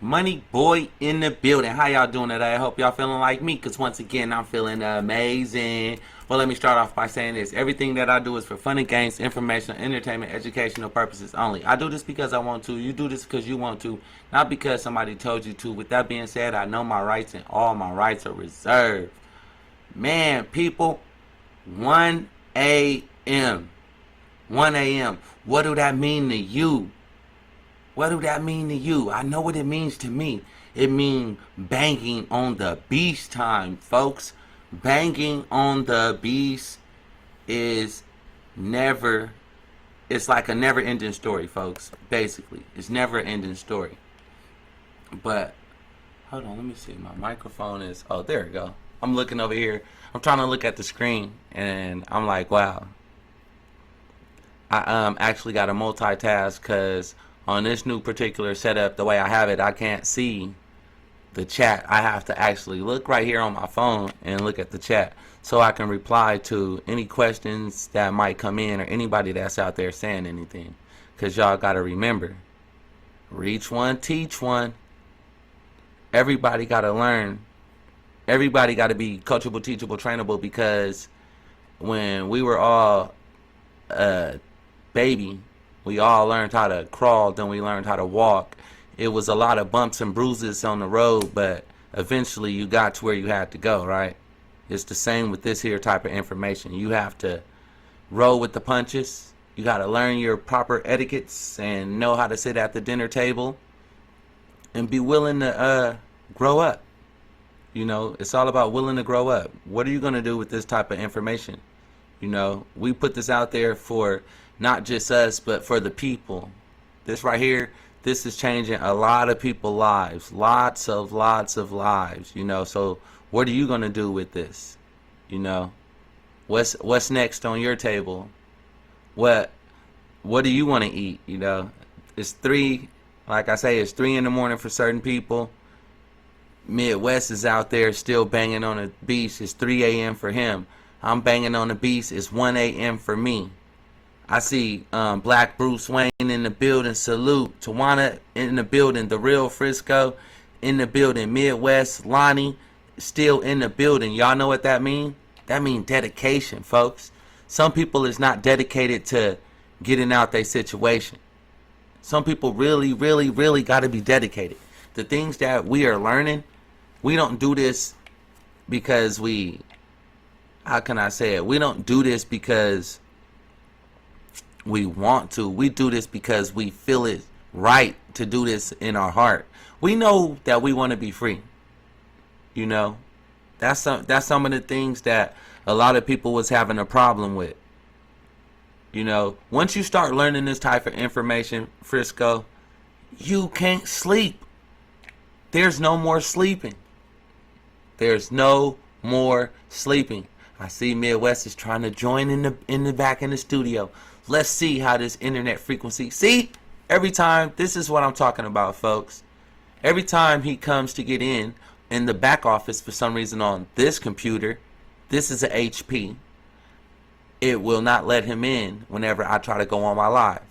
Money boy in the building. How y'all doing today? I hope y'all feeling like me, because once again, I'm feeling amazing. Well, let me start off by saying this. Everything that I do is for fun and games, informational, entertainment, educational purposes only. I do this because I want to. You do this because you want to, not because somebody told you to. With that being said, I know my rights and all my rights are reserved. Man, people, 1 a.m. 1 a.m. What do that mean to you? What do that mean to you? I know what it means to me. It means banging on the beast time, folks. Banging on the beast is never, it's like a never ending story, folks. Basically, it's never ending story. But, hold on, let me see. My microphone is, oh, there we go. I'm looking over here. I'm trying to look at the screen, and I'm like, wow. I actually got to multitask because on this new particular setup, the way I have it, I can't see the chat. I have to actually look right here on my phone and look at the chat so I can reply to any questions that might come in or anybody that's out there saying anything. Because y'all got to remember, reach one, teach one. Everybody got to learn. Everybody got to be coachable, teachable, trainable, because when we were all baby, we all learned how to crawl, then we learned how to walk. It was a lot of bumps and bruises on the road, but eventually you got to where you had to go, right? It's the same with this here type of information. You have to roll with the punches. You got to learn your proper etiquettes and know how to sit at the dinner table and be willing to grow up. You know, it's all about willing to grow up. What are you going to do with this type of information? You know, we put this out there for not just us, but for the people. This right here, this is changing a lot of people's lives. Lots of lives, you know. So what are you going to do with this? You know, what's next on your table? What do you want to eat? You know, it's 3, like I say, it's 3 in the morning for certain people. Midwest is out there still banging on the beast. It's 3 a.m. for him. I'm banging on the beast. It's 1 a.m. for me. I see Black Bruce Wayne in the building. Salute. Tawana in the building. The Real Frisco in the building. Midwest. Lonnie still in the building. Y'all know what that means? That means dedication, folks. Some people is not dedicated to getting out their situation. Some people really got to be dedicated. The things that we are learning, we don't do this because how can I say it? We don't do this because we want to. We do this because we feel it right to do this in our heart. We know that we want to be free. You know, that's some of the things that a lot of people was having a problem with. You know, once you start learning this type of information, Frisco, you can't sleep. There's no more sleeping. There's no more sleeping. I see Midwest is trying to join in the back in the studio. Let's see how this internet frequency. See, every time, this is what I'm talking about, folks. Every time he comes to get in the back office for some reason on this computer, this is a HP. It will not let him in whenever I try to go on my live.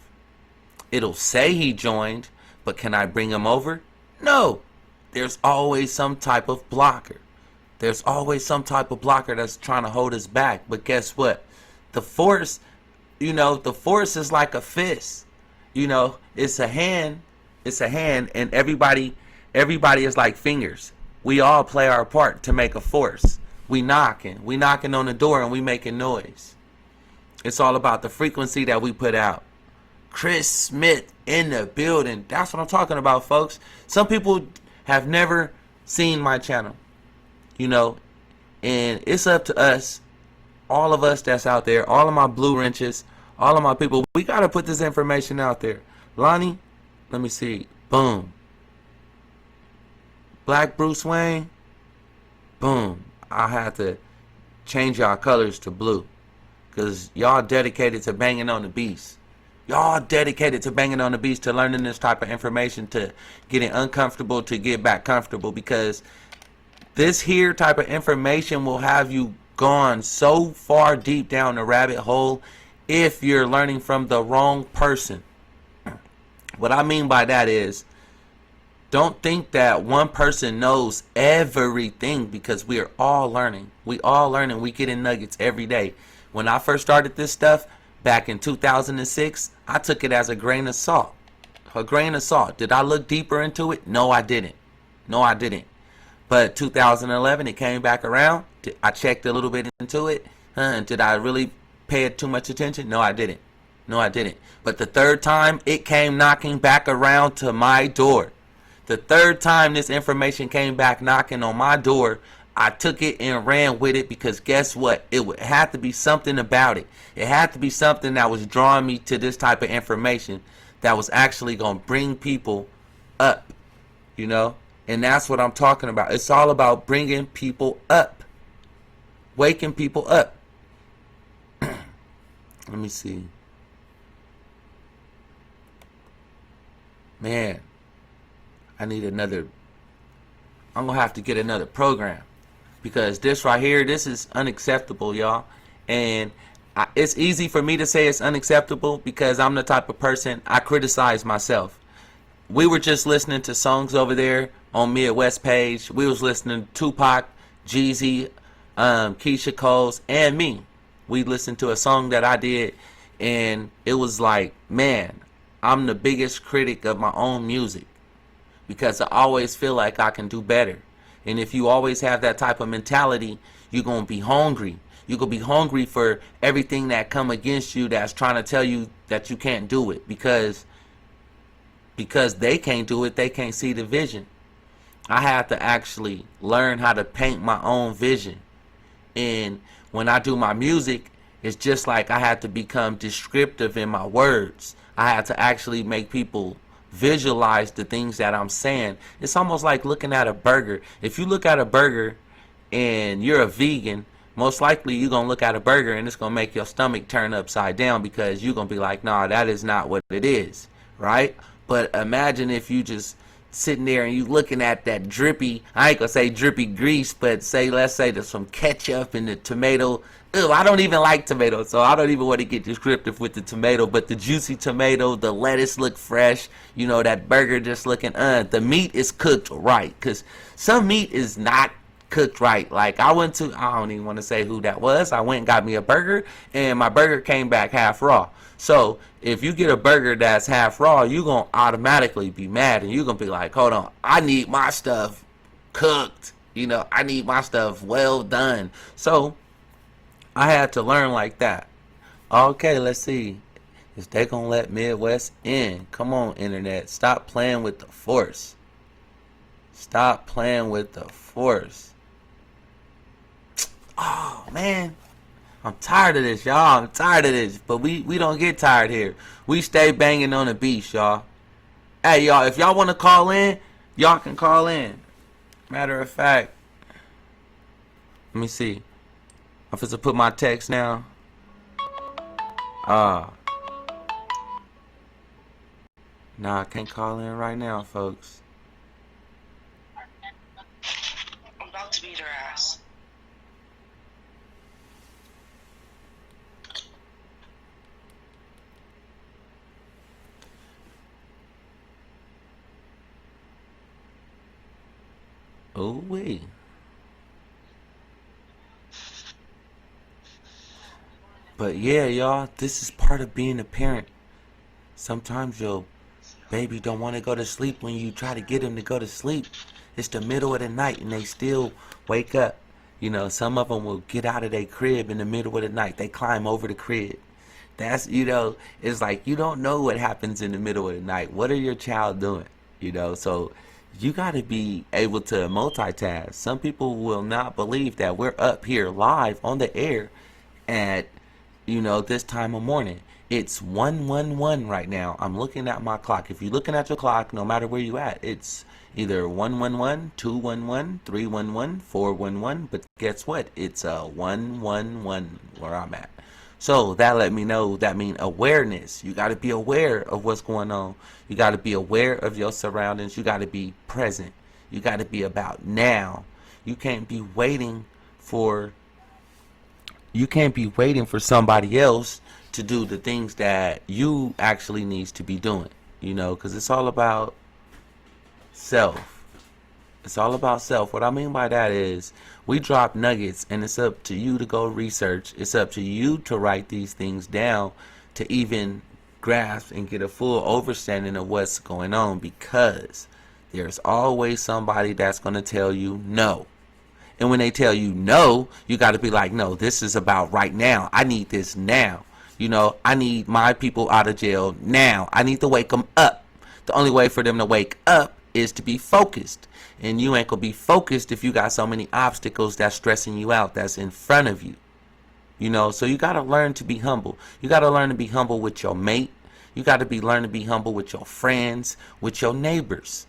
It'll say he joined, but can I bring him over? No. There's always some type of blocker. There's always some type of blocker that's trying to hold us back. But guess what? The force, you know, the force is like a fist. You know, it's a hand, and everybody is like fingers. We all play our part to make a force. We knocking on the door and we making noise. It's all about the frequency that we put out. Chris Smith in the building. That's what I'm talking about, folks. Some people have never seen my channel, you know, and it's up to us, all of us that's out there, all of my blue wrenches, all of my people. We got to put this information out there. Lonnie, let me see. Boom. Black Bruce Wayne. Boom. I have to change y'all colors to blue because y'all dedicated to banging on the beast. Y'all dedicated to banging on the beast, to learning this type of information, to getting uncomfortable, to get back comfortable, because this here type of information will have you gone so far deep down the rabbit hole if you're learning from the wrong person. What I mean by that is, Don't think that one person knows everything, because we are all learning. We all learning. We get in nuggets every day. When I first started this stuff back in 2006, I took it as a grain of salt. A grain of salt. Did I look deeper into it? No, I didn't. No, I didn't. But 2011, it came back around. I checked a little bit into it. Did I really pay it too much attention? No, I didn't. No, I didn't. But the third time, it came knocking back around to my door. The third time this information came back knocking on my door, I took it and ran with it, because guess what? It had to be something about it. It had to be something that was drawing me to this type of information that was actually going to bring people up, you know? And that's what I'm talking about. It's all about bringing people up, waking people up. Let me see. Man, I need another. I'm going to have to get another program, because this right here, this is unacceptable, y'all. And it's easy for me to say it's unacceptable because I'm the type of person, I criticize myself. We were just listening to songs over there on Midwest page. We was listening to Tupac, Jeezy, Keisha Cole's, and me. We listened to a song that I did, and it was like, man, I'm the biggest critic of my own music, because I always feel like I can do better. And if you always have that type of mentality, you're going to be hungry. You're going to be hungry for everything that come against you that's trying to tell you that you can't do it, because they can't do it, they can't see the vision. I have to actually learn how to paint my own vision. And when I do my music, it's just like I have to become descriptive in my words. I have to actually make people visualize the things that I'm saying. It's almost like looking at a burger. If you look at a burger and you're a vegan, most likely you're going to look at a burger and it's going to make your stomach turn upside down, because you're going to be like, nah, that is not what it is, right? But imagine if you just sitting there and you looking at that drippy, I ain't gonna say drippy grease, but let's say there's some ketchup and the tomato. Ew, I don't even like tomatoes, so I don't even want to get descriptive with the tomato, but the juicy tomato, the lettuce look fresh, you know, that burger just looking, the meat is cooked right, because some meat is not cooked right. Like I don't even want to say who that was. I went and got me a burger, and my burger came back half raw. So if you get a burger that's half raw, you're going to automatically be mad, and you're going to be like, hold on, I need my stuff cooked. You know, I need my stuff well done. So I had to learn like that. Okay, let's see. Is they going to let Midwest in? Come on, internet. Stop playing with the force. Stop playing with the force. Oh, man. I'm tired of this, y'all. I'm tired of this. But we don't get tired here. We stay banging on the beach, y'all. Hey, y'all, if y'all want to call in, y'all can call in. Matter of fact, let me see. I'm supposed to put my text now. Nah, I can't call in right now, folks. I'm about to beat her ass. Oh, wait. But yeah, y'all, this is part of being a parent. Sometimes your baby don't want to go to sleep when you try to get them to go to sleep. It's the middle of the night and they still wake up. You know, some of them will get out of their crib in the middle of the night. They climb over the crib. That's, you know, it's like you don't know what happens in the middle of the night. What are your child doing? You know, so you got to be able to multitask. Some people will not believe that we're up here live on the air at, you know, this time of morning. It's 1:11 right now. I'm looking at my clock. If you're looking at your clock, no matter where you at, it's either 1:11, 2:11, 3:11, 4:11. But guess what? It's a 1:11 where I'm at. So that let me know, that means awareness. You got to be aware of what's going on. You got to be aware of your surroundings. You got to be present. You got to be about now. You can't be waiting for somebody else to do the things that you actually needs to be doing, you know, because it's all about self. It's all about self. What I mean by that is we drop nuggets and it's up to you to go research. It's up to you to write these things down to even grasp and get a full understanding of what's going on, because there's always somebody that's going to tell you no. And when they tell you no, you got to be like, no, this is about right now. I need this now. You know, I need my people out of jail now. I need to wake them up. The only way for them to wake up is to be focused. And you ain't going to be focused if you got so many obstacles that's stressing you out, that's in front of you. You know, so you got to learn to be humble. You got to learn to be humble with your mate. You got to learn to be humble with your friends, with your neighbors.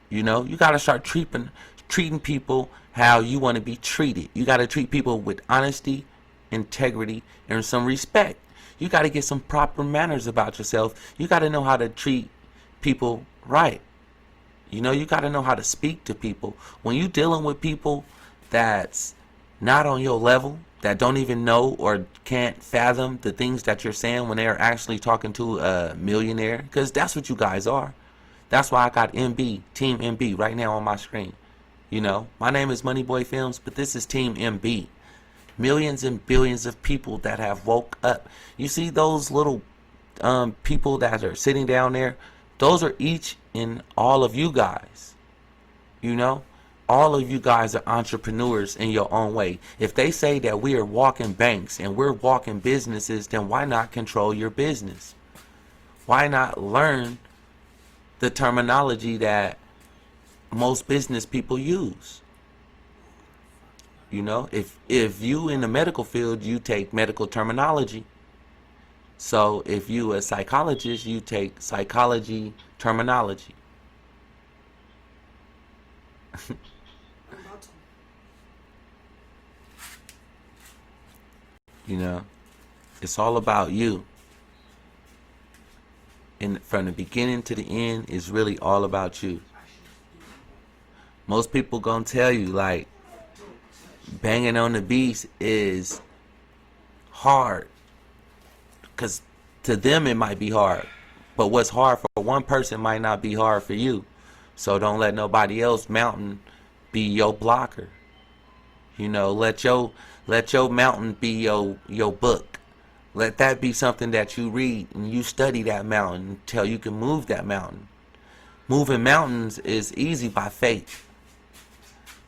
You know, you got to start treating people how you want to be treated. You got to treat people with honesty, integrity, and some respect. You got to get some proper manners about yourself. You got to know how to treat people right. You know, you got to know how to speak to people. When you dealing with people that's not on your level, that don't even know or can't fathom the things that you're saying when they're actually talking to a millionaire, because that's what you guys are. That's why I got MB, Team MB, right now on my screen. You know, my name is MoneyBoyFilmz, but this is Team MB. Millions and billions of people that have woke up. You see those little people that are sitting down there? Those are each and all of you guys. You know, all of you guys are entrepreneurs in your own way. If they say that we are walking banks and we're walking businesses, then why not control your business? Why not learn the terminology that most business people use? You know, if you in the medical field, you take medical terminology. So if you a psychologist, you take psychology terminology. You know, it's all about you. And from the beginning to the end, it's really all about you. Most people gonna tell you, like, banging on the beast is hard, because to them it might be hard, but what's hard for one person might not be hard for you. So don't let nobody else mountain be your blocker. You know, let your mountain be your book. Let that be something that you read and you study that mountain until you can move that mountain. Moving mountains is easy by faith.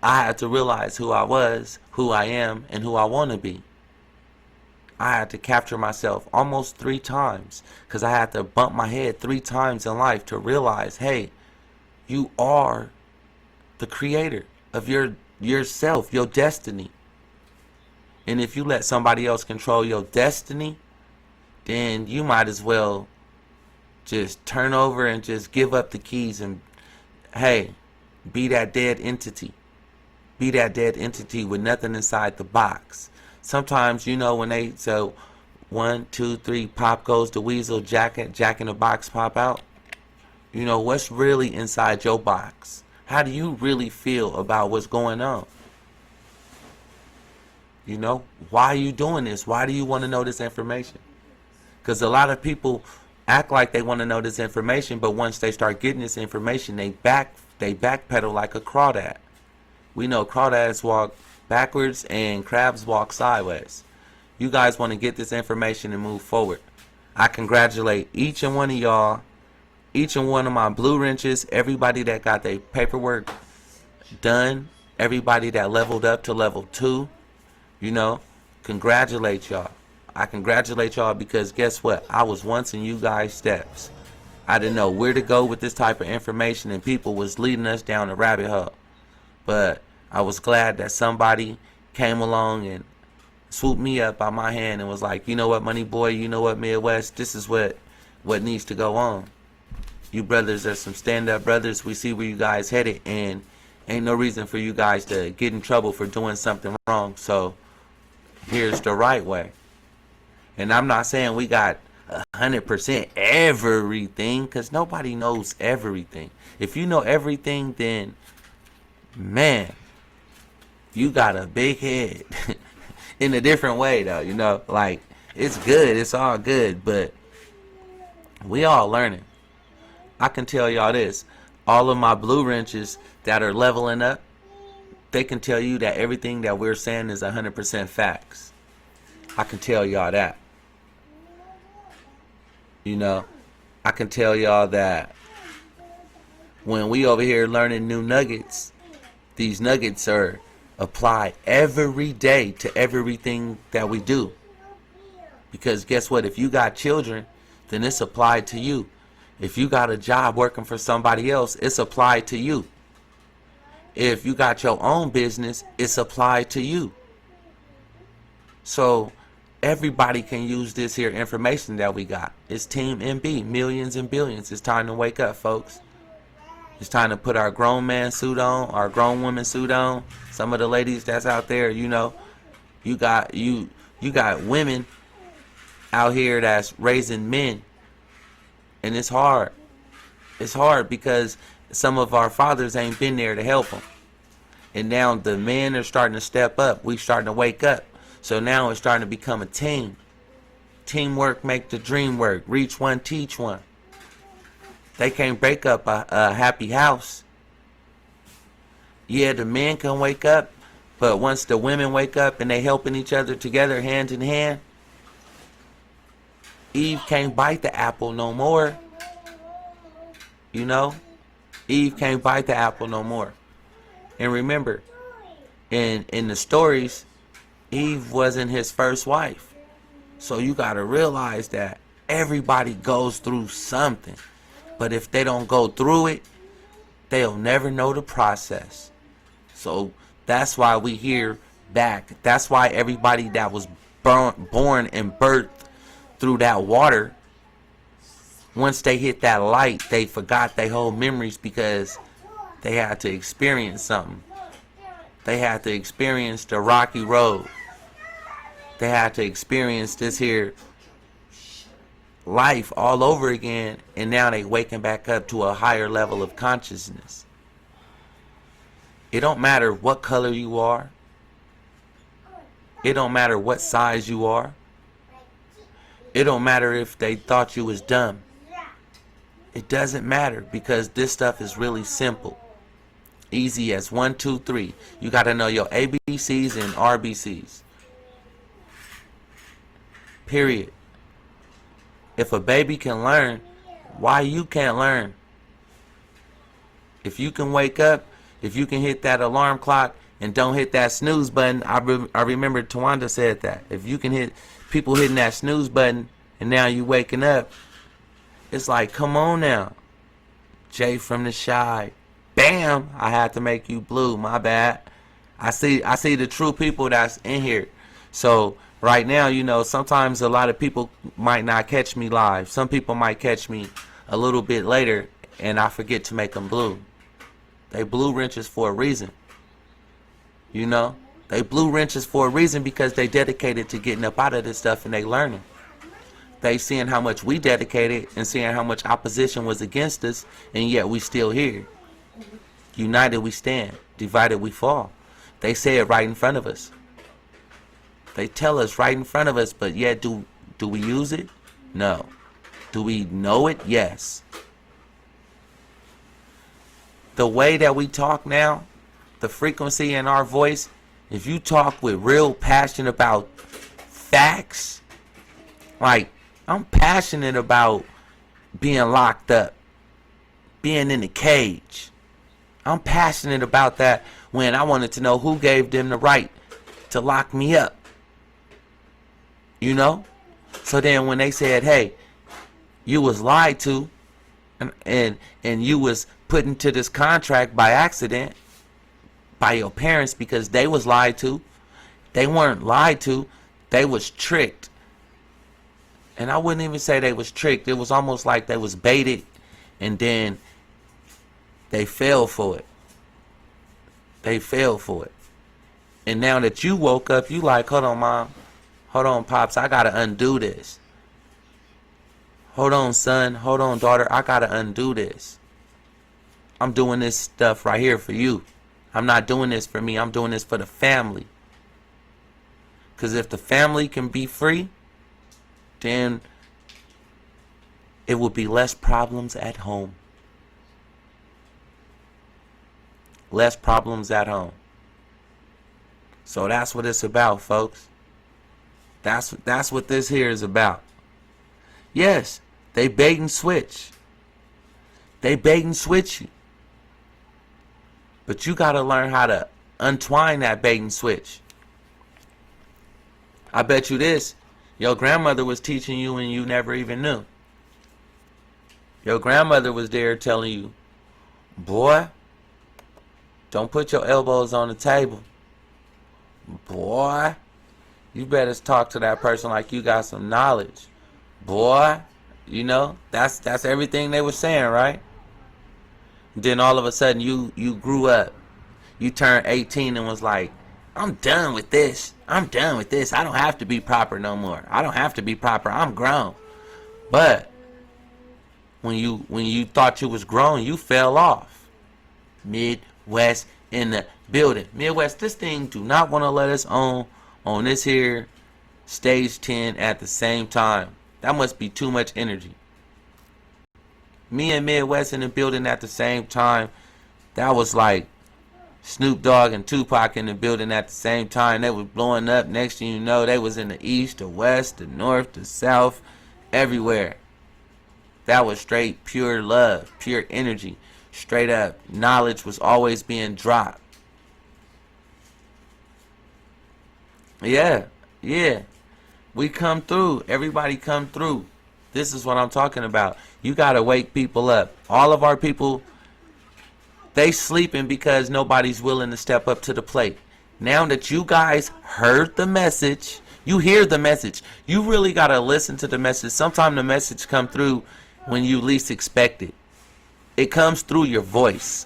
I had to realize who I was, who I am, and who I want to be. I had to capture myself almost 3 times, because I had to bump my head 3 times in life to realize, hey, you are the creator of yourself, your destiny. And if you let somebody else control your destiny, then you might as well just turn over and just give up the keys and, hey, be that dead entity. Be that dead entity with nothing inside the box. Sometimes, you know, when they say 1, 2, 3, pop goes the weasel, Jack in the box pop out. You know, what's really inside your box? How do you really feel about what's going on? You know, why are you doing this? Why do you want to know this information? Because a lot of people act like they want to know this information, but once they start getting this information, they backpedal like a crawdad. We know crawdads walk backwards and crabs walk sideways. You guys want to get this information and move forward. I congratulate each and one of y'all, each and one of my blue wrenches, everybody that got their paperwork done, everybody that leveled up to level 2. You know, congratulate y'all. I congratulate y'all, because guess what? I was once in you guys' steps. I didn't know where to go with this type of information, and people was leading us down a rabbit hole. But I was glad that somebody came along and swooped me up by my hand and was like, you know what, Money Boy, you know what, Midwest, this is what needs to go on. You brothers are some stand-up brothers. We see where you guys headed, and ain't no reason for you guys to get in trouble for doing something wrong. So here's the right way. And I'm not saying we got 100% everything, because nobody knows everything. If you know everything, then, man, you got a big head. In a different way, though, you know. Like, it's good. It's all good. But we all learning. I can tell y'all this. All of my blue wrenches that are leveling up, they can tell you that everything that we're saying is 100% facts. I can tell y'all that. You know, I can tell y'all that when we over here learning new nuggets, these nuggets are applied every day to everything that we do. Because guess what? If you got children, then it's applied to you. If you got a job working for somebody else, it's applied to you. If you got your own business, it's applied to you. So everybody can use this here information that we got. It's Team MB, millions and billions. It's time to wake up, folks. It's time to put our grown man suit on, our grown woman suit on. Some of the ladies that's out there, you know, you got women out here that's raising men, and it's hard. It's hard because some of our fathers ain't been there to help them, and now the men are starting to step up. We starting to wake up, so now it's starting to become a team. Teamwork make the dream work. Reach one, teach one. They can't break up a happy house. Yeah, the men can wake up, but once the women wake up and they helping each other together hand in hand, Eve can't bite the apple no more. You know? Eve can't bite the apple no more. And remember, in the stories, Eve wasn't his first wife. So you got to realize that everybody goes through something. But if they don't go through it, they'll never know the process. So that's why we hear back. That's why everybody that was born and birthed through that water, once they hit that light, they forgot their whole memories because they had to experience something. They had to experience the rocky road. They had to experience this here life all over again, and now they waking back up to a higher level of consciousness. It don't matter what color you are. It don't matter what size you are. It don't matter if they thought you was dumb. It doesn't matter because this stuff is really simple. Easy as 1, 2, 3. You got to know your ABCs and RBCs. Period. If a baby can learn, why you can't learn? If you can wake up, if you can hit that alarm clock and don't hit that snooze button, I remember Tawanda said that. If you can hit people hitting that snooze button and now you waking up, it's like, come on now. Jay from the Shy. Bam! I had to make you blue. My bad. I see the true people that's in here. So right now, you know, sometimes a lot of people might not catch me live. Some people might catch me a little bit later, and I forget to make them blue. They blue wrenches for a reason. You know? They blue wrenches for a reason because they dedicated to getting up out of this stuff and they learning. They seeing how much we dedicated and seeing how much opposition was against us, and yet we still here. United we stand. Divided we fall. They say it right in front of us. They tell us right in front of us, but yet do we use it? No. Do we know it? Yes. The way that we talk now, the frequency in our voice, if you talk with real passion about facts, like I'm passionate about being locked up, being in a cage. I'm passionate about that when I wanted to know who gave them the right to lock me up. You know? So then when they said, hey, you was lied to and you was put into this contract by accident by your parents because they was lied to. They weren't lied to. They was tricked. And I wouldn't even say they was tricked. It was almost like they was baited and then they fell for it. They fell for it. And now that you woke up, you like, hold on, Mom. Hold on, Pops. I got to undo this. Hold on, son. Hold on, daughter. I got to undo this. I'm doing this stuff right here for you. I'm not doing this for me. I'm doing this for the family. Because if the family can be free, then it will be less problems at home. less problems at home. So that's what it's about, folks. That's what this here is about. Yes, they bait and switch. They bait and switch you. But you got to learn how to untwine that bait and switch. I bet you this. Your grandmother was teaching you and you never even knew. Your grandmother was there telling you, boy, don't put your elbows on the table. Boy, you better talk to that person like you got some knowledge. Boy, you know, that's everything they were saying, right? Then all of a sudden you grew up. You turned 18 and was like, I'm done with this. I'm done with this. I don't have to be proper no more. I don't have to be proper. I'm grown. But when you thought you was grown, you fell off. Midwest in the building. Midwest, this thing do not want to let us on this here stage 10 at the same time. That must be too much energy. Me and Midwest in the building at the same time. That was like Snoop Dogg and Tupac in the building at the same time. They was blowing up. Next thing you know, they was in the east, the west, the north, the south, everywhere. That was straight pure love, pure energy. Straight up knowledge was always being dropped. Yeah. We come through. Everybody come through. This is what I'm talking about. You got to wake people up. All of our people, they sleeping because nobody's willing to step up to the plate. Now that you guys heard the message, you hear the message. You really got to listen to the message. Sometimes the message come through when you least expect it. It comes through your voice.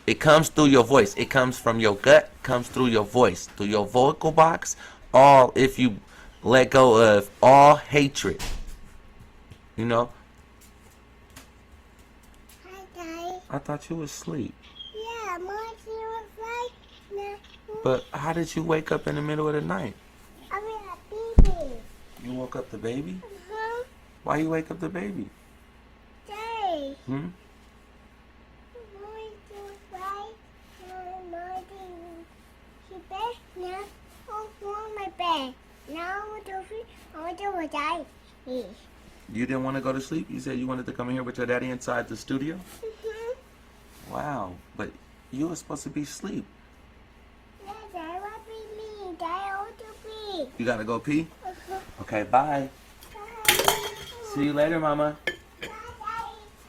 It comes through your voice. It comes from your gut, comes through your voice, through your vocal box. All if you let go of all hatred. You know? Hi, Daddy. I thought you was asleep. Yeah, Mommy was like, But how did you wake up in the middle of the night? I'm a baby. You woke up the baby? Huh? Why you wake up the baby? Daddy. Hmm? Mommy was like, she bed now. Oh, on my bed. Now I want to die. Yes. You didn't want to go to sleep? You said you wanted to come in here with your daddy inside the studio? Mm-hmm. Wow. But you were supposed to be asleep. Yeah, Daddy want to be me. Daddy want to be. You gotta go pee? Uh-huh. Okay, bye. Bye. See you later, mama. Bye, Daddy.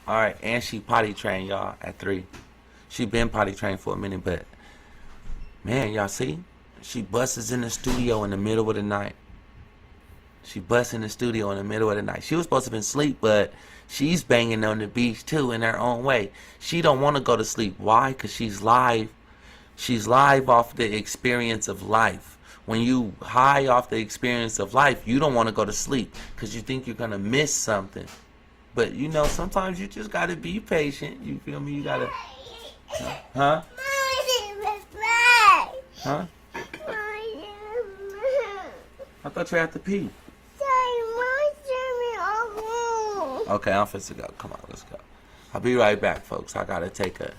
Alright, and she potty trained, y'all, at 3. She been potty trained for a minute, but man, y'all see? She busts in the studio in the middle of the night. She busts in the studio in the middle of the night. She was supposed to be asleep, but she's banging on the beach too in her own way. She don't want to go to sleep. Why? Because she's live. She's live off the experience of life. When you high off the experience of life, you don't want to go to sleep because you think you're going to miss something. But, you know, sometimes you just got to be patient. You feel me? You got to... Huh? Huh? I thought you had to pee. Okay, I'm finna go. Come on, let's go. I'll be right back, folks. I gotta take a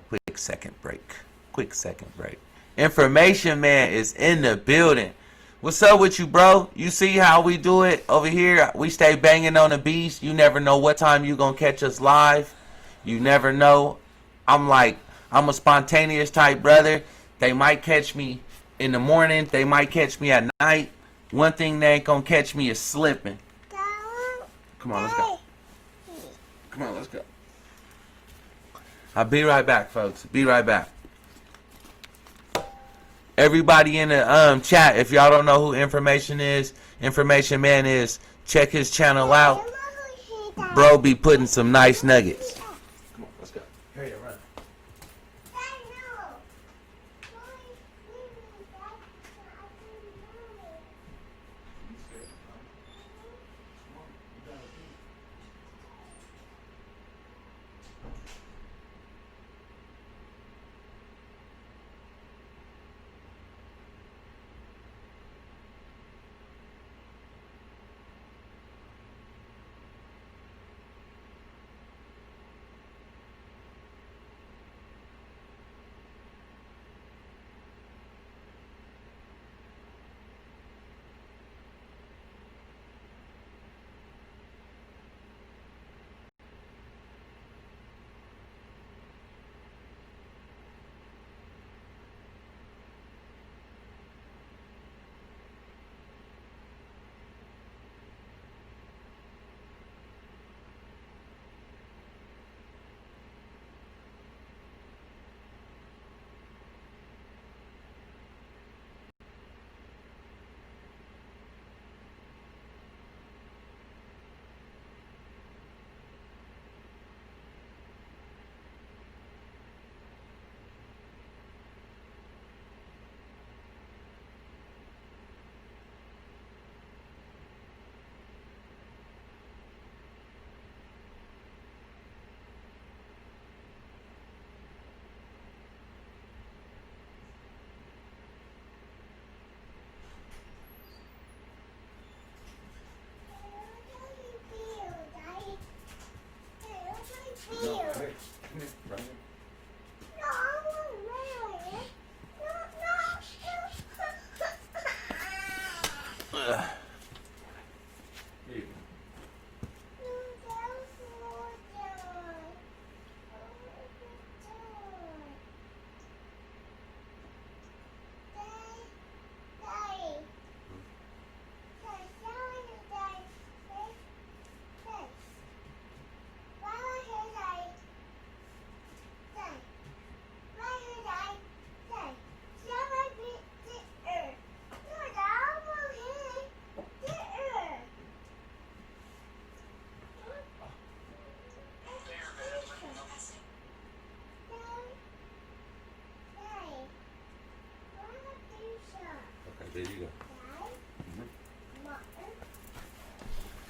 quick second break. Information man is in the building. What's up with you, bro? You see how we do it over here? We stay banging on the beach. You never know what time you gonna catch us live. You never know. I'm a spontaneous type brother. They might catch me in the morning. They might catch me at night. One thing they ain't gonna catch me is slipping. Come on, let's go. Come on, let's go. I'll be right back, folks. Be right back. Everybody in the chat, if y'all don't know who Information Man is, check his channel out. Bro be putting some nice nuggets. Come on, let's go. Hurry up, run.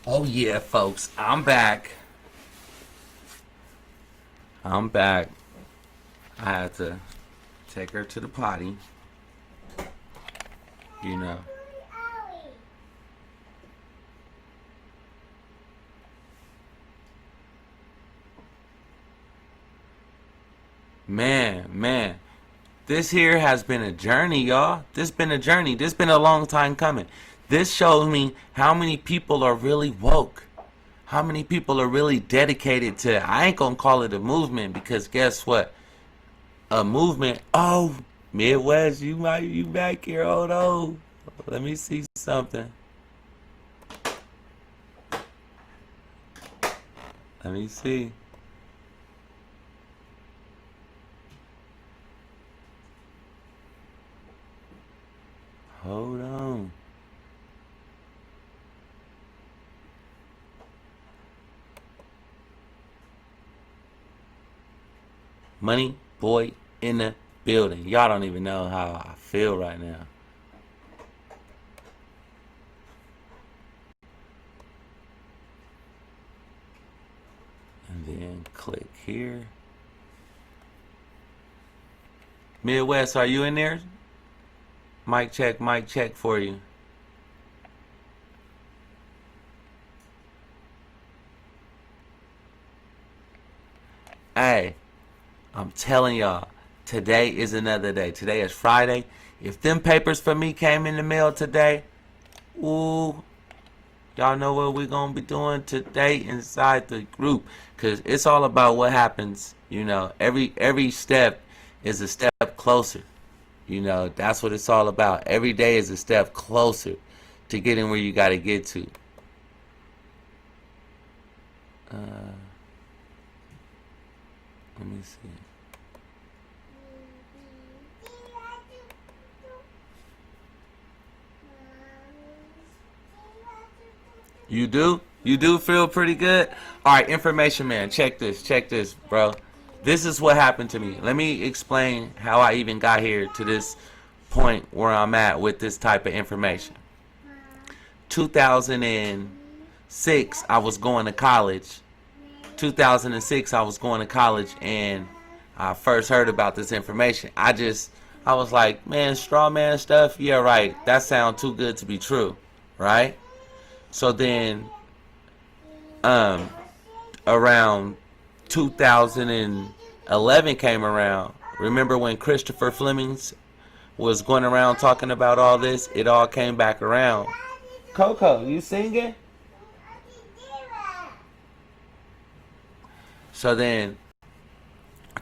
Oh yeah, folks, I'm back. I'm back. I had to take her to the potty. You know. Man. This here has been a journey, y'all. This been a journey. This been a long time coming. This shows me how many people are really woke. How many people are really dedicated to, I ain't gonna call it a movement, because guess what? A movement, oh, Midwest, you back here, hold on. Let me see something. Let me see. Hold on. Money boy in the building. Y'all don't even know how I feel right now. And then click here. Midwest, are you in there? Mic check for you. Hey, I'm telling y'all, today is another day. Today is Friday. If them papers for me came in the mail today, ooh, y'all know what we're going to be doing today inside the group. Because it's all about what happens, you know. Every step is a step closer. You know, that's what it's all about. Every day is a step closer to getting where you got to get to. Let me see. You do? You do feel pretty good? Alright, information man, check this, bro. This is what happened to me. Let me explain how I even got here to this point where I'm at with this type of information. 2006, I was going to college. 2006, I was going to college, and I first heard about this information. I was like, man, straw man stuff? Yeah, right. That sounds too good to be true, right? So then, around 2011 came around. Remember when Christopher Flemings was going around talking about all this? It all came back around. Coco, you singing? So then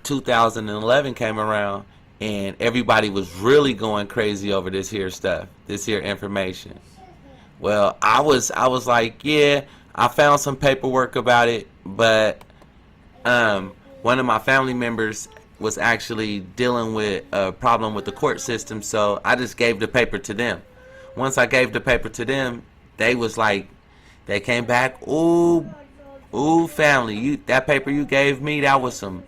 2011 came around, and everybody was really going crazy over this here stuff, this here information. Well, I was like, yeah, I found some paperwork about it, but one of my family members was actually dealing with a problem with the court system, so I just gave the paper to them. Once I gave the paper to them, they was like, they came back, ooh, family, that paper you gave me, that was some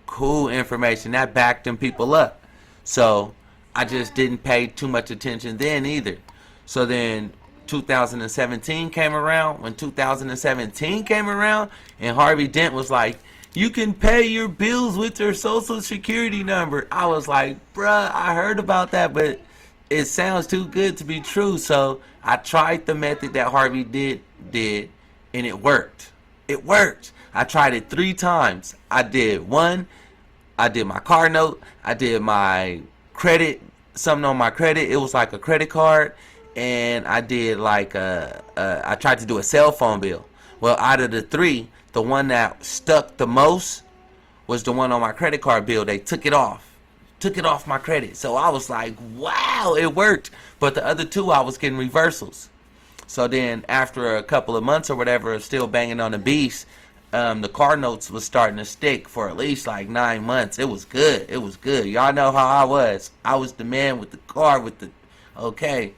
cool information. That backed them people up. So I just didn't pay too much attention then either. So then 2017 came around. When 2017 came around, and Harvey Dent was like, you can pay your bills with your social security number. I was like, bruh, I heard about that, but it sounds too good to be true. So I tried the method that Harvey did, and it worked. It worked. I tried it 3 times. I did my car note. I did my credit, something on my credit. It was like a credit card. And I did like I tried to do a cell phone bill. Well, out of the 3, the one that stuck the most was the one on my credit card bill. They took it off my credit. So I was like, wow, it worked. But the other 2, I was getting reversals. So then after a couple of months or whatever of still banging on the beast, the car notes was starting to stick for at least like 9 months. It was good. It was good. Y'all know how I was. I was the man with the car with the, okay.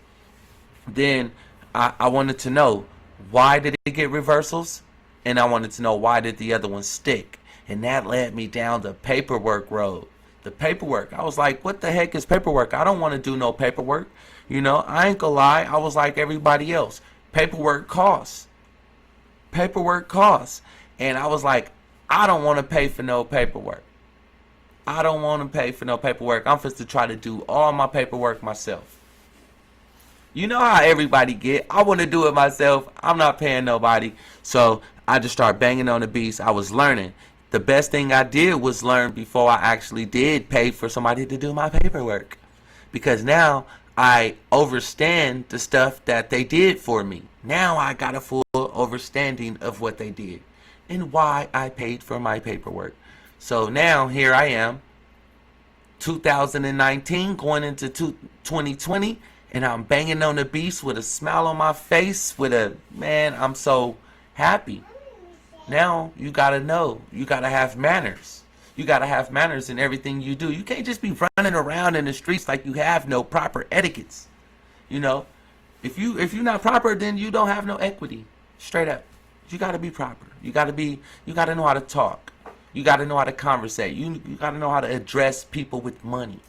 Then I wanted to know, why did it get reversals? And I wanted to know, why did the other one stick? And that led me down the paperwork road. The paperwork. I was like, what the heck is paperwork? I don't want to do no paperwork. You know, I ain't gonna lie. I was like everybody else. Paperwork costs. paperwork costs. And I was like, I don't want to pay for no paperwork. I don't want to pay for no paperwork. I'm supposed to try to do all my paperwork myself. You know how everybody get. I want to do it myself. I'm not paying nobody. So I just started banging on the beats. I was learning. The best thing I did was learn before I actually did pay for somebody to do my paperwork. Because now I understand the stuff that they did for me. Now I got a full understanding of what they did and why I paid for my paperwork. So now here I am, 2019 going into 2020, and I'm banging on the beats with a smile on my face, man, I'm so happy. Now you gotta know, you gotta have manners. You gotta have manners in everything you do. You can't just be running around in the streets like you have no proper etiquettes. You know, if you're not proper, then you don't have no equity. Straight up, you gotta be proper. You gotta know how to talk. You gotta know how to conversate. You gotta know how to address people with money.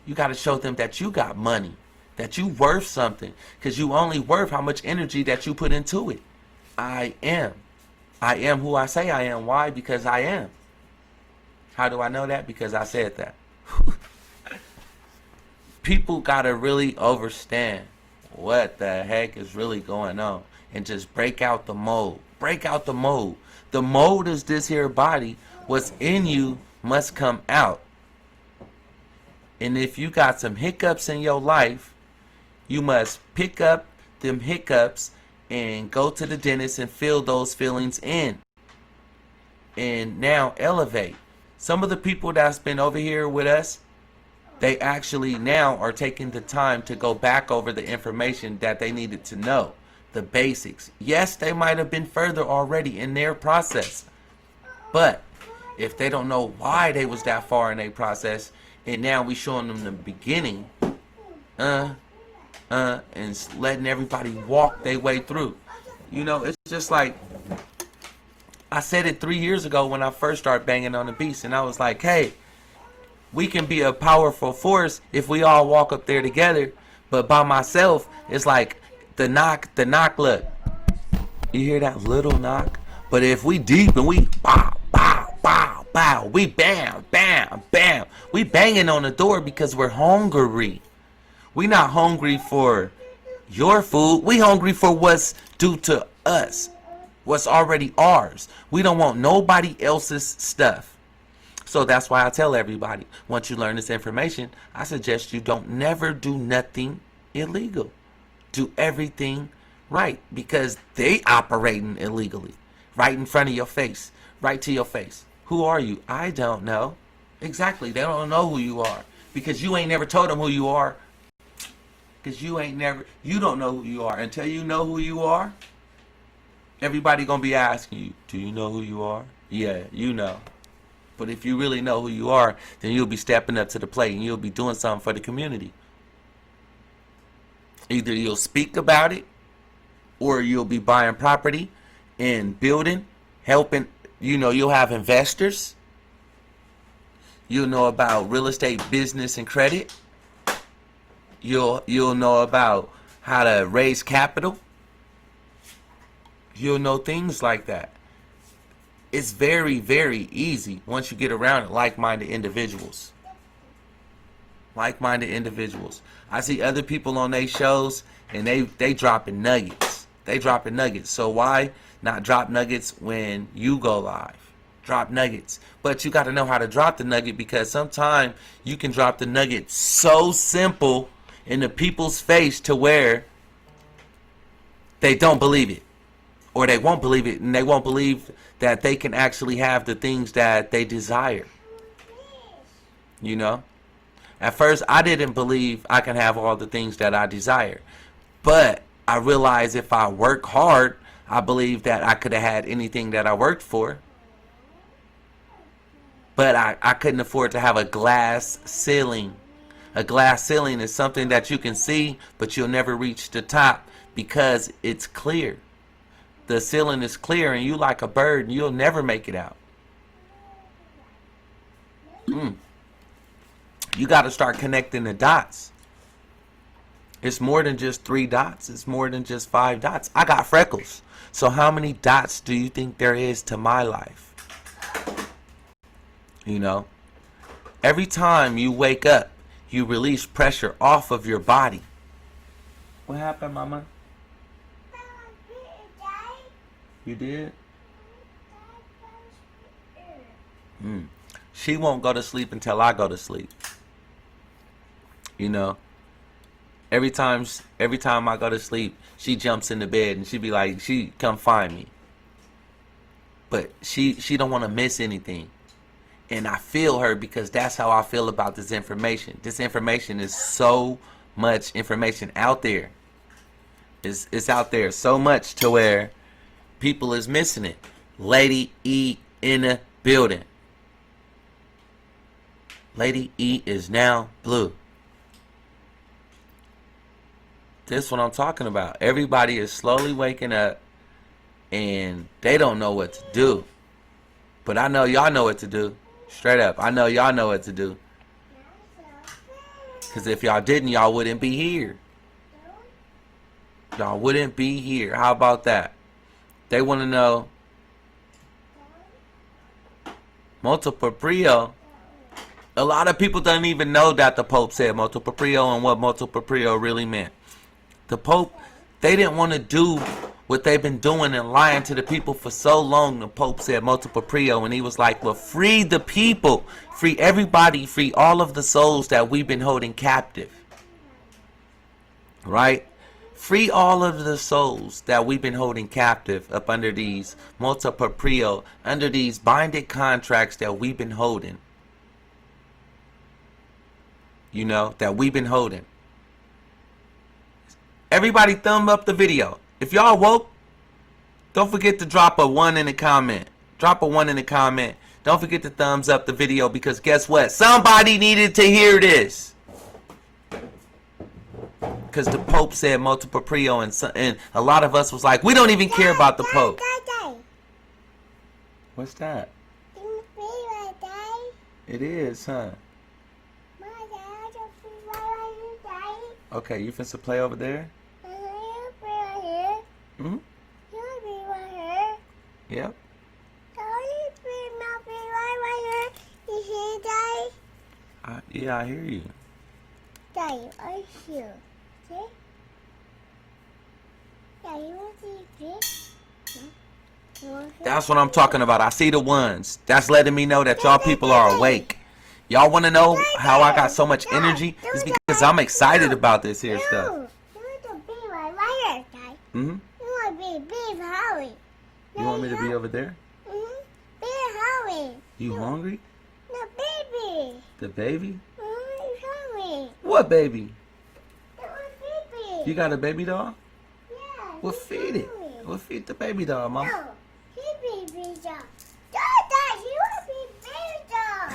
You gotta show them that you got money, that you worth something, because you only worth how much energy that you put into it. I am who I say I am. Why? Because I am. How do I know that? Because I said that. People gotta really understand what the heck is really going on and just break out the mold. Break out the mold. The mold is this here body. What's in you must come out. And if you got some hiccups in your life, you must pick up them hiccups and go to the dentist and fill those feelings in. And now elevate. Some of the people that's been over here with us, they actually now are taking the time to go back over the information that they needed to know. The basics. Yes, they might have been further already in their process. But if they don't know why they was that far in their process, and now we showing them the beginning, and letting everybody walk their way through. You know, it's just like, I said it 3 years ago when I first started banging on the beats, and I was like, hey, we can be a powerful force if we all walk up there together, but by myself, it's like the knock, look, you hear that little knock? But if we deep and we bow, bow, bow, bow, we bam, bam, bam, we banging on the door because we're hungry. We not hungry for your food. We hungry for what's due to us, what's already ours. We don't want nobody else's stuff. So that's why I tell everybody, once you learn this information, I suggest you don't never do nothing illegal. Do everything right, because they operating illegally right in front of your face, right to your face. Who are you? I don't know. Exactly. They don't know who you are because you ain't never told them who you are. Because you don't know who you are. Until you know who you are, everybody gonna be asking you, do you know who you are? Yeah, you know. But if you really know who you are, then you'll be stepping up to the plate and you'll be doing something for the community. Either you'll speak about it, or you'll be buying property and building, helping, you'll have investors. You'll know about real estate, business, and credit. You'll know about how to raise capital. You'll know things like that. It's very, very easy once you get around like-minded individuals. Like-minded individuals. I see other people on their shows and they dropping nuggets. They dropping nuggets. So why not drop nuggets when you go live? Drop nuggets. But you got to know how to drop the nugget, because sometimes you can drop the nugget so simple in the people's face to where they don't believe it, or they won't believe it, and they won't believe that they can actually have the things that they desire. At first I didn't believe I can have all the things that I desire, but I realized if I work hard, I believe that I could have had anything that I worked for. But I couldn't afford to have a glass ceiling. A glass ceiling is something that you can see, but you'll never reach the top because it's clear. The ceiling is clear and you like a bird and you'll never make it out. You got to start connecting the dots. It's more than just 3 dots. It's more than just 5 dots. I got freckles. So how many dots do you think there is to my life? You know, every time you wake up, you release pressure off of your body. What happened, Mama? You did? She won't go to sleep until I go to sleep. You know, every time I go to sleep, she jumps in the bed and she be like, she come find me. But she don't want to miss anything. And I feel her because that's how I feel about this information. This information is so much information out there. It's out there so much to where people is missing it. Lady E in the building. Lady E is now blue. This is what I'm talking about. Everybody is slowly waking up and they don't know what to do. But I know y'all know what to do. Straight up. I know y'all know what to do. Because if y'all didn't, y'all wouldn't be here. Y'all wouldn't be here. How about that? They want to know Motu Proprio. A lot of people don't even know that the Pope said Motu Proprio and what Motu Proprio really meant. The Pope, they didn't want to do what they've been doing and lying to the people for so long. The Pope said Motu Proprio, and he was like, well, free the people. Free everybody. Free all of the souls that we've been holding captive. Right? Free all of the souls that we've been holding captive up under these Motu Proprio, under these binded contracts that we've been holding. You know, that we've been holding. Everybody thumb up the video. If y'all woke, don't forget to drop a 1 in the comment. Drop a 1 in the comment. Don't forget to thumbs up the video because guess what? Somebody needed to hear this. Because the Pope said Motu Proprio and a lot of us was like, we don't even care about the Pope. What's that? It is, huh? Okay, you finna play over there? Mm-hmm. Yep. Yeah, I hear you. Daddy, I hear. See? Daddy, want to see? That's what I'm talking about. I see the ones. That's letting me know that y'all people are awake. Y'all want to know how I got so much energy? It's because I'm excited about this here stuff. You want to be right here, Daddy. Mm-hmm. You want to be Harry. You want me to be over there? Mm-hmm. Be Harry. You hungry? The baby. The baby? Mm-hmm. Harry. What baby? The baby. You got a baby doll? Yeah. Well, feed it. Well, feed the baby doll, Mom. No. He baby doll. Dad, you want to be baby doll.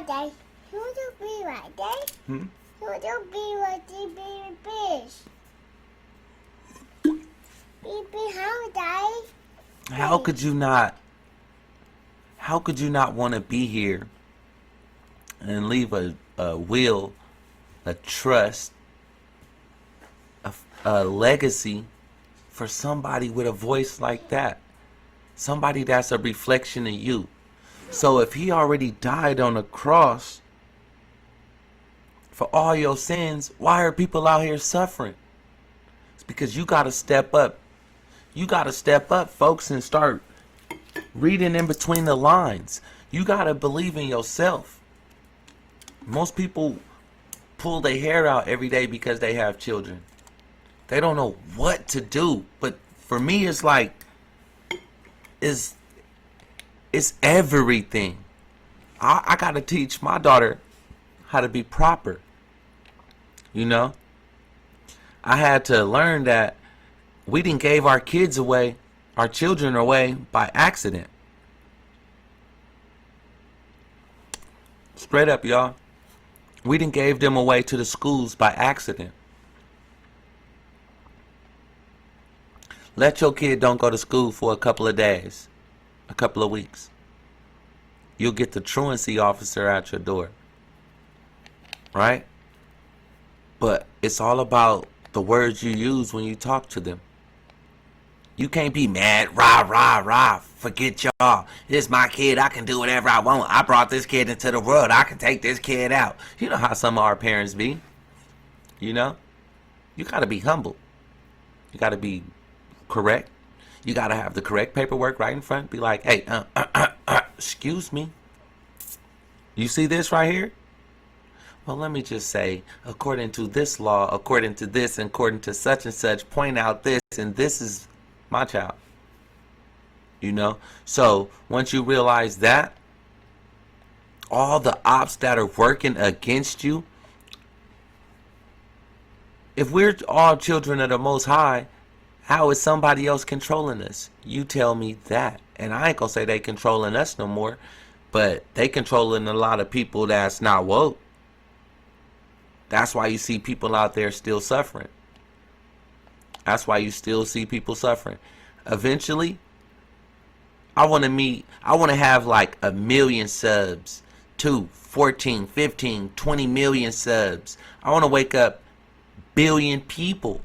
Daddy, you want to be right there? Hmm? You want to be like the baby fish. Baby, how, Daddy? How could you not want to be here and leave a will, a trust, a legacy for somebody with a voice like that? Somebody that's a reflection of you. So if he already died on the cross for all your sins, why are people out here suffering? It's because you got to step up. You got to step up, folks, and start reading in between the lines. You got to believe in yourself. Most people pull their hair out every day because they have children. They don't know what to do. But for me, it's like, it's everything. I got to teach my daughter how to be proper. You know? I had to learn that we didn't gave our kids away, our children away by accident. Straight up, y'all. We didn't gave them away to the schools by accident. Let your kid don't go to school for a couple of days, a couple of weeks. You'll get the truancy officer at your door. right? But it's all about the words you use when you talk to them. You can't be mad, rah, rah, rah, forget y'all. This is my kid, I can do whatever I want. I brought this kid into the world, I can take this kid out. You know how some of our parents be, you know? You gotta be humble. You gotta be correct. You gotta have the correct paperwork right in front. Be like, hey, excuse me. You see this right here? Well, let me just say, according to this law, according to this, and according to such and such, point out this, and this is my child. You know? So, once you realize that, all the ops that are working against you, if we're all children of the Most High, how is somebody else controlling us? You tell me that. And I ain't gonna say they controlling us no more, but they controlling a lot of people that's not woke. That's why you see people out there still suffering. That's why you still see people suffering. Eventually, I want to have like 1 million subs, 2, 14, 15, 20 million subs. I want to wake up billion people.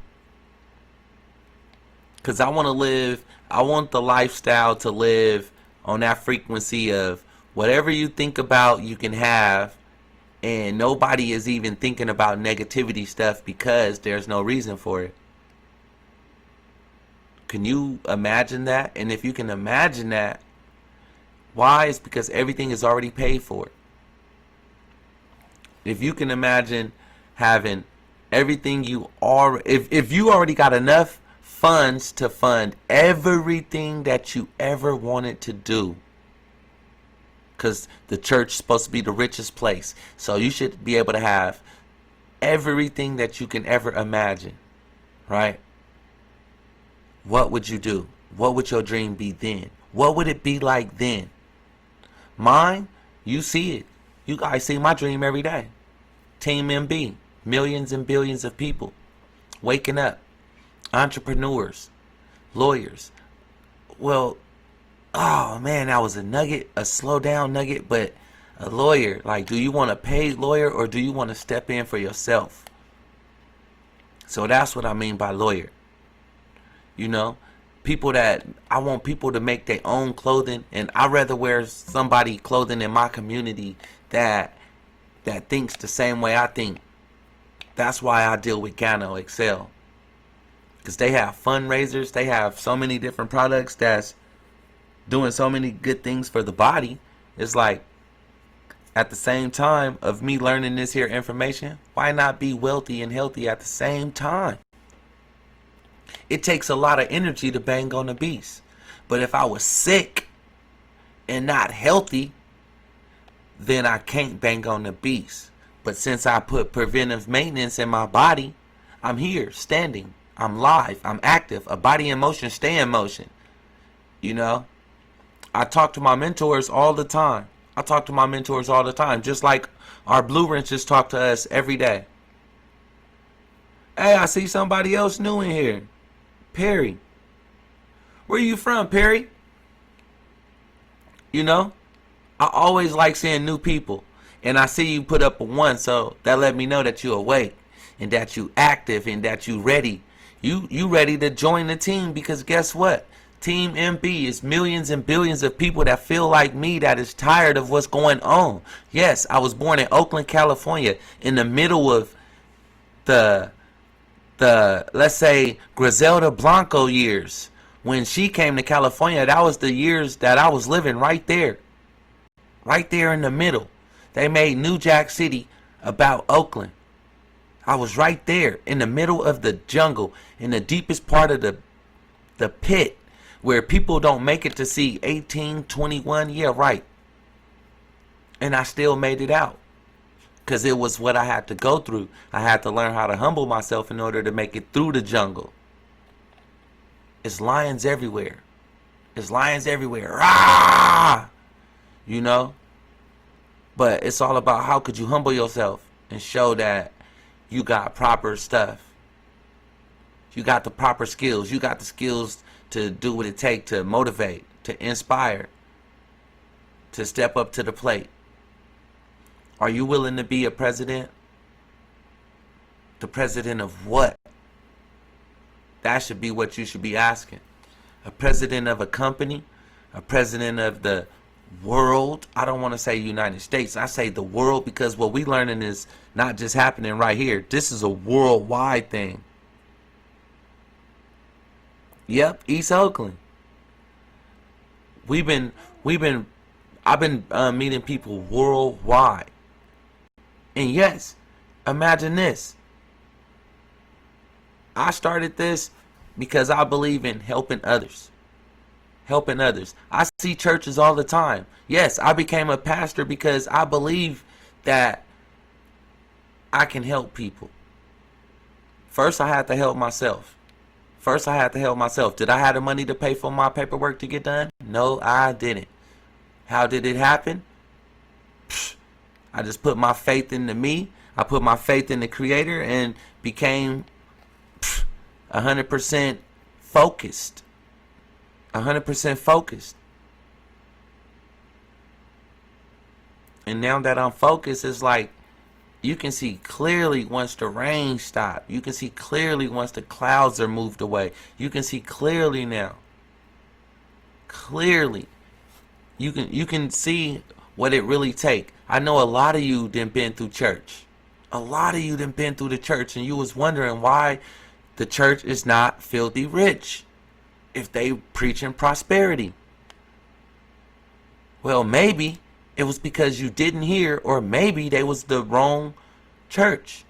Because I want the lifestyle to live on that frequency of whatever you think about, you can have. And nobody is even thinking about negativity stuff because there's no reason for it. Can you imagine that? And if you can imagine that, why? It's because everything is already paid for. If you can imagine having everything if you already got enough funds to fund everything that you ever wanted to do. Because the church is supposed to be the richest place. So you should be able to have everything that you can ever imagine. Right? What would you do? What would your dream be then? What would it be like then? Mine, you see it. You guys see my dream every day. Team MB. Millions and billions of people. Waking up. Entrepreneurs. Lawyers. Well, oh man, that was a nugget, a slow down nugget, but a lawyer, like, do you want a paid lawyer or do you want to step in for yourself? So that's what I mean by lawyer. You know, I want people to make their own clothing, and I'd rather wear somebody clothing in my community that thinks the same way I think. That's why I deal with Gano Excel. Because they have fundraisers, they have so many different products that's doing so many good things for the body. It's like, at the same time of me learning this here information, why not be wealthy and healthy at the same time? It takes a lot of energy to bang on the beast. But if I was sick and not healthy, then I can't bang on the beast. But since I put preventive maintenance in my body, I'm here, standing. I'm live. I'm active. A body in motion, stay in motion. You know? I talk to my mentors all the time. Just like our Blue Wrenches talk to us every day. Hey, I see somebody else new in here. Perry. Where you from, Perry? You know? I always like seeing new people. And I see you put up a 1, so that let me know that you're awake. And that you active and that you ready. You ready to join the team, because guess what? Team MB is millions and billions of people that feel like me, that is tired of what's going on. Yes, I was born in Oakland, California, in the middle of the let's say Griselda Blanco years. When she came to California, that was the years that I was living right there. Right there in the middle. They made New Jack City about Oakland. I was right there in the middle of the jungle, in the deepest part of the pit, where people don't make it to see 18, 21. Yeah, right. And I still made it out. Because it was what I had to go through. I had to learn how to humble myself in order to make it through the jungle. It's lions everywhere. It's lions everywhere. Rah! You know? But it's all about how could you humble yourself and show that you got proper stuff. You got the proper skills. You got the skills to do what it takes to motivate, to inspire, to step up to the plate. Are you willing to be a president The president of what? That should be what you should be asking. A president of a company? A president of the world? I don't want to say United States. I say the world, because what we learning is not just happening right here. This is a worldwide thing. Yep, East Oakland. I've been meeting people worldwide. And yes, imagine this. I started this because I believe in helping others. Helping others. I see churches all the time. Yes, I became a pastor because I believe that I can help people. First, I had to help myself. Did I have the money to pay for my paperwork to get done? No, I didn't. How did it happen? I just put my faith into me. I put my faith in the Creator and became 100% focused. 100% focused. And now that I'm focused, it's like you can see clearly once the rain stops. You can see clearly once the clouds are moved away. You can see clearly now. Clearly. You can see what it really take. I know a lot of you done been through church. A lot of you done been through the church, and you was wondering why the church is not filthy rich if they preaching prosperity. Well, maybe it was because you didn't hear, or maybe they was the wrong church.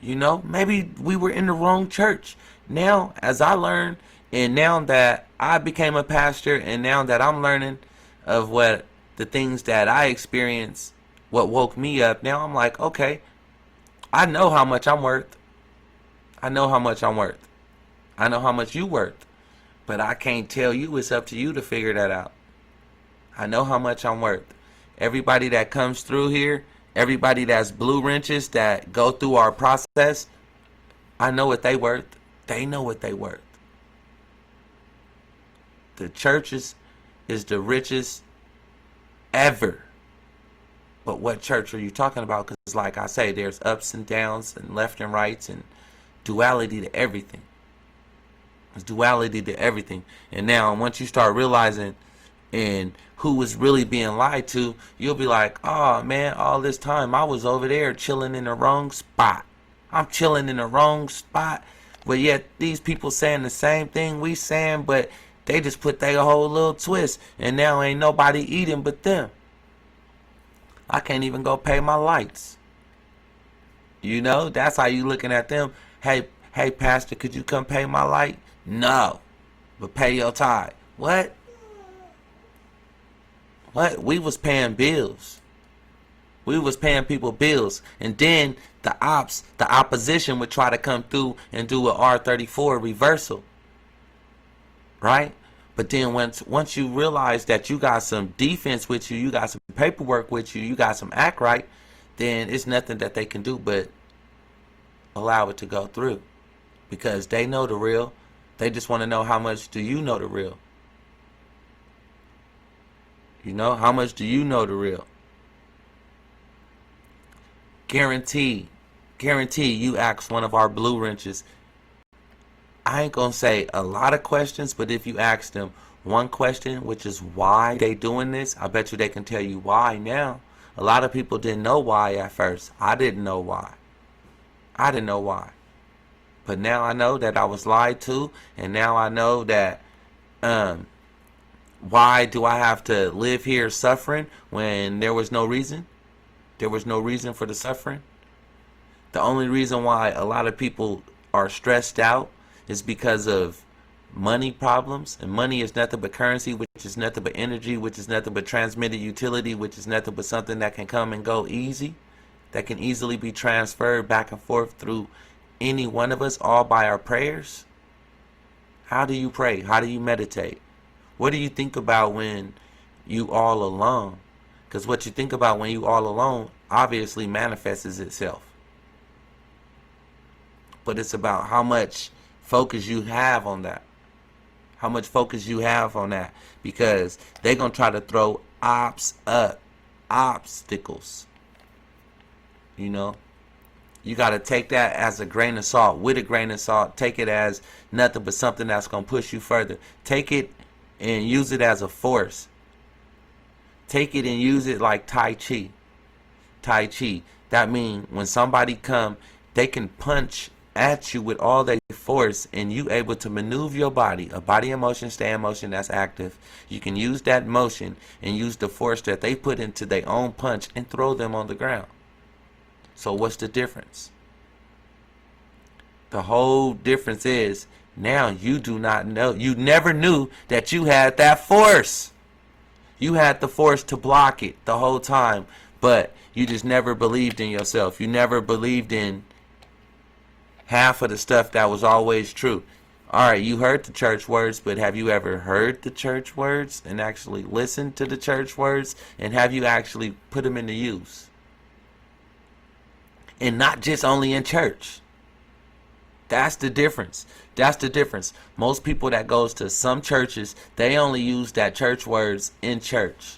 You know, maybe we were in the wrong church. Now, as I learned, and now that I became a pastor, and now that I'm learning of what the things that I experienced, what woke me up, now I'm like, okay, I know how much I'm worth. I know how much I'm worth. I know how much you worth. But I can't tell you. It's up to you to figure that out. I know how much I'm worth. Everybody that comes through here, everybody that's blue wrenches that go through our process, I know what they worth. They know what they worth. The churches is the richest ever. But what church are you talking about? Because like I say, there's ups and downs and left and rights and duality to everything. There's duality to everything. And now once you start realizing and who was really being lied to, you'll be like, oh man, all this time I was over there chilling in the wrong spot. I'm chilling in the wrong spot. But yet these people saying the same thing we saying, but they just put their whole little twist. And now ain't nobody eating but them. I can't even go pay my lights. You know, that's how you looking at them. Hey pastor, could you come pay my light? No, but pay your tithe. What? We was paying bills. We was paying people bills. And then the opposition would try to come through and do an R34 reversal. Right? But then once you realize that you got some defense with you, you got some paperwork with you, you got some act right, then it's nothing that they can do but allow it to go through. Because they know the real. They just want to know, how much do you know the real? You know, how much do you know the real? Guarantee you ask one of our blue wrenches. I ain't gonna say a lot of questions, but if you ask them one question, which is why they doing this, I bet you they can tell you why now. A lot of people didn't know why at first. I didn't know why. But now I know that I was lied to, and now I know that why do I have to live here suffering when there was no reason? There was no reason for the suffering. The only reason why a lot of people are stressed out is because of money problems. And money is nothing but currency, which is nothing but energy, which is nothing but transmitted utility, which is nothing but something that can come and go easy, that can easily be transferred back and forth through any one of us, all by our prayers. How do you pray? How do you meditate? What do you think about when you all alone? Because what you think about when you all alone obviously manifests itself. But it's about how much focus you have on that. How much focus you have on that. Because they're going to try to throw obstacles. You know, you got to take that as a grain of salt, with a grain of salt. Take it as nothing but something that's going to push you further. Take it and use it as a force. Take it and use it like Tai Chi. Tai Chi. That means when somebody come, they can punch at you with all their force, and you able to maneuver your body. A body in motion, stay in motion, that's active. You can use that motion and use the force that they put into their own punch and throw them on the ground. So what's the difference? The whole difference is now you do not know, you never knew that you had that force. You had the force to block it the whole time, but you just never believed in yourself. You never believed in half of the stuff that was always true. Alright, you heard the church words, but have you ever heard the church words and actually listened to the church words? And have you actually put them into use? And not just only in church. That's the difference. That's the difference. Most people that goes to some churches, they only use that church words in church.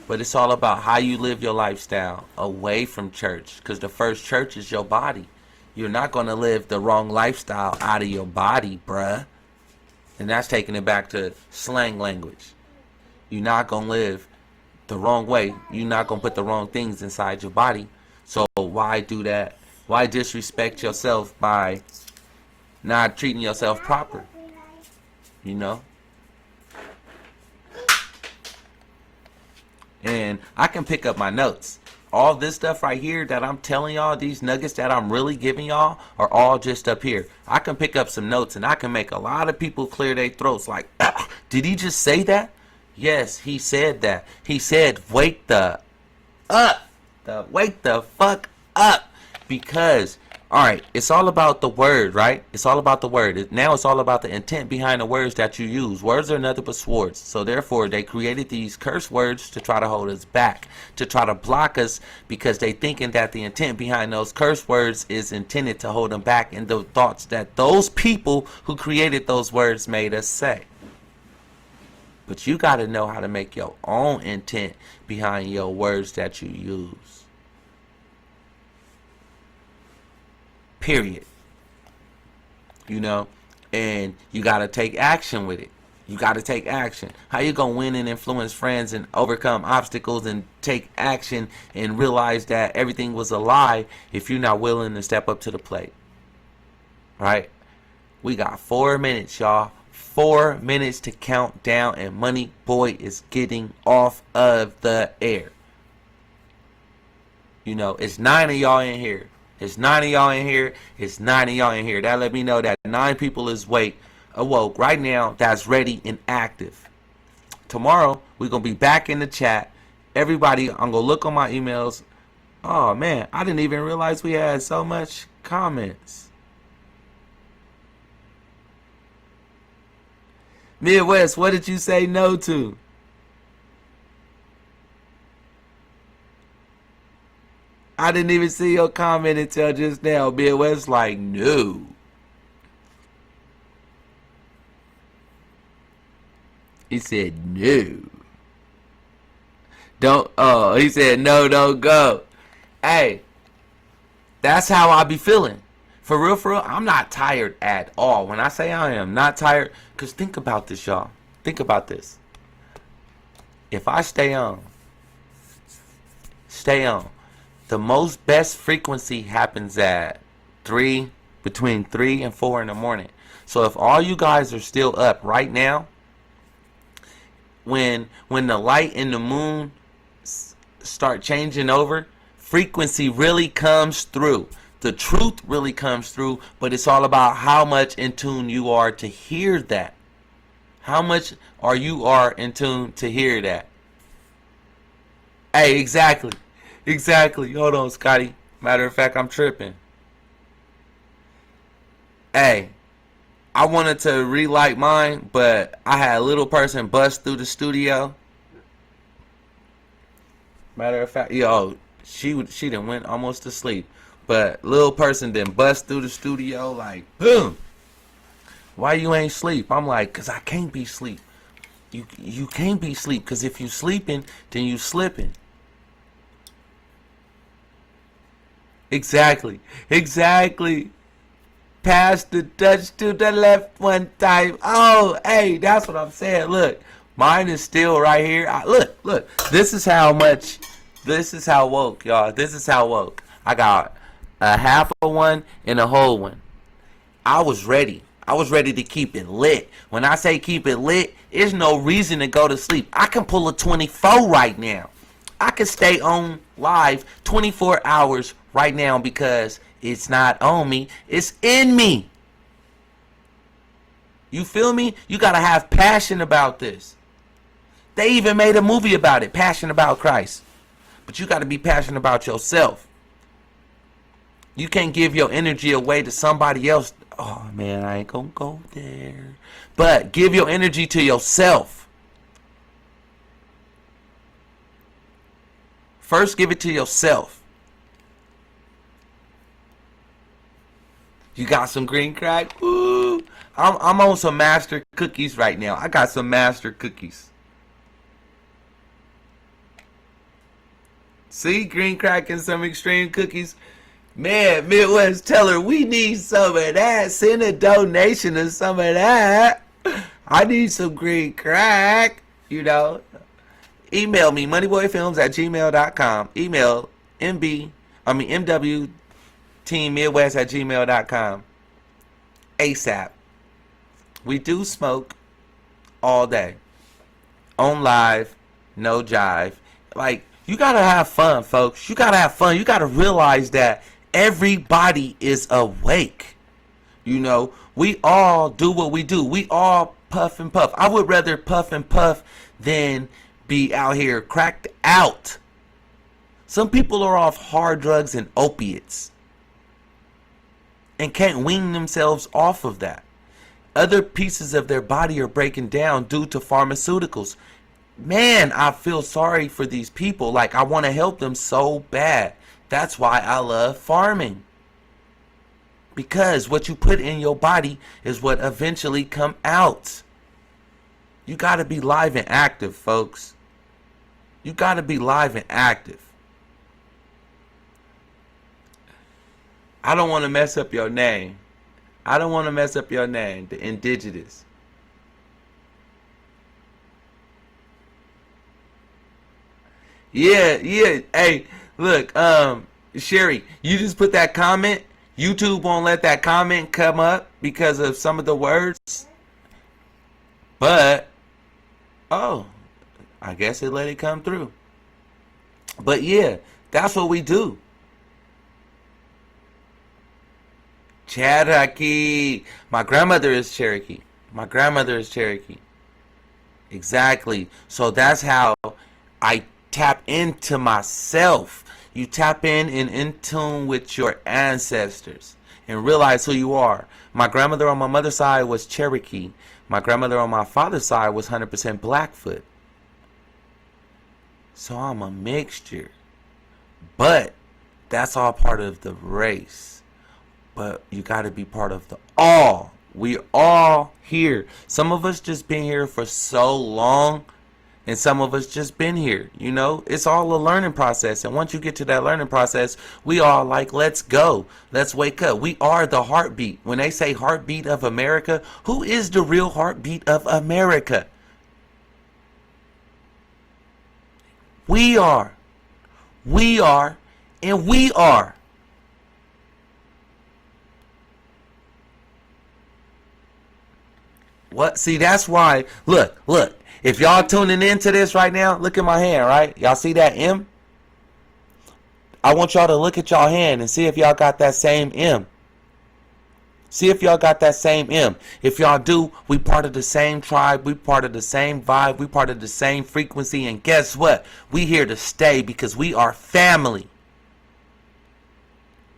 But it's all about how you live your lifestyle away from church. Because the first church is your body. You're not going to live the wrong lifestyle out of your body, bruh. And that's taking it back to slang language. You're not going to live the wrong way. You're not going to put the wrong things inside your body. So why do that? Why disrespect yourself by not treating yourself proper? You know? And I can pick up my notes. All this stuff right here that I'm telling y'all, these nuggets that I'm really giving y'all, are all just up here. I can pick up some notes and I can make a lot of people clear their throats like, did he just say that? Yes, he said that. He said, wake the up. Wake the fuck up. Because, alright, it's all about the word, right? It's all about the word. Now it's all about the intent behind the words that you use. Words are nothing but swords. So therefore, they created these curse words to try to hold us back, to try to block us, because they thinking that the intent behind those curse words is intended to hold them back in the thoughts that those people who created those words made us say. But you got to know how to make your own intent behind your words that you use. Period. You know, and you got to take action with it. You got to take action. How you going to win and influence friends and overcome obstacles and take action and realize that everything was a lie if you're not willing to step up to the plate? Right? We got 4 minutes, y'all. 4 minutes to count down, and Money Boy is getting off of the air. You know, it's 9 of y'all in here. It's 9 of y'all in here. It's 9 of y'all in here. That let me know that 9 people is awoke right now, that's ready and active. Tomorrow, we're going to be back in the chat. Everybody, I'm going to look on my emails. Oh, man, I didn't even realize we had so much comments. Midwest, what did you say no to? I didn't even see your comment until just now. Midwest like, no. He said no. He said no, don't go. Hey, that's how I be feeling. For real, I'm not tired at all. When I say I am not tired, because think about this, y'all. Think about this. If I stay on. The most best frequency happens at between 3 and 4 in the morning. So if all you guys are still up right now, when the light and the moon start changing over, frequency really comes through. The truth really comes through, but it's all about how much in tune you are to hear that. How much you are in tune to hear that. Hey, exactly. Hold on, Scotty. Matter of fact, I'm tripping. Hey, I wanted to relight mine, but I had a little person bust through the studio. Matter of fact, she done went almost to sleep. But little person then bust through the studio like, boom. Why you ain't sleep? I'm like, cause I can't be sleep. You can't be sleep, cause if you sleeping, then you slipping. Exactly. Exactly. Pass the Dutch to the left one time. Oh, hey, that's what I'm saying. Look, mine is still right here. Look. This is how much. This is how woke, y'all. This is how woke. I got a half of one and a whole one. I was ready. I was ready to keep it lit. When I say keep it lit, there's no reason to go to sleep. I can pull a 24 right now. I can stay on live 24 hours right now because it's not on me. It's in me. You feel me? You got to have passion about this. They even made a movie about it, Passion About Christ. But you got to be passionate about yourself. You can't give your energy away to somebody else. Oh, man, I ain't going to go there. But give your energy to yourself. First, give it to yourself. You got some green crack? Ooh. I'm on some master cookies right now. I got some master cookies. See, green crack and some extreme cookies. Man, Midwest Teller, we need some of that. Send a donation of some of that. I need some green crack. You know. Email me, MoneyBoyFilmz@gmail.com. Email MWTeamMidwest@gmail.com. ASAP. We do smoke all day. On live, no jive. Like, you gotta have fun, folks. You gotta have fun. You gotta realize that everybody is awake. You know, we all do what we do. We all puff and puff. I would rather puff and puff than be out here cracked out. Some people are off hard drugs and opiates and can't wean themselves off of that. Other pieces of their body are breaking down due to pharmaceuticals. Man, I feel sorry for these people. Like, I want to help them so bad. That's why I love farming. Because what you put in your body is what eventually come out. You got to be live and active, folks. You got to be live and active. I don't want to mess up your name. I don't want to mess up your name, the indigenous. Yeah. Hey, look, Sherry, you just put that comment. YouTube won't let that comment come up because of some of the words. But, oh, I guess it let it come through. But yeah, that's what we do. Cherokee. My grandmother is Cherokee. My grandmother is Cherokee. Exactly. So that's how I tap into myself. You tap in and in tune with your ancestors and realize who you are. My grandmother on my mother's side was Cherokee. My grandmother on my father's side was 100% Blackfoot. So I'm a mixture. But that's all part of the race. But you got to be part of the all. We all here. Some of us just been here for so long. And some of us just been here, you know. It's all a learning process. And once you get to that learning process, we all like, let's go. Let's wake up. We are the heartbeat. When they say heartbeat of America, who is the real heartbeat of America? We are. We are. And we are. What? See, that's why. Look. If y'all tuning into this right now, look at my hand, right? Y'all see that M? I want y'all to look at y'all hand and see if y'all got that same M. See if y'all got that same M. If y'all do, we part of the same tribe. We part of the same vibe. We part of the same frequency. And guess what? We here to stay because we are family.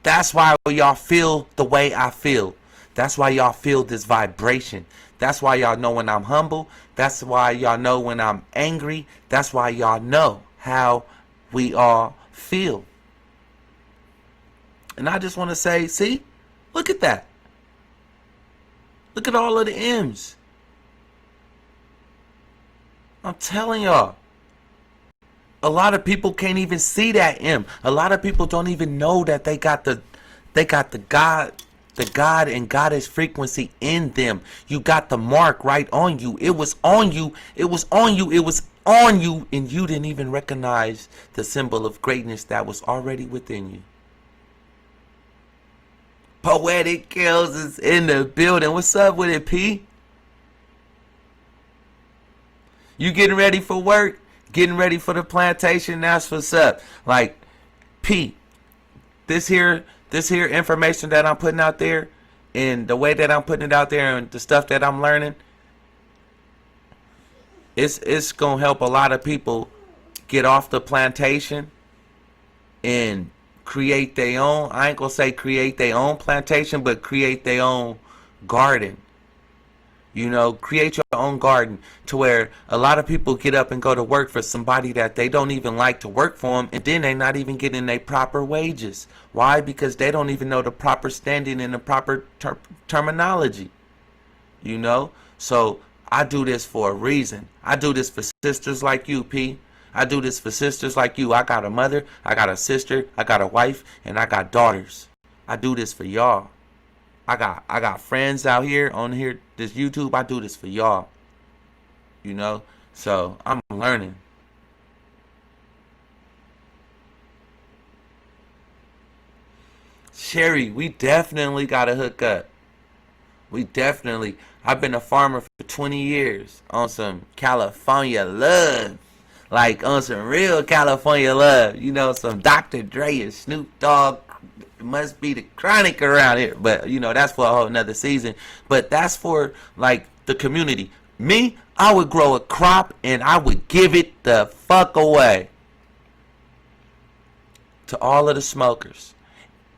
That's why y'all feel the way I feel. That's why y'all feel this vibration. That's why y'all know when I'm humble. That's why y'all know when I'm angry. That's why y'all know how we all feel. And I just want to say, see, look at that. Look at all of the M's. I'm telling y'all. A lot of people can't even see that M. A lot of people don't even know that they got the God and goddess frequency in them. You got the mark right on you. It was on you. It was on you. It was on you, and you didn't even recognize the symbol of greatness that was already within you. Poetic Kills is in the building. What's up with it, P? You getting ready for work? Getting ready for the plantation? That's what's up. Like, P, this here information that I'm putting out there, and the way that I'm putting it out there, and the stuff that I'm learning, it's gonna help a lot of people get off the plantation and create their own. I ain't gonna say create their own plantation, but create their own garden. You know, create your own garden, to where a lot of people get up and go to work for somebody that they don't even like to work for them, and then they're not even getting their proper wages. Why? Because they don't even know the proper standing and the proper terminology. You know? So I do this for a reason. I do this for sisters like you, P. I do this for sisters like you. I got a mother, I got a sister, I got a wife, and I got daughters. I do this for y'all. I got friends out here on here, this YouTube. I do this for y'all. You know? So I'm learning. Sherry, we definitely gotta hook up. I've been a farmer for 20 years on some California love. Like on some real California love. You know, some Dr. Dre and Snoop Dogg. It must be the chronic around here. But, you know, that's for a whole nother season. But that's for, like, the community. Me, I would grow a crop and I would give it the fuck away to all of the smokers.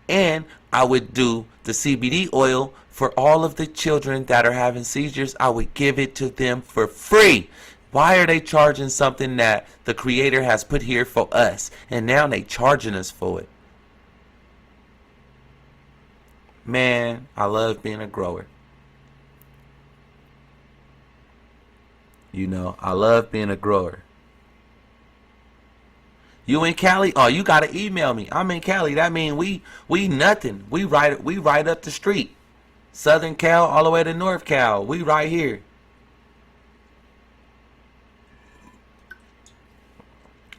And I would do the CBD oil for all of the children that are having seizures. I would give it to them for free. Why are they charging something that the Creator has put here for us? And now they charging us for it. Man, I love being a grower. You know, I love being a grower. You in Cali? Oh, you gotta email me. I'm in Cali. That mean we nothing. We right up the street. Southern Cal all the way to North Cal. We right here.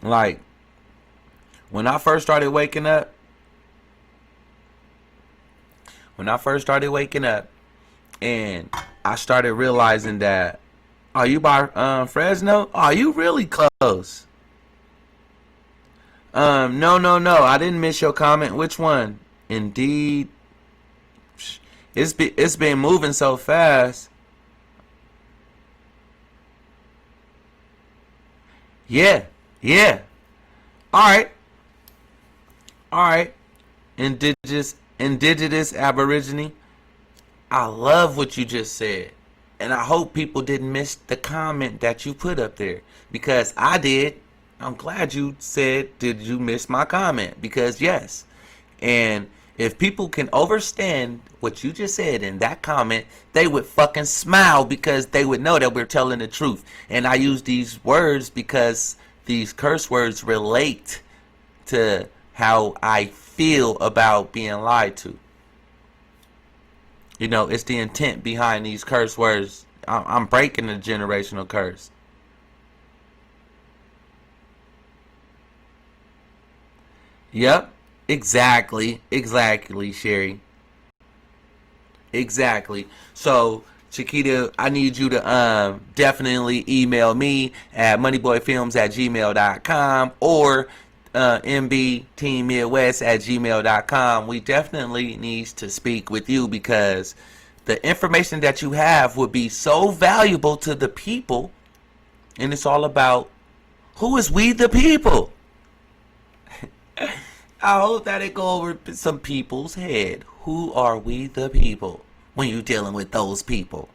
Like, when I first started waking up, and I started realizing that, are you by Fresno? Oh, you really close. No. I didn't miss your comment. Which one? Indeed. It's been moving so fast. Yeah. All right. Indigenous Aborigine. I love what you just said. And I hope people didn't miss the comment that you put up there. Because I did. I'm glad you said, did you miss my comment? Because yes. And if people can understand what you just said in that comment, they would fucking smile, because they would know that we're telling the truth. And I use these words because these curse words relate to how I feel about being lied to. You know, it's the intent behind these curse words. I'm breaking the generational curse. Yep, exactly, Sherry. Exactly. So, Chiquita, I need you to definitely email me at moneyboyfilms@gmail.com or mbteammidwest@gmail.com. We definitely need to speak with you, because the information that you have would be so valuable to the people. And it's all about, who is we the people? I hope that it go over some people's head. Who are we the people when you're dealing with those people?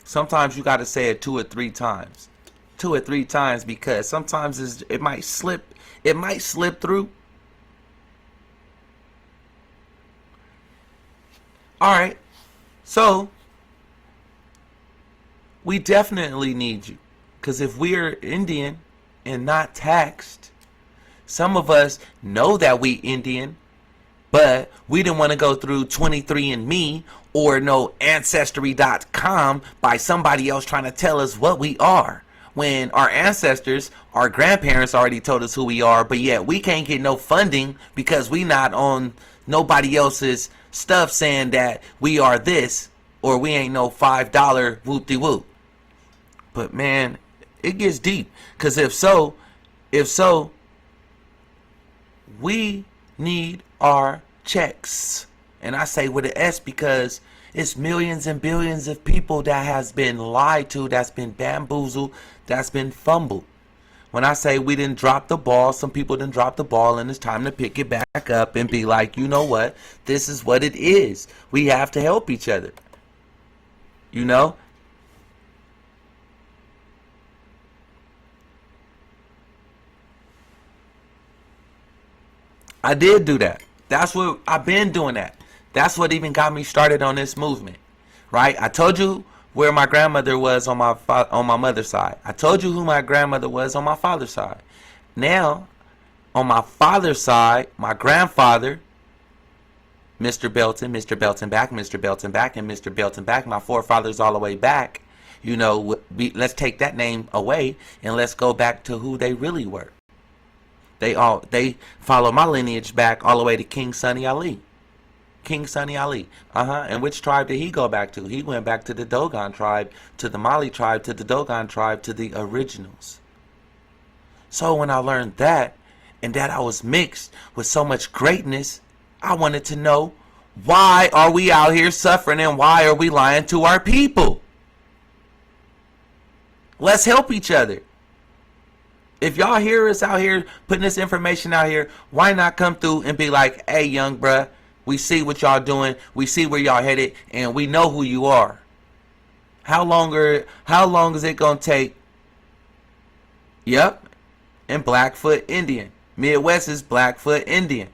Sometimes you got to say it 2 or 3 times. 2 or 3 times, because sometimes it might slip. It might slip through. Alright. So, we definitely need you. Because if we're Indian and not taxed, some of us know that we Indian, but we didn't want to go through 23andMe or no Ancestry.com by somebody else trying to tell us what we are. When our ancestors, our grandparents already told us who we are, but yet we can't get no funding because we not on nobody else's stuff saying that we are this, or we ain't no $5 whoop-de-whoop. But man, it gets deep. Because if so, we need our checks. And I say with an S because it's millions and billions of people that has been lied to, that's been bamboozled, that's been fumbled. When I say we didn't drop the ball, some people didn't drop the ball, and it's time to pick it back up and be like, you know what? This is what it is. We have to help each other. You know? I did do that. That's what I've been doing that. That's what even got me started on this movement, right? I told you where my grandmother was on my mother's side. I told you who my grandmother was on my father's side. Now, on my father's side, my grandfather, Mr. Belton back, Mr. Belton back, and Mr. Belton back, my forefathers all the way back. You know, let's take that name away and let's go back to who they really were. They follow my lineage back all the way to King Sunny Ali. King Sunny Ali. And which tribe did he go back to? He went back to the Dogon tribe, to the Mali tribe, to the Dogon tribe, to the originals. So when I learned that, and that I was mixed with so much greatness, I wanted to know, why are we out here suffering and why are we lying to our people? Let's help each other. If y'all hear us out here putting this information out here, why not come through and be like, hey, young bruh, we see what y'all doing, we see where y'all headed, and we know who you are. How long is it gonna take? Yep, and Blackfoot Indian. Midwest is Blackfoot Indian.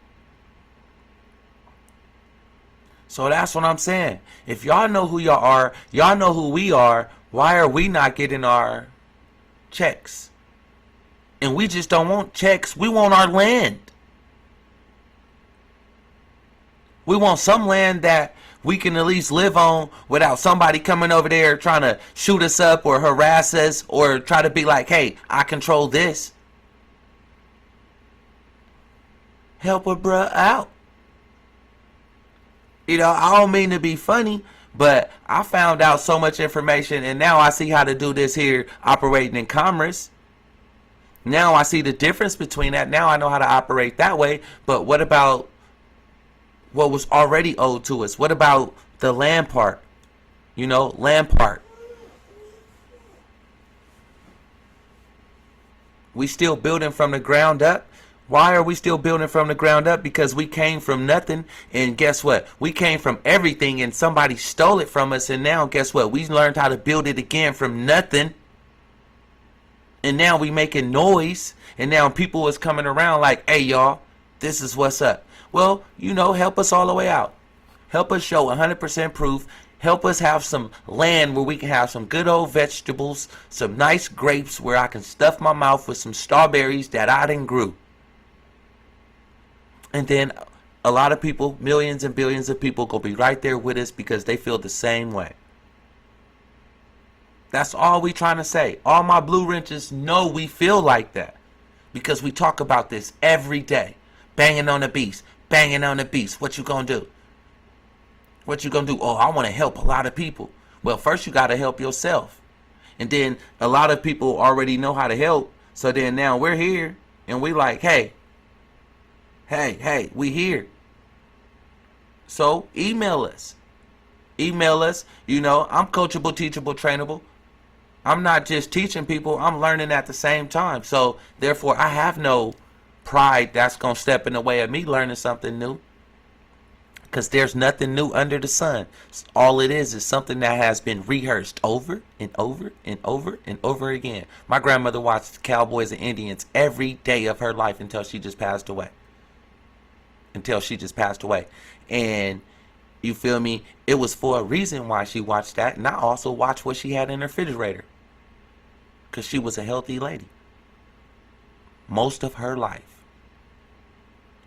So that's what I'm saying. If y'all know who y'all are, y'all know who we are, why are we not getting our checks? And we just don't want checks. We want our land. We want some land that we can at least live on without somebody coming over there trying to shoot us up or harass us or try to be like, hey, I control this. Help a bruh out. You know, I don't mean to be funny, but I found out so much information and now I see how to do this here operating in commerce. Now I see the difference between that. Now I know how to operate that way. But what about what was already owed to us? What about the land part? You know, land part. We still building from the ground up. Why are we still building from the ground up? Because we came from nothing, and guess what? We came from everything and somebody stole it from us, and now guess what? We learned how to build it again from nothing. And now we making noise, and now people is coming around like, hey y'all, this is what's up. Well, you know, help us all the way out. Help us show 100% proof. Help us have some land where we can have some good old vegetables, some nice grapes where I can stuff my mouth with some strawberries that I done grew. And then a lot of people, millions and billions of people, gonna be right there with us because they feel the same way. That's all we trying to say. All my blue wrenches know we feel like that because we talk about this every day. Banging on the beast, banging on the beast. What you gonna do? What you gonna do? Oh, I want to help a lot of people. Well, first you gotta help yourself, and then a lot of people already know how to help. So then now we're here and we like, hey, we here. So email us. Email us. You know, I'm coachable, teachable, trainable. I'm not just teaching people, I'm learning at the same time. So therefore I have no pride that's going to step in the way of me learning something new. Because there's nothing new under the sun. All it is something that has been rehearsed over and over and over and over again. My grandmother watched Cowboys and Indians every day of her life until she just passed away. And you feel me? It was for a reason why she watched that. And I also watched what she had in her refrigerator. because she was a healthy lady. Most of her life.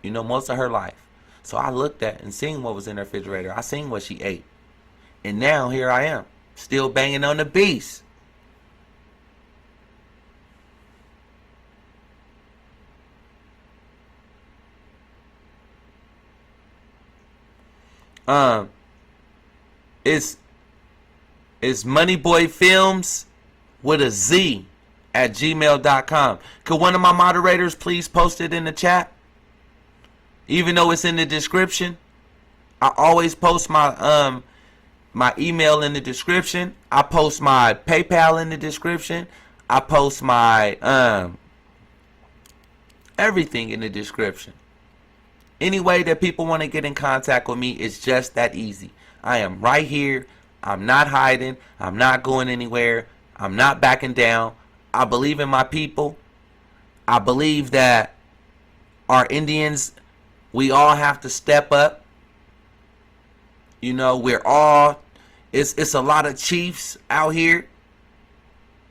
Most of her life. So I looked at and seen what was in her refrigerator. I seen what she ate. And now here I am, still banging on the beast. It's MoneyBoyFilmz with a Z at gmail.com. Could one of my moderators please post it in the chat? Even though it's in the description. I always post my my email in the description. I post my PayPal in the description. I post my everything in the description. Any way that people want to get in contact with me, it's just that easy. I am right here. I'm not hiding. I'm not going anywhere. I'm not backing down. I believe in my people. I believe that our Indians, we all have to step up. We're all, it's a lot of chiefs out here.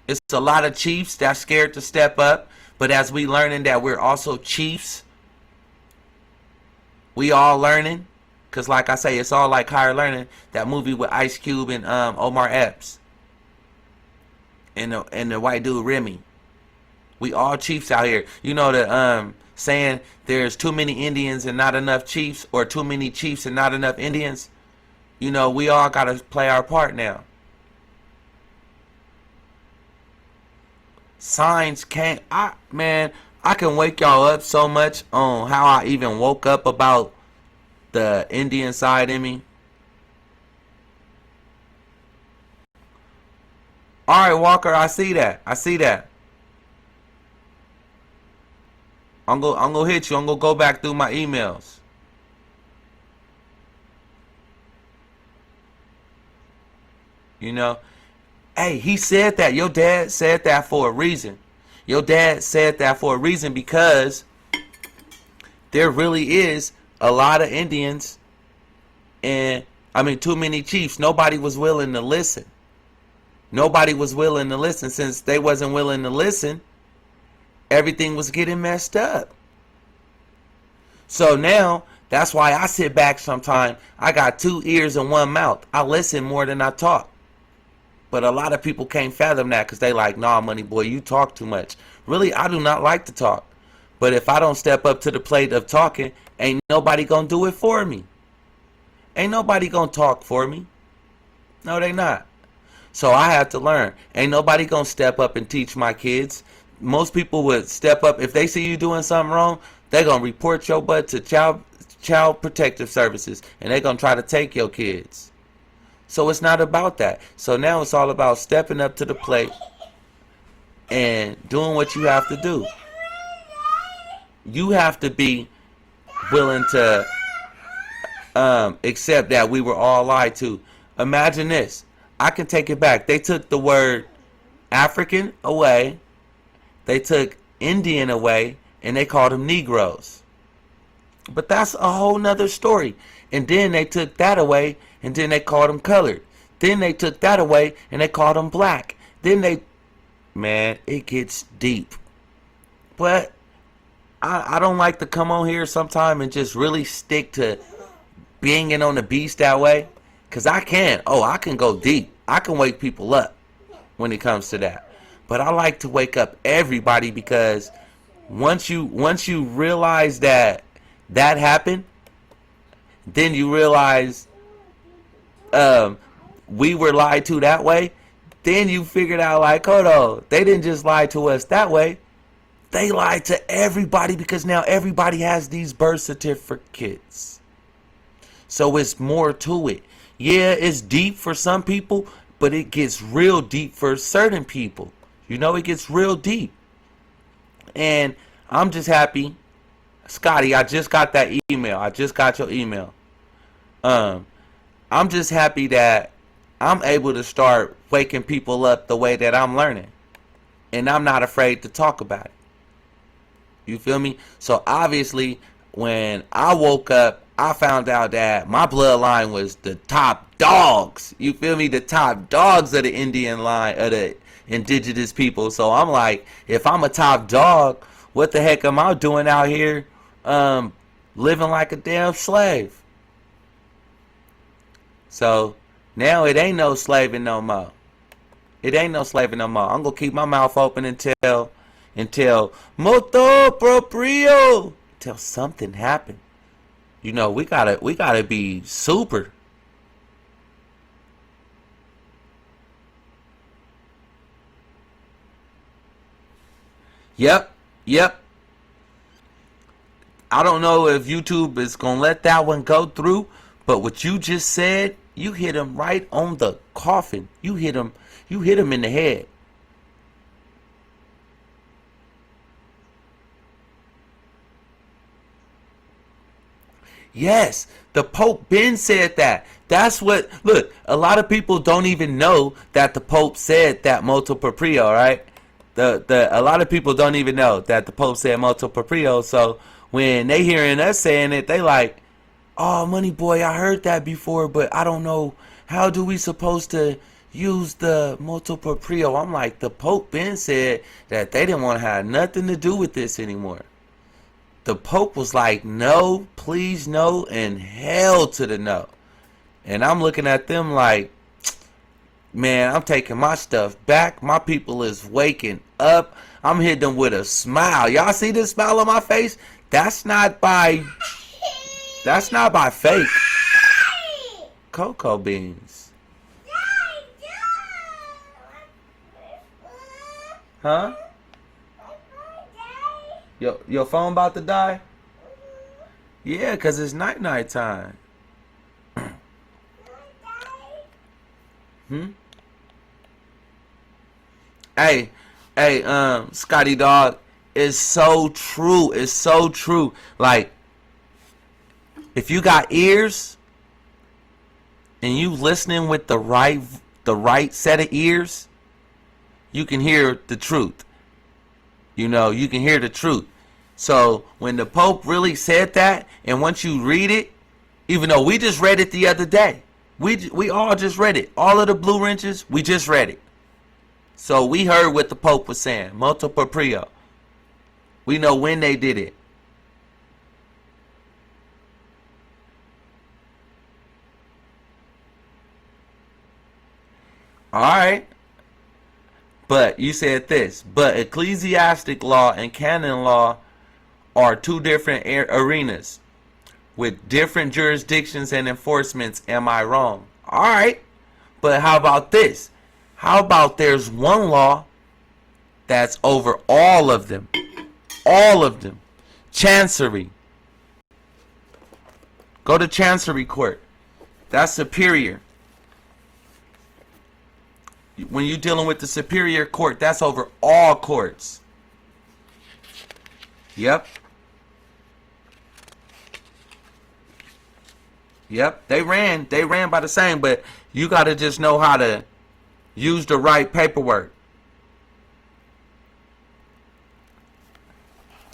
It's a lot of chiefs that's scared to step up. But as we learning that we're also chiefs, we all learning. Because like I say, it's all like higher learning. That movie with Ice Cube and Omar Epps. And the white dude Remy. We all chiefs out here. The saying there's too many Indians and not enough chiefs, or too many chiefs and not enough Indians. We all got to play our part now. Signs can't, I can wake y'all up so much on how I even woke up about the Indian side in me. Alright, Walker, I see that. I'm gonna hit you. I'm gonna go back through my emails. Hey, he said that. Your dad said that for a reason. Because there really is a lot of Indians and, too many chiefs. Nobody was willing to listen. Since they wasn't willing to listen, everything was getting messed up. So now, that's why I sit back sometimes. I got 2 ears and 1 mouth. I listen more than I talk. But a lot of people can't fathom that because they like, nah, money boy, you talk too much. Really, I do not like to talk. But if I don't step up to the plate of talking, ain't nobody gonna do it for me. Ain't nobody gonna talk for me. No, they not. So I have to learn. Ain't nobody gonna step up and teach my kids. Most people would step up. If they see you doing something wrong, they gonna report your butt to child protective services. And they gonna try to take your kids. So it's not about that. So now it's all about stepping up to the plate and doing what you have to do. You have to be willing to accept that we were all lied to. Imagine this. I can take it back. They took the word African away. They took Indian away. And they called them Negroes. But that's a whole nother story. And then they took that away. And then they called them colored. Then they took that away. And they called them black. Man, it gets deep. But I don't like to come on here sometime and just really stick to being on the beast that way. Because I can. I can go deep. I can wake people up when it comes to that. But I like to wake up everybody because once you realize that happened, then you realize we were lied to that way. Then you figured out like, hold on, they didn't just lie to us that way. They lied to everybody because now everybody has these birth certificates. So it's more to it. Yeah, it's deep for some people, but it gets real deep for certain people. It gets real deep. And I'm just happy. Scotty, I just got that email. I just got your email. I'm just happy that I'm able to start waking people up the way that I'm learning. And I'm not afraid to talk about it. You feel me? So obviously, when I woke up I found out that my bloodline was the top dogs. You feel me? The top dogs of the Indian line, of the indigenous people. So I'm like, if I'm a top dog, what the heck am I doing out here living like a damn slave? So now it ain't no slaving no more. It ain't no slaving no more. I'm gonna keep my mouth open until Motu Proprio, until something happens. You know, we gotta be super. Yep. I don't know if YouTube is gonna let that one go through, but what you just said, you hit him right on the coffin. You hit him in the head. Yes, the Pope Ben said that. That's what, look, a lot of people don't even know that the Pope said that motu proprio, right? A lot of people don't even know that the Pope said motu proprio. So when they hearing us saying it, they like, oh, Money Boy, I heard that before, but I don't know, how do we supposed to use the motu proprio? I'm like, the Pope Ben said that they didn't want to have nothing to do with this anymore. The Pope was like, no, please no, and hell to the no. And I'm looking at them like, man, I'm taking my stuff back. My people is waking up. I'm hitting them with a smile. Y'all see this smile on my face? That's not by fake. Cocoa beans. Huh? Your phone about to die? Yeah, 'cause it's night time. Hey, Scotty Dog, it's so true. It's so true. Like, if you got ears and you listening with the right set of ears, you can hear the truth. You know, you can hear the truth. So when the Pope really said that, and once you read it, even though we just read it the other day, we all just read it. All of the blue wrenches, we just read it. So we heard what the Pope was saying. Motu proprio. We know when they did it. Alright. But you said this. But ecclesiastic law and canon law are two different arenas with different jurisdictions and enforcements. Am I wrong? Alright. But how about this? How about there's one law that's over all of them? All of them. Chancery. Go to Chancery Court. That's superior. When you're dealing with the superior court, that's over all courts. Yep. They ran by the same, but you got to just know how to use the right paperwork.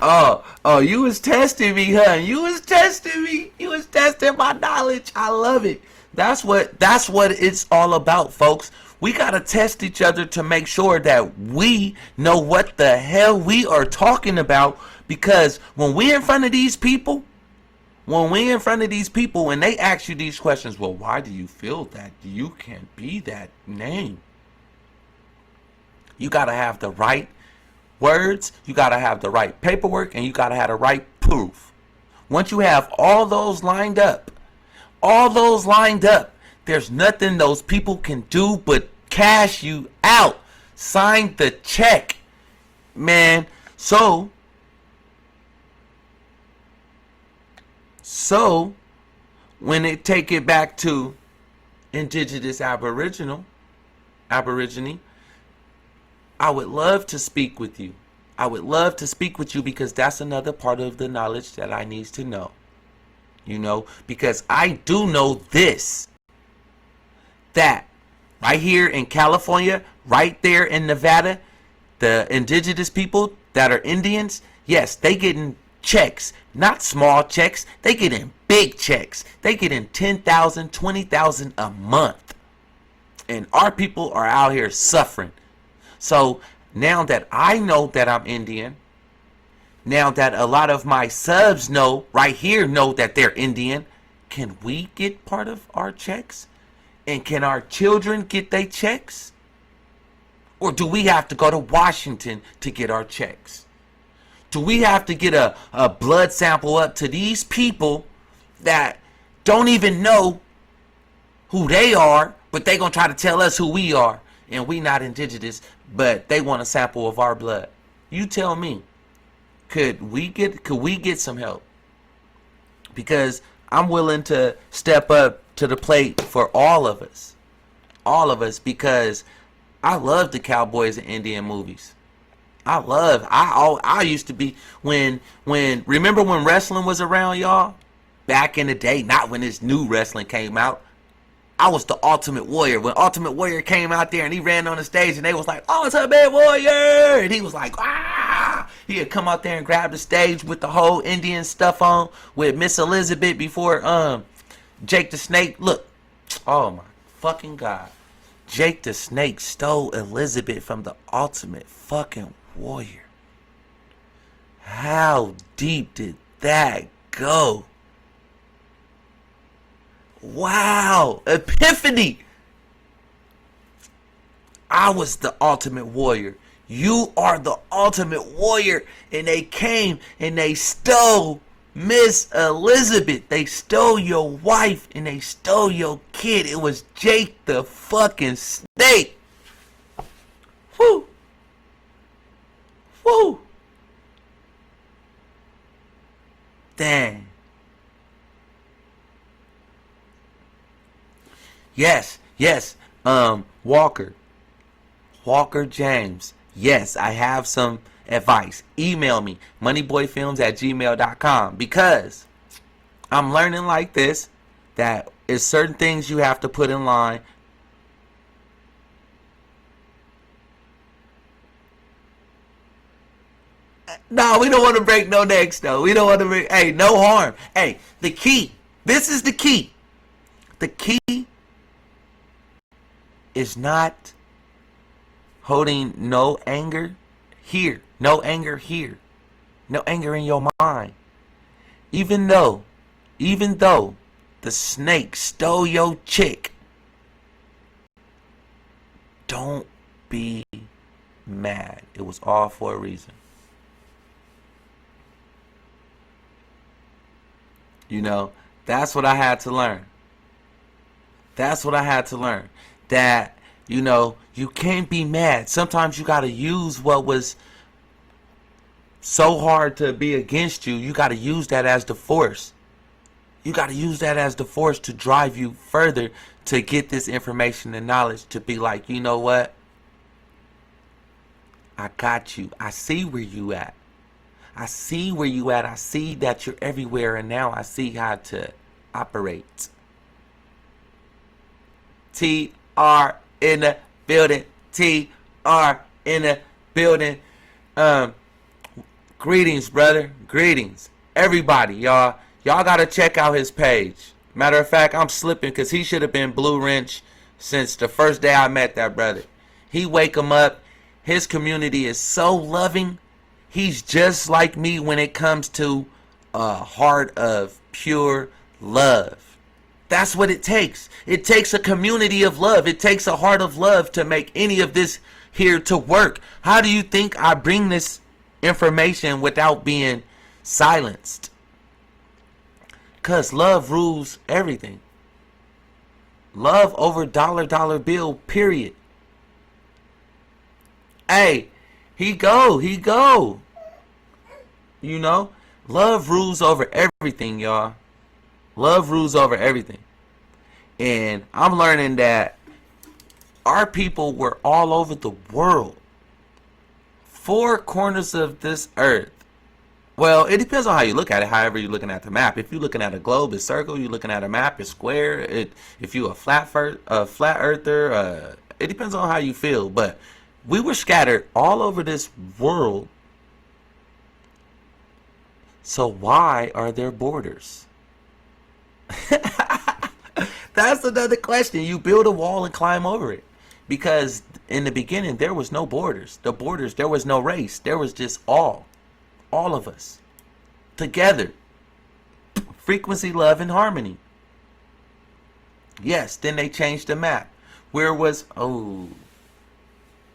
Oh, you was testing me, huh? You was testing me. You was testing my knowledge. I love it. That's what it's all about, folks. We got to test each other to make sure that we know what the hell we are talking about, because when we're in front of these people, and they ask you these questions, well, why do you feel that you can't be that name? You got to have the right words, you got to have the right paperwork, and you got to have the right proof. Once you have all those lined up, there's nothing those people can do but cash you out. Sign the check, man. So when they take it back to indigenous aborigine, I would love to speak with you. I would love to speak with you, because that's another part of the knowledge that I need to know. You know, because I do know this, that right here in California, right there in Nevada, the indigenous people that are Indians, yes, they getting checks, not small checks. They get in big checks. They get in 10,000, 20,000 a month. And our people are out here suffering. So now that I know that I'm Indian, now that a lot of my subs know right here know that they're Indian, can we get part of our checks? And can our children get their checks? Or do we have to go to Washington to get our checks? Do we have to get a blood sample up to these people that don't even know who they are, but they gonna try to tell us who we are, and we not indigenous, but they want a sample of our blood? You tell me, could we get some help? Because I'm willing to step up to the plate for all of us, because I love the cowboys and Indian movies. I used to be when remember when wrestling was around, y'all? Back in the day, not when this new wrestling came out. I was the Ultimate Warrior. When Ultimate Warrior came out there and he ran on the stage and they was like, Ultimate Warrior! And he was like, ah! He had come out there and grab the stage with the whole Indian stuff on with Miss Elizabeth before Jake the Snake. Look, oh my fucking God. Jake the Snake stole Elizabeth from the Ultimate fucking Warrior. How deep did that go? Wow, epiphany. I was the Ultimate Warrior. You are the Ultimate Warrior. And they came and they stole Miss Elizabeth. They stole your wife and they stole your kid. It was Jake the fucking Snake. Woo. Woo. Dang. Yes. Walker James. Yes, I have some advice. Email me, moneyboyfilmz@gmail.com, because I'm learning like this that it's certain things you have to put in line. No, we don't want to break no necks, though. We don't want to break. Hey, no harm. Hey, the key. This is the key. The key is not holding no anger here. No anger here. No anger in your mind. Even though the snake stole your chick, don't be mad. It was all for a reason. You know, that's what I had to learn. That, you know, you can't be mad. Sometimes you got to use what was so hard to be against you. You got to use that as the force. You got to use that as the force to drive you further, to get this information and knowledge, to be like, you know what? I got you. I see where you at. I see where you at. I see that you're everywhere, and now I see how to operate. TR in the building. TR in the building. Greetings, brother. Greetings. Everybody, y'all. Y'all gotta check out his page. Matter of fact, I'm slipping because he should have been Blue Wrench since the first day I met that brother. He wake him up. His community is so loving. He's just like me when it comes to a heart of pure love. That's what it takes. It takes a community of love. It takes a heart of love to make any of this here to work. How do you think I bring this information without being silenced? Because love rules everything. Love over dollar bill, period. Hey, he go. You know, love rules over everything, y'all. Love rules over everything. And I'm learning that our people were all over the world. 4 corners of this earth. Well, it depends on how you look at it, however you're looking at the map. If you're looking at a globe, it's circle. You're looking at a map, it's square. If you're a flat earther, it depends on how you feel. But we were scattered all over this world, So why are there borders? That's another question. You build a wall and climb over it. Because in the beginning, there was no borders. The borders, there was no race. There was just all of us, together. Frequency, love, and harmony. Yes, then they changed the map. Where was,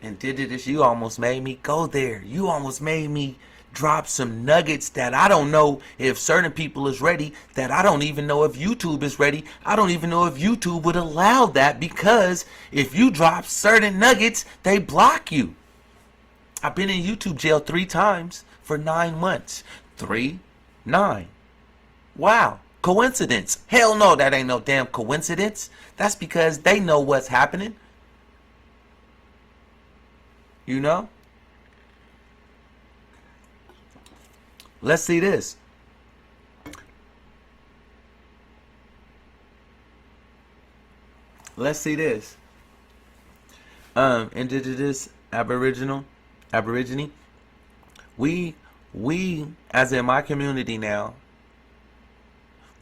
indigenous, you almost made me go there. You almost made me drop some nuggets that I don't know if certain people is ready, that I don't even know if YouTube is ready. I don't even know if YouTube would allow that, because if you drop certain nuggets, they block you. I've been in YouTube jail 3 times for 9 months. 3, 9. Wow. Coincidence? Hell no, that ain't no damn coincidence. That's because they know what's happening. You know? Let's see this. Let's see this. Indigenous, Aborigine. We, as in my community now,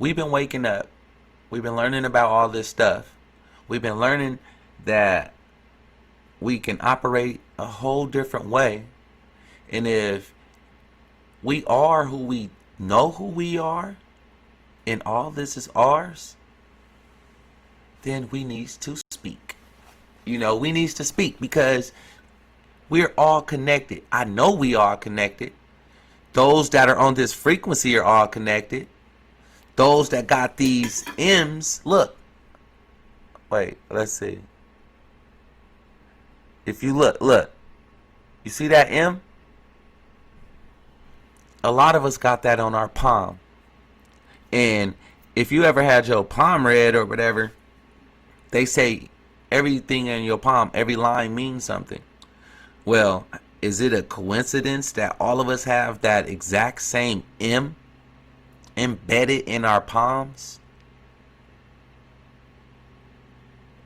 we've been waking up. We've been learning about all this stuff. We've been learning that we can operate a whole different way. And if we are who we know who we are, and all this is ours, then we need to speak. You know, we need to speak because we're all connected. I know we are connected. Those that are on this frequency are all connected. Those that got these M's, look. Wait, let's see. If you look. You see that M? A lot of us got that on our palm. And if you ever had your palm read or whatever, they say everything in your palm, every line means something. Well, is it a coincidence that all of us have that exact same M embedded in our palms?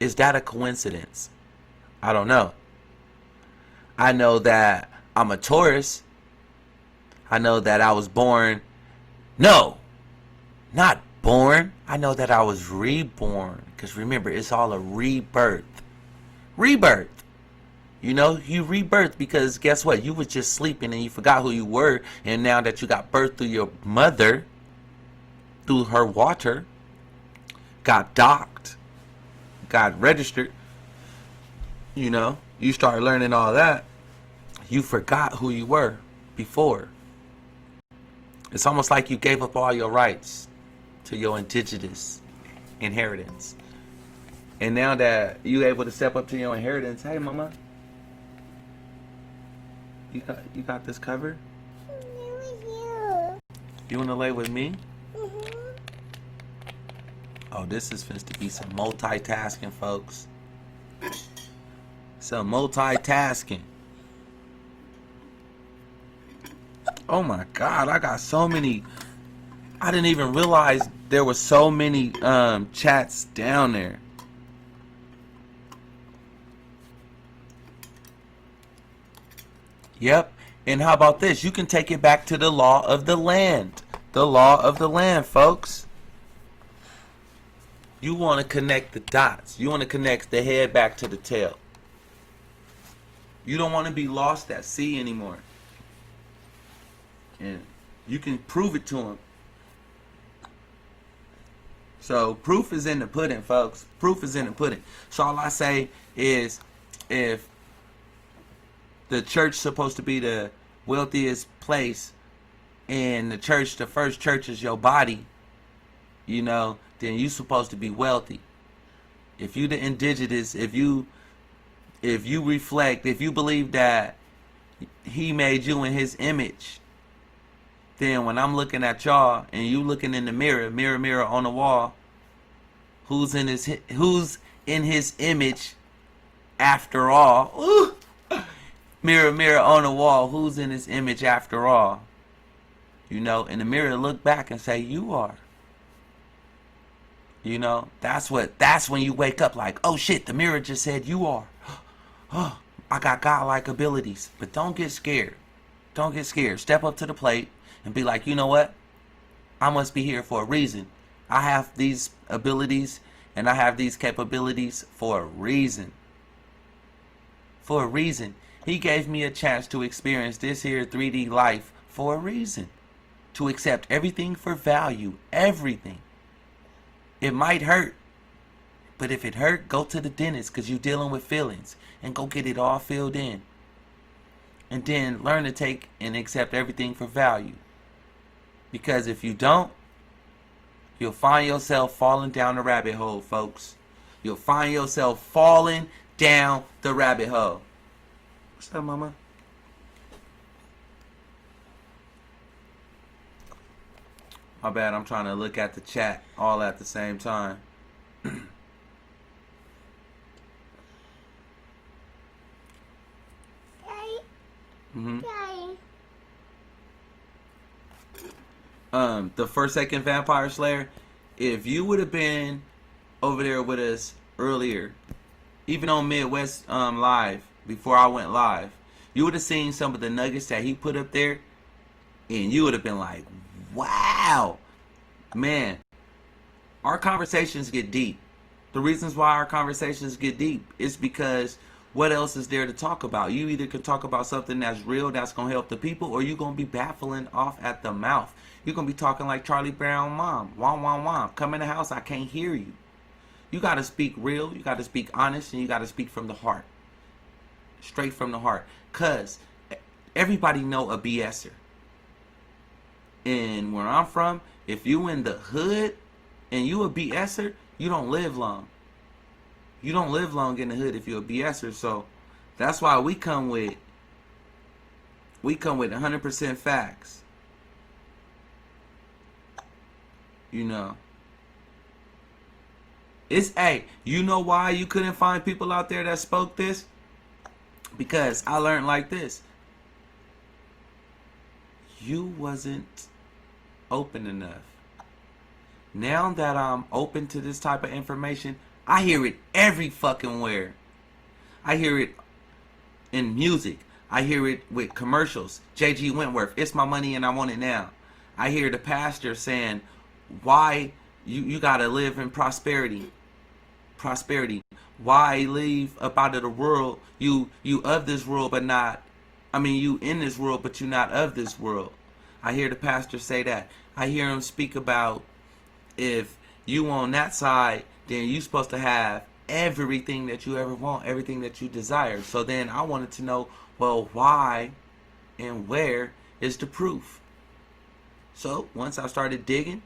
Is that a coincidence? I don't know. I know that I'm a Taurus. I know that I was born. No, not born. I know that I was reborn. Because remember, it's all a rebirth. Rebirth. You know, you rebirth because guess what? You was just sleeping and you forgot who you were. And now that you got birth through your mother, through her water, got docked, got registered, you know, you started learning all that. You forgot who you were before. It's almost like you gave up all your rights to your indigenous inheritance. And now that you able to step up to your inheritance, hey mama, you got this covered? You wanna lay with me? Oh, this is supposed to be some multitasking, folks. Some multitasking. Oh my God, I got so many. I didn't even realize there were so many chats down there. Yep. And how about this? You can take it back to the law of the land. The law of the land, folks. You want to connect the dots. You want to connect the head back to the tail. You don't want to be lost at sea anymore. And you can prove it to them. So proof is in the pudding, folks. Proof is in the pudding. So all I say is, if the church is supposed to be the wealthiest place, and the church, the first church is your body, you know, then you supposed to be wealthy. If you the indigenous, if you reflect, if you believe that he made you in his image, then when I'm looking at y'all and you looking in the mirror, mirror, mirror on the wall, who's in his image after all? Ooh. Mirror, mirror on the wall, who's in his image after all? You know, in the mirror, look back and say, you are. You know, that's when you wake up like, oh shit, the mirror just said you are. Oh, I got godlike abilities. But don't get scared. Don't get scared. Step up to the plate and be like, you know what? I must be here for a reason. I have these abilities and I have these capabilities for a reason. For a reason. He gave me a chance to experience this here 3D life for a reason. To accept everything for value. Everything. It might hurt. But if it hurt, go to the dentist because you're dealing with feelings. And go get it all filled in. And then learn to take and accept everything for value. Because if you don't, you'll find yourself falling down the rabbit hole, folks. You'll find yourself falling down the rabbit hole. What's up, mama? My bad, I'm trying to look at the chat all at the same time. Daddy. The Forsaken Vampire Slayer, if you would have been over there with us earlier, even on Midwest Live, before I went live, you would have seen some of the nuggets that he put up there, and you would have been like, wow, man, our conversations get deep. The reasons why our conversations get deep is because what else is there to talk about? You either could talk about something that's real, that's going to help the people, or you're going to be baffling off at the mouth. You're going to be talking like Charlie Brown mom. Wah, wah, wah. Come in the house, I can't hear you. You got to speak real, you got to speak honest, and you got to speak from the heart. Straight from the heart. Because everybody know a BSer. And where I'm from, if you in the hood and you a BSer, you don't live long. You don't live long in the hood if you're a BSer. So that's why we come with 100% facts. You know. You know why you couldn't find people out there that spoke this? Because I learned like this. You wasn't open enough. Now that I'm open to this type of information, I hear it every fucking where. I hear it in music. I hear it with commercials. J.G. Wentworth, it's my money and I want it now. I hear the pastor saying, why you gotta live in prosperity. Prosperity. Why leave up out of the world? You of this world but not, you in this world but you not of this world. I hear the pastor say that. I hear him speak about if you on that side, then you supposed to have everything that you ever want, everything that you desire. So then I wanted to know, well, why and where is the proof? So once I started digging,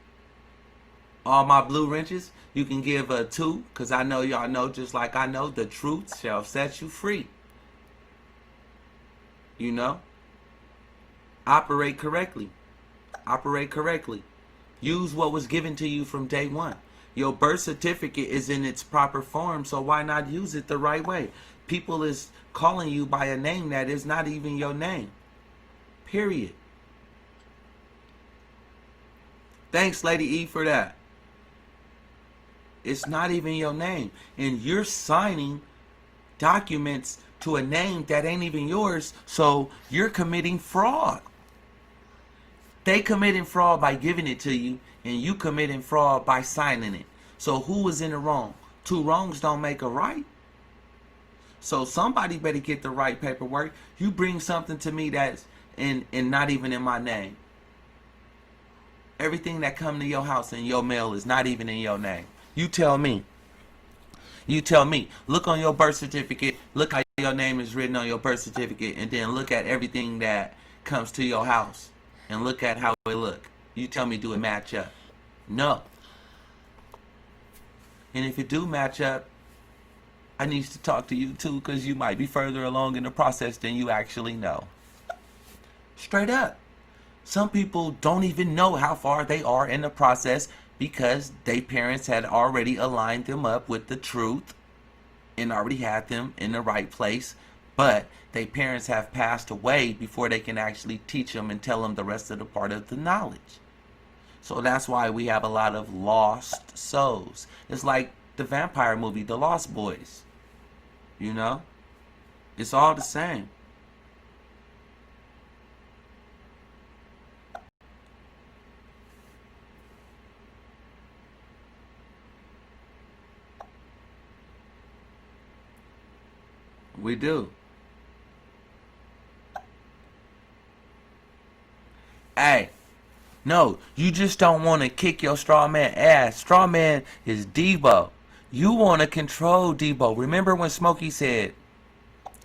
all my blue wrenches, you can give a 2, because I know y'all know, just like I know, the truth shall set you free. You know? Operate correctly. Operate correctly. Use what was given to you from day one. Your birth certificate is in its proper form, so why not use it the right way? People is calling you by a name that is not even your name. Period. Thanks, Lady E, for that. It's not even your name. And you're signing documents to a name that ain't even yours, so you're committing fraud. They committing fraud by giving it to you, and you committing fraud by signing it. So who is in the wrong? 2 wrongs don't make a right. So somebody better get the right paperwork. You bring something to me that's in not even in my name. Everything that come to your house in your mail is not even in your name. You tell me. You tell me. Look on your birth certificate. Look how your name is written on your birth certificate, and then look at everything that comes to your house. And look at how it look. You tell me, do it match up? No. And if it do match up, I need to talk to you too, because you might be further along in the process than you actually know. Straight up. Some people don't even know how far they are in the process because their parents had already aligned them up with the truth and already had them in the right place. But their parents have passed away before they can actually teach them and tell them the rest of the part of the knowledge. So that's why we have a lot of lost souls. It's like the vampire movie, The Lost Boys. You know? It's all the same. We do. Hey, no, you just don't want to kick your straw man ass. Straw man is Debo. You want to control Debo. Remember when Smokey said,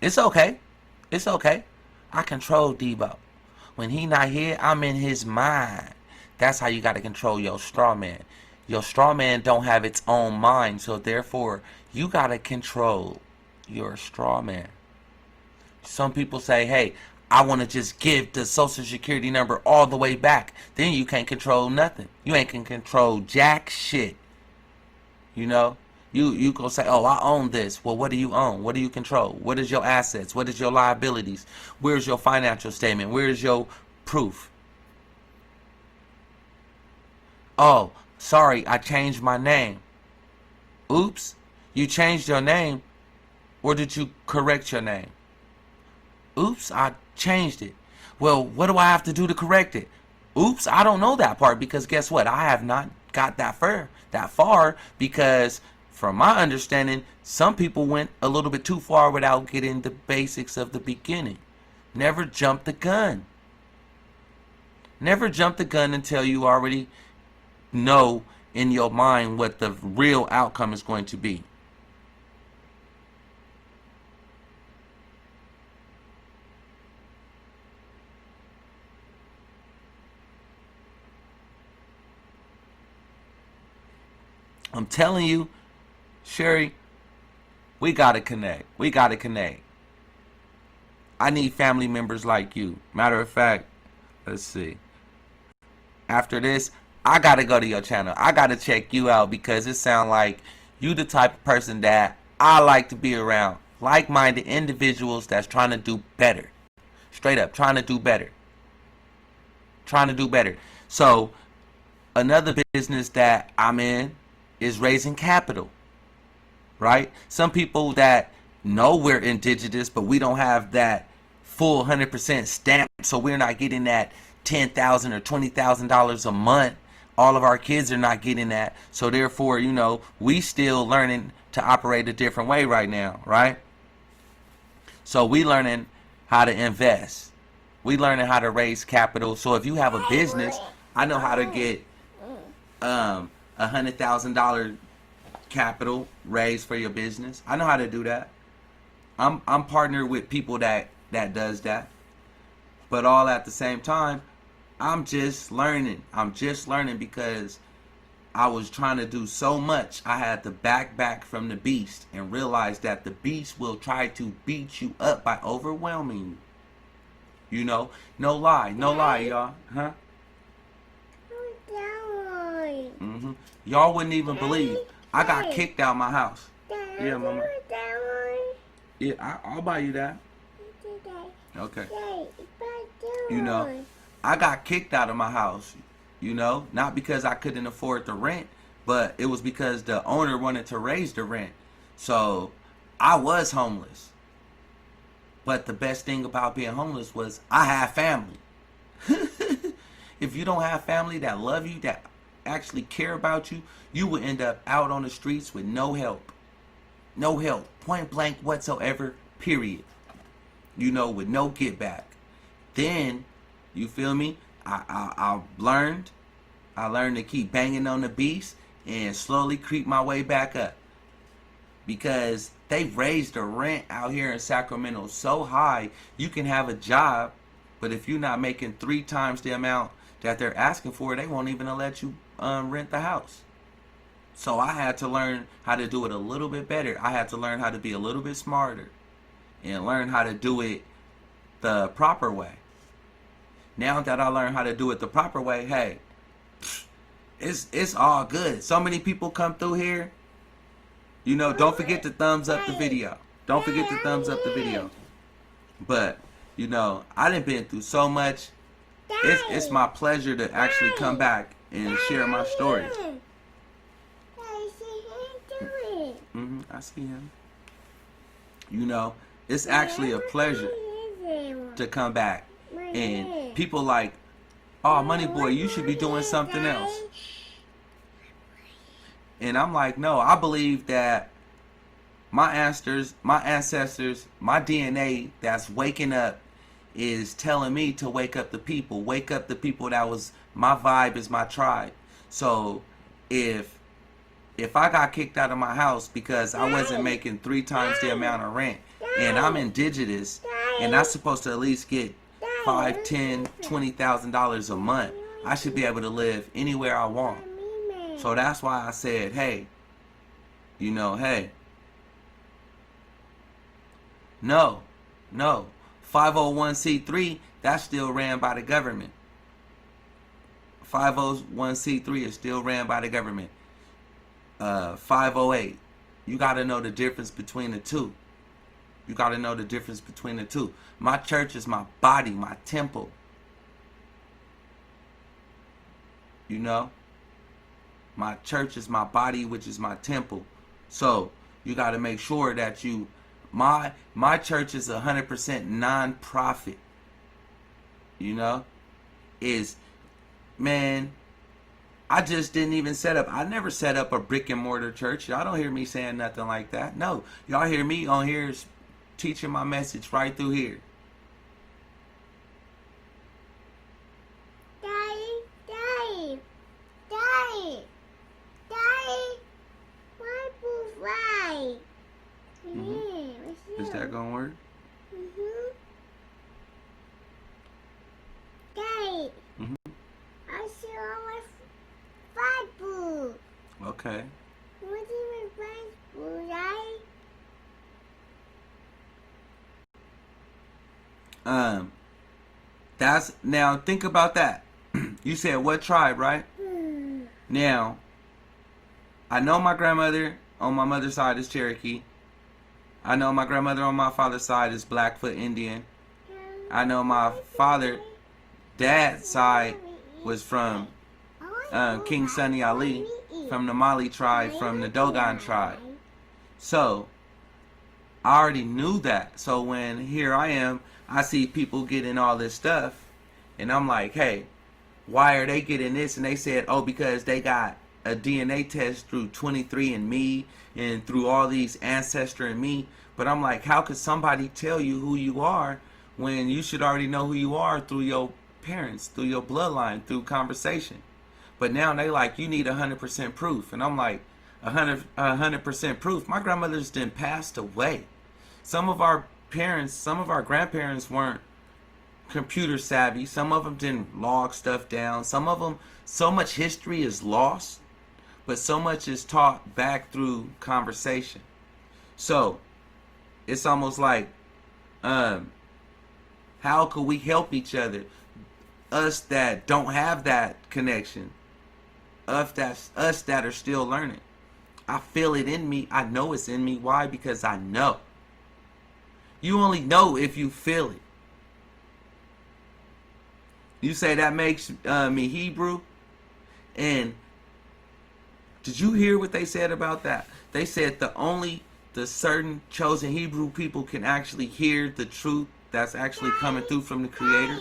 it's okay. It's okay. I control Debo. When he not here, I'm in his mind. That's how you got to control your straw man. Your straw man don't have its own mind, so therefore, you got to control your straw man. Some people say, hey, I want to just give the social security number all the way back. Then you can't control nothing. You ain't can control jack shit. You know? You go say, oh, I own this. Well, what do you own? What do you control? What is your assets? What is your liabilities? Where's your financial statement? Where's your proof? Oh, sorry, I changed my name. Oops, you changed your name, or did you correct your name? Oops, I changed it. Well, what do I have to do to correct it? Oops, I don't know that part, because guess what? I have not got that far because from my understanding, some people went a little bit too far without getting the basics of the beginning. Never jump the gun. Never jump the gun until you already know in your mind what the real outcome is going to be. I'm telling you, Sherry, we gotta connect. We gotta connect. I need family members like you. Matter of fact, let's see. After this, I gotta go to your channel. I gotta check you out because it sounds like you the type of person that I like to be around. Like-minded individuals that's trying to do better. Straight up, trying to do better. Trying to do better. So, another business that I'm in is raising capital. Right? Some people that know we're indigenous, but we don't have that full 100% stamp, so we're not getting that $10,000 or $20,000 a month. All of our kids are not getting that, so therefore, you know, we still learning to operate a different way right now, right? So we learning how to invest. We learning how to raise capital. So if you have a business, I know how to get $100,000 capital raised for your business. I know how to do that. I'm partnered with people that does that. But all at the same time, I'm just learning. I'm just learning because I was trying to do so much. I had to back from the beast and realize that the beast will try to beat you up by overwhelming you. You know? No lie, y'all. Huh? Mm-hmm. Y'all wouldn't even believe. I got kicked out of my house. Yeah, mama. Yeah, I'll buy you that. Okay. You know, I got kicked out of my house. You know, not because I couldn't afford the rent, but it was because the owner wanted to raise the rent. So I was homeless. But the best thing about being homeless was I had family. If you don't have family that love you, that actually care about you, you would end up out on the streets with no help. No help. Point blank whatsoever, period. You know, with no get back. Then, you feel me? I learned to keep banging on the beast and slowly creep my way back up. Because they raised the rent out here in Sacramento so high, you can have a job, but if you're not making 3 times the amount that they're asking for, they won't even let you rent the house. So I had to learn how to do it a little bit better. I had to learn how to be a little bit smarter and learn how to do it the proper way. Now that I learned how to do it the proper way, hey, it's all good. So many people come through here. You know, don't forget to thumbs up the video. Don't forget to thumbs up the video. But, you know, I done been through so much. It's my pleasure to actually come back and share my stories. I see him. You know, it's actually a pleasure to come back. And people like, oh, Money Boy, you should be doing something else. And I'm like, no, I believe that my ancestors, my DNA that's waking up is telling me to wake up the people. Wake up the people that was my vibe is my tribe. So if I got kicked out of my house because I wasn't making 3 times the amount of rent, and I'm indigenous, and I'm supposed to at least get $5, $10, $20,000 a month, I should be able to live anywhere I want. So that's why I said, hey, you know, hey, no, 501c3, that's still ran by the government. 501c3 is still ran by the government. 508, you got to know the difference between the two. You got to know the difference between the two. My church is my body, my temple. You know? My church is my body, which is my temple. So, you got to make sure that you... My church is 100% non-profit. You know? Man, I just didn't even set up... I never set up a brick and mortar church. Y'all don't hear me saying nothing like that. No. Y'all hear me on here teaching my message right through here. Is that gonna work? Daddy, I see all my Bible. Okay. What is my Bible, Daddy? That's now think about that. You said what tribe, right? Now, I know my grandmother on my mother's side is Cherokee. I know my grandmother on my father's side is Blackfoot Indian. I know my dad's side was from King Sunny Ali, from the Mali tribe, from the Dogon tribe. So, I already knew that. So when here I am, I see people getting all this stuff, and I'm like, hey, why are they getting this? And they said, oh, because they got a DNA test through 23andMe and through all these Ancestor and Me. But I'm like, how could somebody tell you who you are when you should already know who you are through your parents, through your bloodline, through conversation? But now they like, you need 100% proof. And I'm like, 100% proof? My grandmother's then passed away. Some of our parents, some of our grandparents weren't computer savvy. Some of them didn't log stuff down. Some of them, so much history is lost, but so much is taught back through conversation. So it's almost like, how could we help each other? Us that don't have that connection, us that are still learning. I feel it in me. I know it's in me. Why? Because I know. You only know if you feel it. You say that makes me Hebrew? And did you hear what they said about that? They said the certain chosen Hebrew people can actually hear the truth that's actually coming through from the Creator.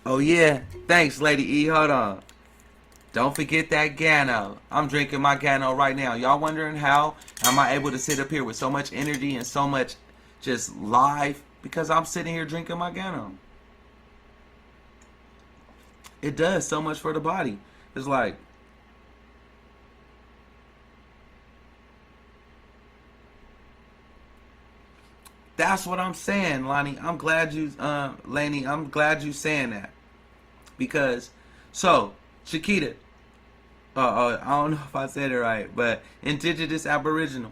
Oh yeah, thanks Lady E, hold on. Don't forget that Gano. I'm drinking my Gano right now. Y'all wondering how am I able to sit up here with so much energy and so much just live? Because I'm sitting here drinking my Gano. It does so much for the body. It's like, that's what I'm saying, Lonnie. I'm glad you, Laney, I'm glad you saying that. Because, so, Chiquita, I don't know if I said it right, but indigenous aboriginal.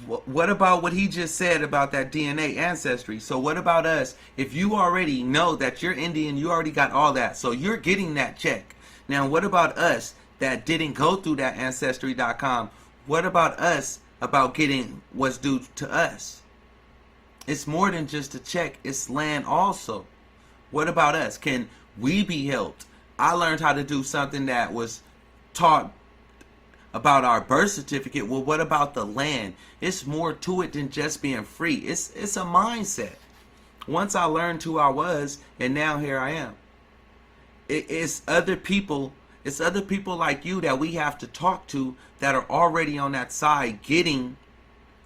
What about what he just said about that DNA ancestry? So what about us? If you already know that you're Indian, you already got all that. So you're getting that check. Now, what about us that didn't go through that Ancestry.com? What about us about getting what's due to us? It's more than just a check. It's land also. What about us? Can we be helped? I learned how to do something that was taught about our birth certificate. Well, what about the land? It's more to it than just being free. It's a mindset. Once I learned who I was, and now here I am. It's other people. It's other people like you that we have to talk to that are already on that side, getting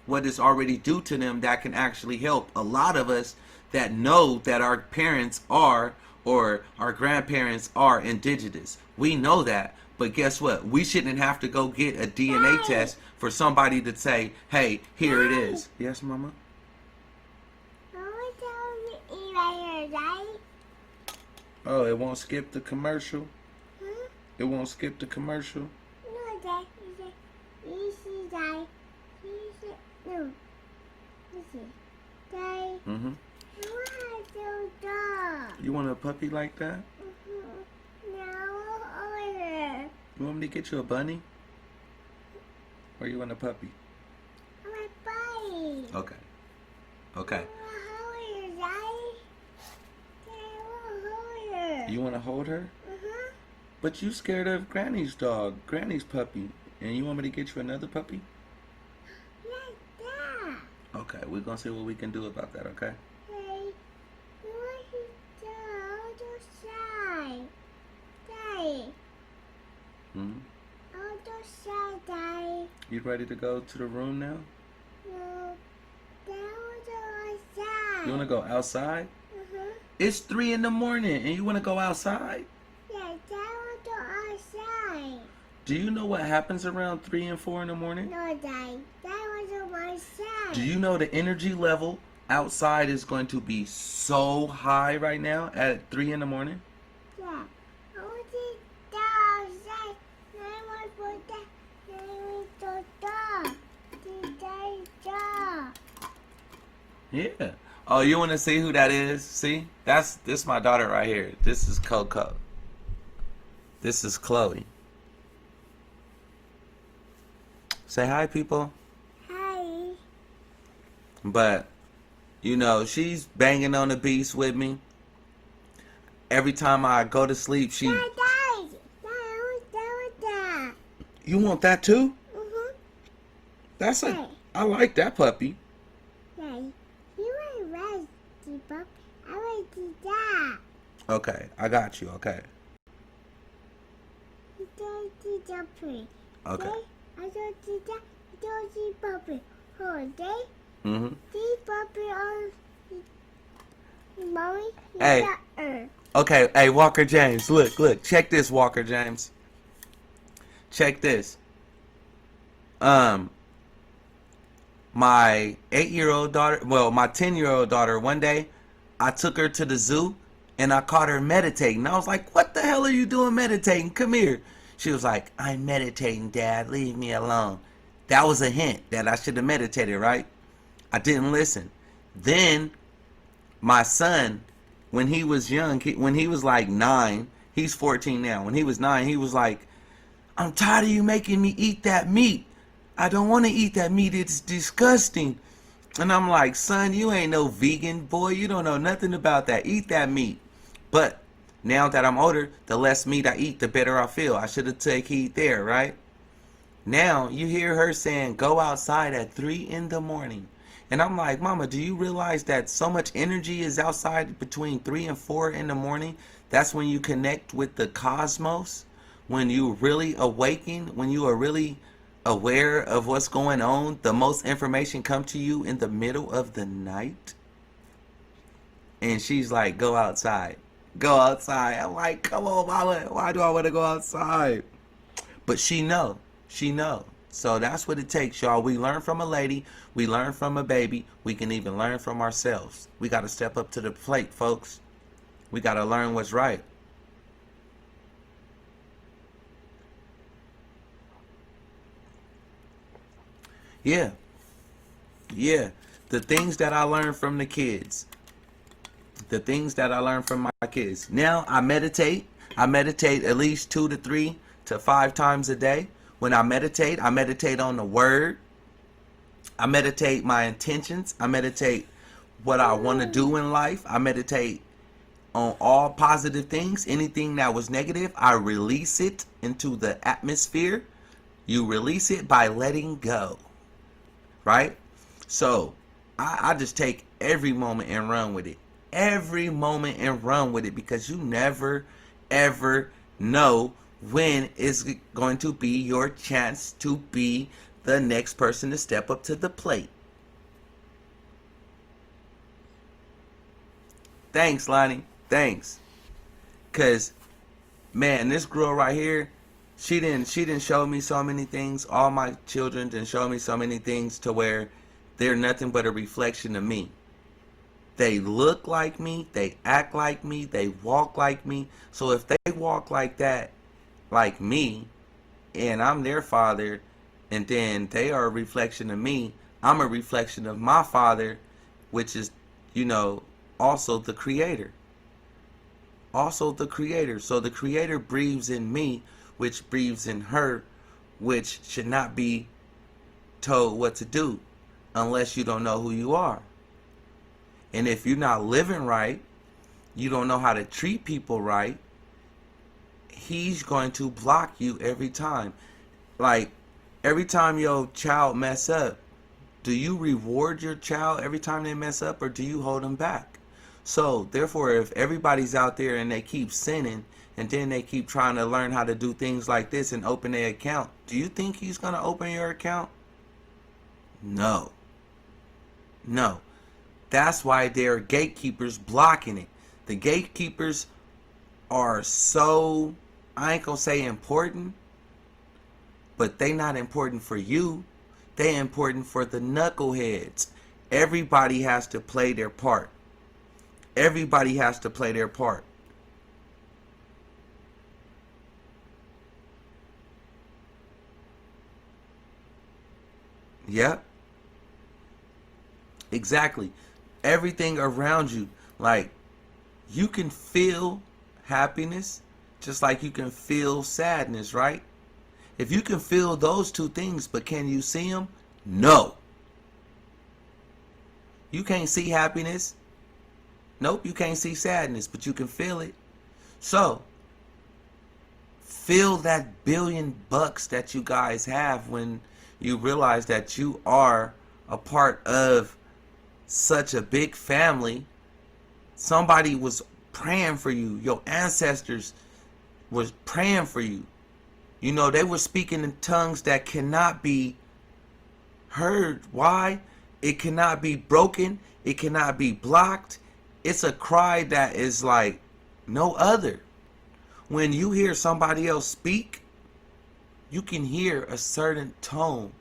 what is already due to them, that can actually help. A lot of us that know that our parents are, or our grandparents are indigenous, we know that. But guess what? We shouldn't have to go get a DNA test for somebody to say, hey, here it is. Yes, Mama? Mama told me eat right here, right? Oh, it won't skip the commercial? Huh? It won't skip the commercial? No, Dad. Easy, Dad. Easy. No. Easy. Dad. Mm-hmm. I want to dog. You want a puppy like that? No, over here. You want me to get you a bunny? Or you want a puppy? I want buddy. Okay. Okay. I want to hold her, Daddy. Dad, I want to hold her. You want to hold her? Uh-huh. But you scared of Granny's dog, Granny's puppy. And you want me to get you another puppy? Like that. Okay, we're going to see what we can do about that, okay? Hey, you want to go outside? Daddy. Hmm. Outside, Daddy. You ready to go to the room now? No. Dad, outside. You want to go outside? Uh-huh. It's 3 in the morning and you want to go outside? Yeah, Dad, outside. Do you know what happens around 3 and 4 in the morning? No, Dad. Dad was on my side. Do you know the energy level outside is going to be so high right now at 3 in the morning? Yeah. I want to go outside. I want to put that. I want to dog. Yeah. Oh, you want to see who that is? See? This my daughter right here. This is Coco. This is Chloe. Say hi, people. Hi. But, you know, she's banging on the beast with me. Every time I go to sleep, she... Dad, I want that. You want that too? Mm-hmm. That's a... Hey. I like that puppy. Dad, you want red, puppy. I want that. Okay, I got you. Okay. Dad, puppy. Okay. I don't see that. I don't see puppy. Hold it. Mm-hmm. See puppy on mommy. Hey. Okay, hey, Walker James. Look. Check this, Walker James. Check this. My 8-year-old daughter, well, my 10-year-old daughter, one day, I took her to the zoo and I caught her meditating. I was like, what the hell are you doing meditating? Come here. She was like, I'm meditating, Dad. Leave me alone. That was a hint that I should have meditated, right? I didn't listen. Then my son, when he was young, when he was like 9, he's 14 now. When he was 9, he was like, I'm tired of you making me eat that meat. I don't want to eat that meat. It's disgusting. And I'm like, son, you ain't no vegan, boy. You don't know nothing about that. Eat that meat. But now that I'm older, the less meat I eat, the better I feel. I should have taken heed there, right? Now you hear her saying, go outside at 3 in the morning. And I'm like, Mama, do you realize that so much energy is outside between 3 and 4 in the morning? That's when you connect with the cosmos. When you really awaken, when you are really aware of what's going on, the most information come to you in the middle of the night. And she's like, go outside. Go outside. I'm like, come on, Mama. Why do I want to go outside? But she know. So that's what it takes, y'all. We learn from a lady. We learn from a baby. We can even learn from ourselves. We got to step up to the plate, folks. We got to learn what's right. Yeah. The things that I learned from the kids. The things that I learned from my kids. Now I meditate. I meditate at least 2 to 3 to 5 times a day. When I meditate on the word. I meditate my intentions. I meditate what I want to do in life. I meditate on all positive things. Anything that was negative, I release it into the atmosphere. You release it by letting go. Right? So I just take every moment and run with it. Every moment and run with it, because you never ever know when is going to be your chance to be the next person to step up to the plate. Thanks, Lonnie. Thanks. Cause, man, this girl right here, she didn't show me so many things. All my children didn't show me so many things to where they're nothing but a reflection of me. They look like me, they act like me, they walk like me. So if they walk like that, like me, and I'm their father, and then they are a reflection of me, I'm a reflection of my father, which is, also the creator. Also the creator. So the creator breathes in me, which breathes in her, which should not be told what to do unless you don't know who you are. And if you're not living right, you don't know how to treat people right, he's going to block you every time. Like, every time your child mess up, do you reward your child every time they mess up, or do you hold them back? So, therefore, if everybody's out there and they keep sinning, and then they keep trying to learn how to do things like this and open their account, do you think he's going to open your account? No. No. That's why there are gatekeepers blocking it. The gatekeepers are so, I ain't gonna say important, but they not important for you. They important for the knuckleheads. Everybody has to play their part. Everybody has to play their part. Yep. Exactly. Everything around you, like, you can feel happiness just like you can feel sadness, right? If you can feel those two things, but can you see them? No. You can't see happiness. Nope, you can't see sadness, but you can feel it. So, feel that $1 billion that you guys have when you realize that you are a part of such a big family. Somebody was praying for you. Your ancestors was praying for you. They were speaking in tongues that cannot be heard. Why? It cannot be broken. It cannot be blocked. It's a cry that is like no other. When you hear somebody else speak, you can hear a certain tone.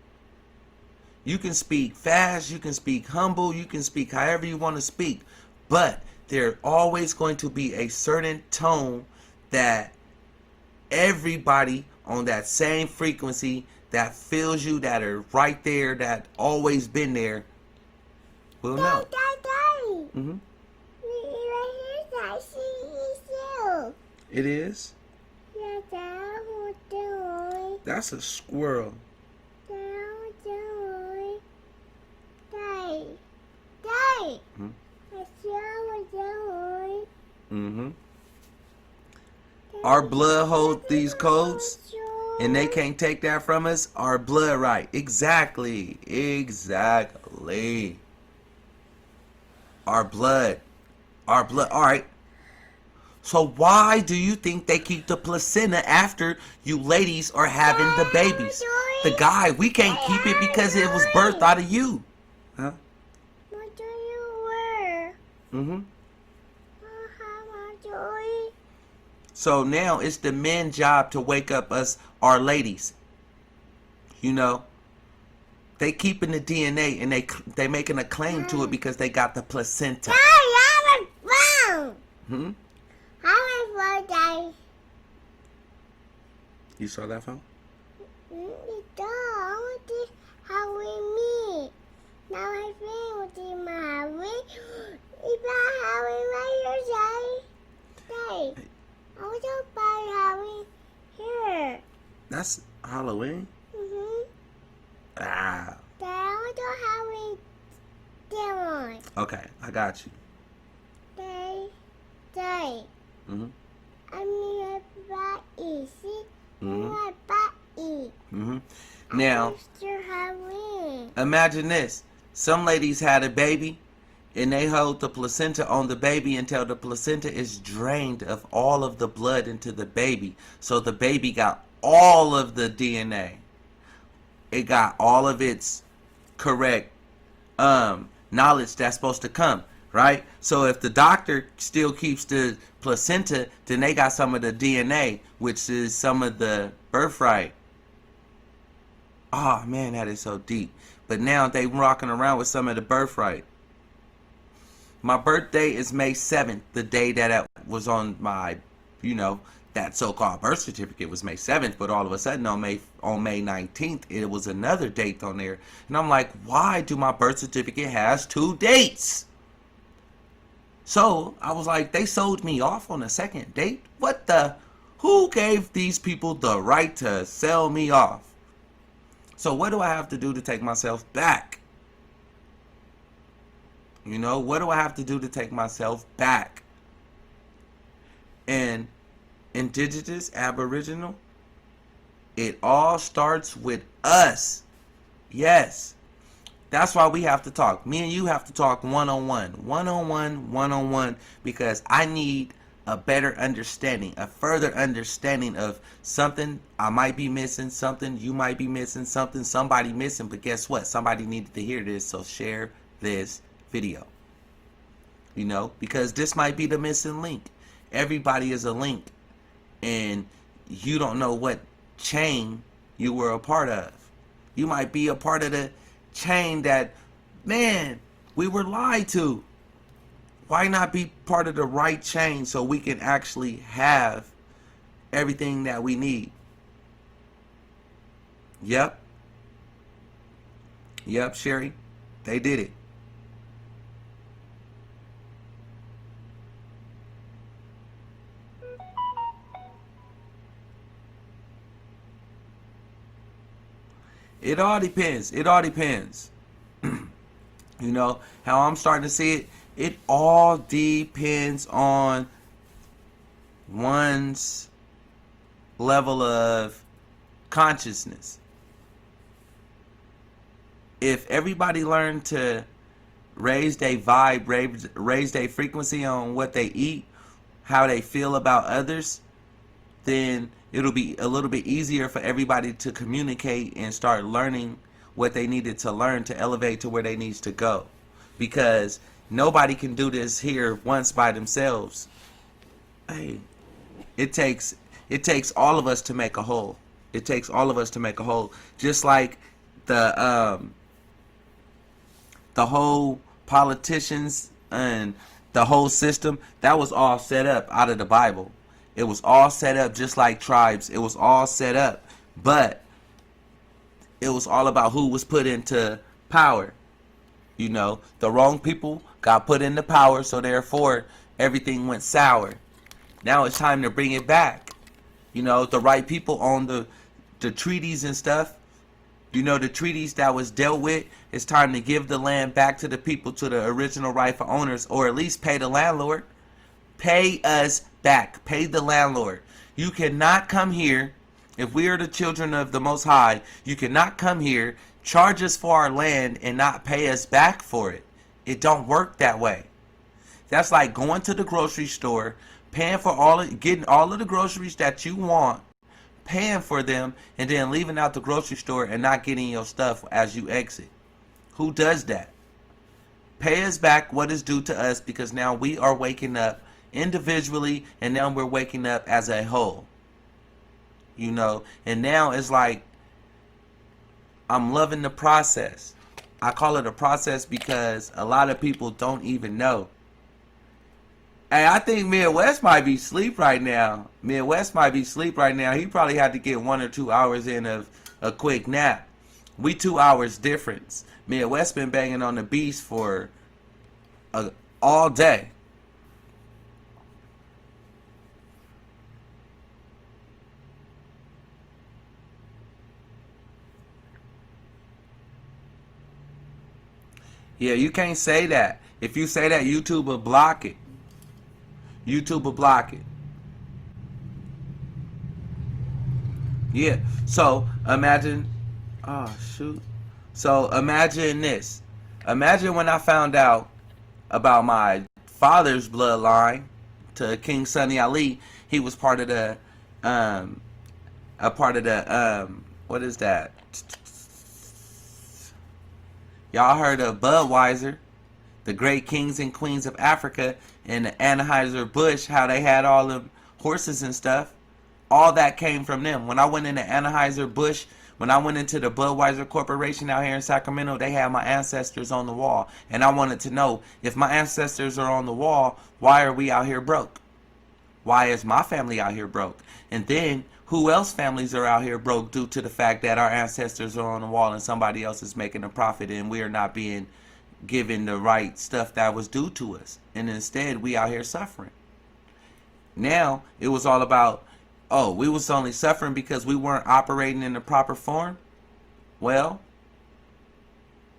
You can speak fast, you can speak humble, you can speak however you want to speak. But there's always going to be a certain tone that everybody on that same frequency that feels you, that are right there, that always been there, will know. Daddy. Mm-hmm. Right here, I see you. It is? Yeah, Dad, what doing? That's a squirrel. Dad, what doing? Daddy. Daddy. Hmm? I see what doing. Mm-hmm. Our blood holds these codes, and they can't take that from us. Our blood right. Exactly. Exactly. Our blood. Our blood. All right. So why do you think they keep the placenta after you ladies are having the babies? The guy, we can't keep it because it was birthed out of you. Huh? What do you wear? Mm-hmm. How much doing? So now it's the men's job to wake up us, our ladies. They keeping the DNA and they making a claim to it because they got the placenta. Daddy, I have a phone. Hmm? I have a phone, Daddy. You saw that phone? How we meet. Now I think with my Harry. If I Harry right here, Daddy. I want to buy Harry here. That's Halloween? Mm-hmm. Ah. Dad, I want to Harry that one. Okay, I got you. Daddy. Mm-hmm. I mean, I buy it. See? Mm-hmm. I buy it. Mm-hmm. Now, Mr. Harry. imagine this. Some ladies had a baby, And they hold the placenta on the baby until the placenta is drained of all of the blood into the baby. So the baby got all of the DNA. It got all of its correct knowledge that's supposed to come, right? So if the doctor still keeps the placenta, then they got some of the DNA, which is some of the birthright. Oh man, that is so deep. But now they rocking around with some of the birthright. My birthday is May 7th, the day that was on my, that so-called birth certificate was May 7th, but all of a sudden on May 19th, it was another date on there. And I'm like, why do my birth certificate has 2 dates? So I was like, they sold me off on a second date? What the? Who gave these people the right to sell me off? So what do I have to do to take myself back? What do I have to do to take myself back? And indigenous, aboriginal, it all starts with us. Yes. That's why we have to talk. Me and you have to talk one-on-one. One-on-one, because I need a better understanding, a further understanding of something I might be missing, something you might be missing, something somebody missing. But guess what? Somebody needed to hear this, so share this video. Because this might be the missing link. Everybody is a link, and you don't know what chain you were a part of. You might be a part of the chain that, man, we were lied to. Why not be part of the right chain so we can actually have everything that we need? Yep, Sherry, they did it. It all depends. How I'm starting to see it. It all depends on one's level of consciousness. If everybody learned to raise their vibe, raise their frequency on what they eat, how they feel about others, then it'll be a little bit easier for everybody to communicate and start learning what they needed to learn to elevate to where they need to go. Because nobody can do this here once by themselves. Hey, it takes all of us to make a whole. It takes all of us to make a whole. Just like the whole politicians and the whole system, that was all set up out of the Bible. It was all set up just like tribes. It was all set up. But it was all about who was put into power. The wrong people got put into power, so therefore everything went sour. Now it's time to bring it back. The right people on the treaties and stuff. The treaties that was dealt with. It's time to give the land back to the people, to the original rightful owners, or at least pay the landlord. Pay us back. Pay the landlord. You cannot come here, if we are the children of the Most High, you cannot come here, charge us for our land, and not pay us back for it. It don't work that way. That's like going to the grocery store, paying for getting all of the groceries that you want, paying for them, and then leaving out the grocery store and not getting your stuff as you exit. Who does that? Pay us back what is due to us, because now we are waking up individually, and now we're waking up as a whole. And now it's like, I'm loving the process. I call it a process because a lot of people don't even know. Hey, I think Midwest might be asleep right now. He probably had to get 1 or 2 hours in of a quick nap. We 2 hours difference. Midwest been banging on the beast for all day. Yeah, you can't say that. If you say that, YouTube will block it. Yeah. So imagine. Oh shoot. So imagine this. Imagine when I found out about my father's bloodline to King Sunny Ali. He was part of the what is that? Y'all heard of Budweiser, the great kings and queens of Africa, and the Anheuser-Busch, how they had all the horses and stuff. All that came from them. When I went into Anheuser-Busch, when I went into the Budweiser Corporation out here in Sacramento, they had my ancestors on the wall. And I wanted to know, if my ancestors are on the wall, why are we out here broke? Why is my family out here broke? And then, who else families are out here broke due to the fact that our ancestors are on the wall and somebody else is making a profit and we are not being given the right stuff that was due to us? And instead, we out here suffering. Now, it was all about, oh, we was only suffering because we weren't operating in the proper form? Well,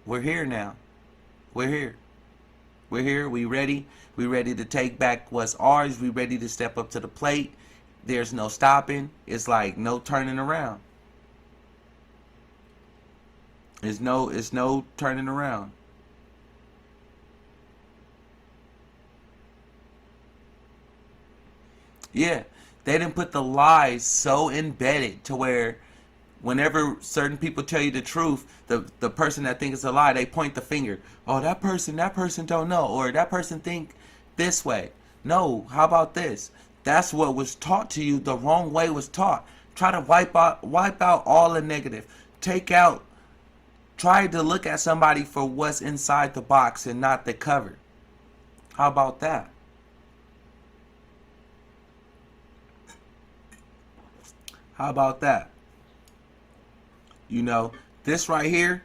we're here now. We're here. We're here. We ready. We ready to take back what's ours. We ready to step up to the plate. There's no stopping. It's like no turning around. It's no turning around. Yeah, they didn't put the lies so embedded to where whenever certain people tell you the truth, the person that thinks it's a lie, they point the finger. Oh, that person don't know, or that person think this way. No, how about this? That's what was taught to you. The wrong way was taught. Try to wipe out all the negative. Try to look at somebody for what's inside the box and not the cover. How about that? How about that? You know, this right here,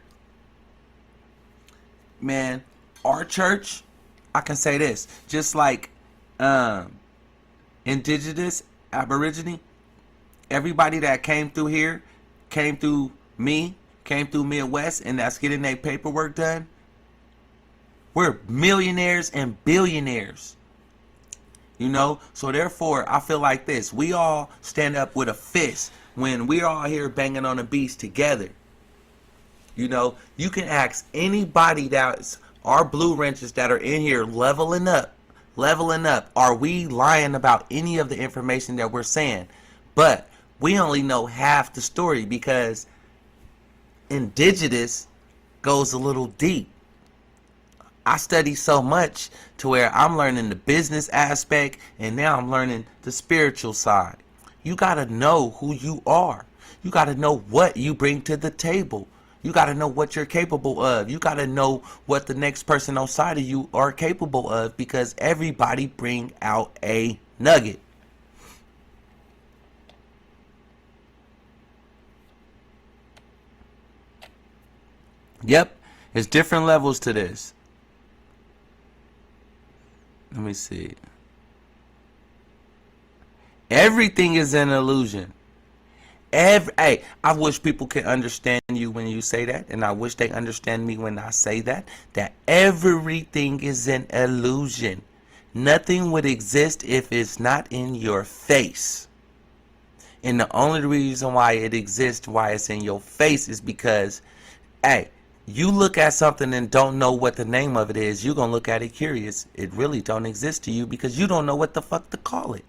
man, our church, I can say this, just like indigenous, aborigine, everybody that came through here, came through Midwest, and that's getting their paperwork done, we're millionaires and billionaires. You know, so therefore, I feel like this. We all stand up with a fist when we're all here banging on the beats together. You know, you can ask anybody that's our blue wrenches that are in here leveling up. Are we lying about any of the information that we're saying? But we only know half the story because indigenous goes a little deep. I study so much to where I'm learning the business aspect and now I'm learning the spiritual side. You got to know who you are. You got to know what you bring to the table. You got to know what you're capable of. You got to know what the next person outside of you are capable of, because everybody bring out a nugget. Yep, there's different levels to this. Let me see. Everything is an illusion. Hey, I wish people could understand you when you say that, and I wish they understand me when I say that everything is an illusion. Nothing would exist if it's not in your face. And the only reason why it exists, why it's in your face, is because, hey, you look at something and don't know what the name of it is, you're going to look at it curious. It really don't exist to you because you don't know what the fuck to call it.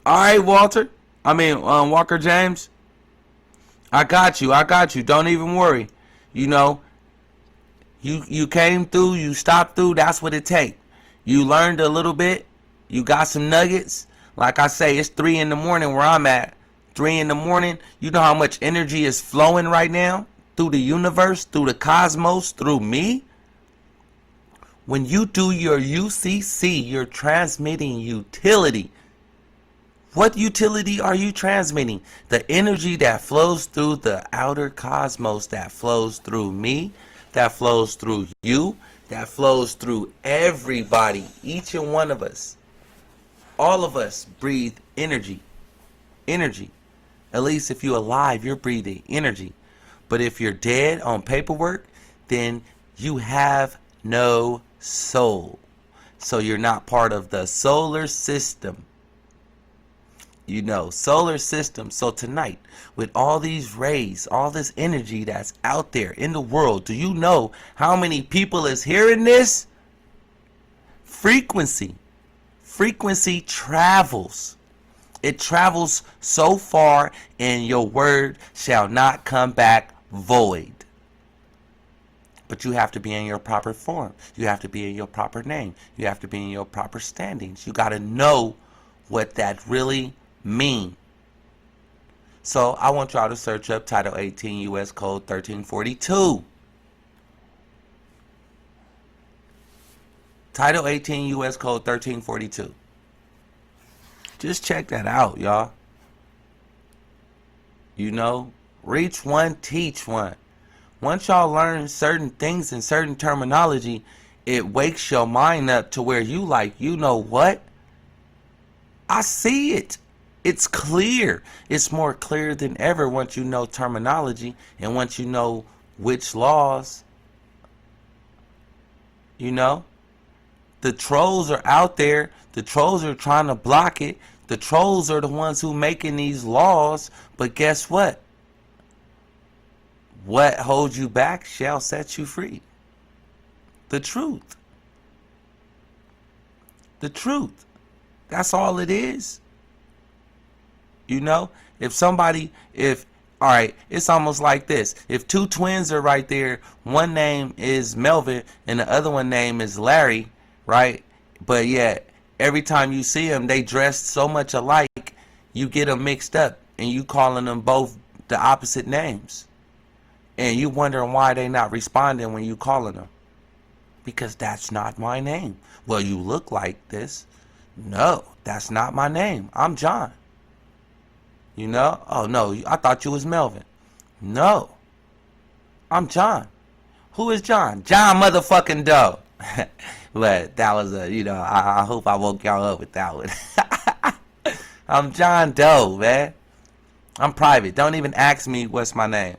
Alright, Walker James. I got you. Don't even worry. You know, you came through, you stopped through, that's what it takes. You learned a little bit, you got some nuggets. Like I say, it's 3 in the morning where I'm at. 3 in the morning, you know how much energy is flowing right now through the universe, through the cosmos, through me? When you do your UCC, you're transmitting utility. What utility are you transmitting? The energy that flows through the outer cosmos, that flows through me, that flows through you, that flows through everybody, each and one of us. All of us breathe energy. Energy. At least if you're alive, you're breathing energy. But if you're dead on paperwork, then you have no soul. So you're not part of the solar system. You know, solar system. So tonight, with all these rays, all this energy that's out there in the world, do you know how many people is hearing this? Frequency. Frequency travels. It travels so far, and your word shall not come back void. But you have to be in your proper form. You have to be in your proper name. You have to be in your proper standings. You got to know what that really means. So I want y'all to search up Title 18 U.S. Code 1342. Title 18 U.S. Code 1342. Just check that out, y'all. You know, reach one, teach one. Once y'all learn certain things and certain terminology, it wakes your mind up to where you like, you know what? I see it. It's clear. It's more clear than ever once you know terminology and once you know which laws. You know? The trolls are out there. The trolls are trying to block it. The trolls are the ones who making these laws. But guess what? What holds you back shall set you free. The truth. The truth. That's all it is. You know? Alright, it's almost like this. If two twins are right there, one name is Melvin and the other one name is Larry, right? But yet, every time you see them, they dress so much alike, you get them mixed up and you calling them both the opposite names. And you wondering why they not responding when you calling them. Because that's not my name. Well, you look like this. No, that's not my name. I'm John. You know? Oh, no, I thought you was Melvin. No. I'm John. Who is John? John motherfucking Doe. But that was I hope I woke y'all up with that one. I'm John Doe, man. I'm private. Don't even ask me what's my name.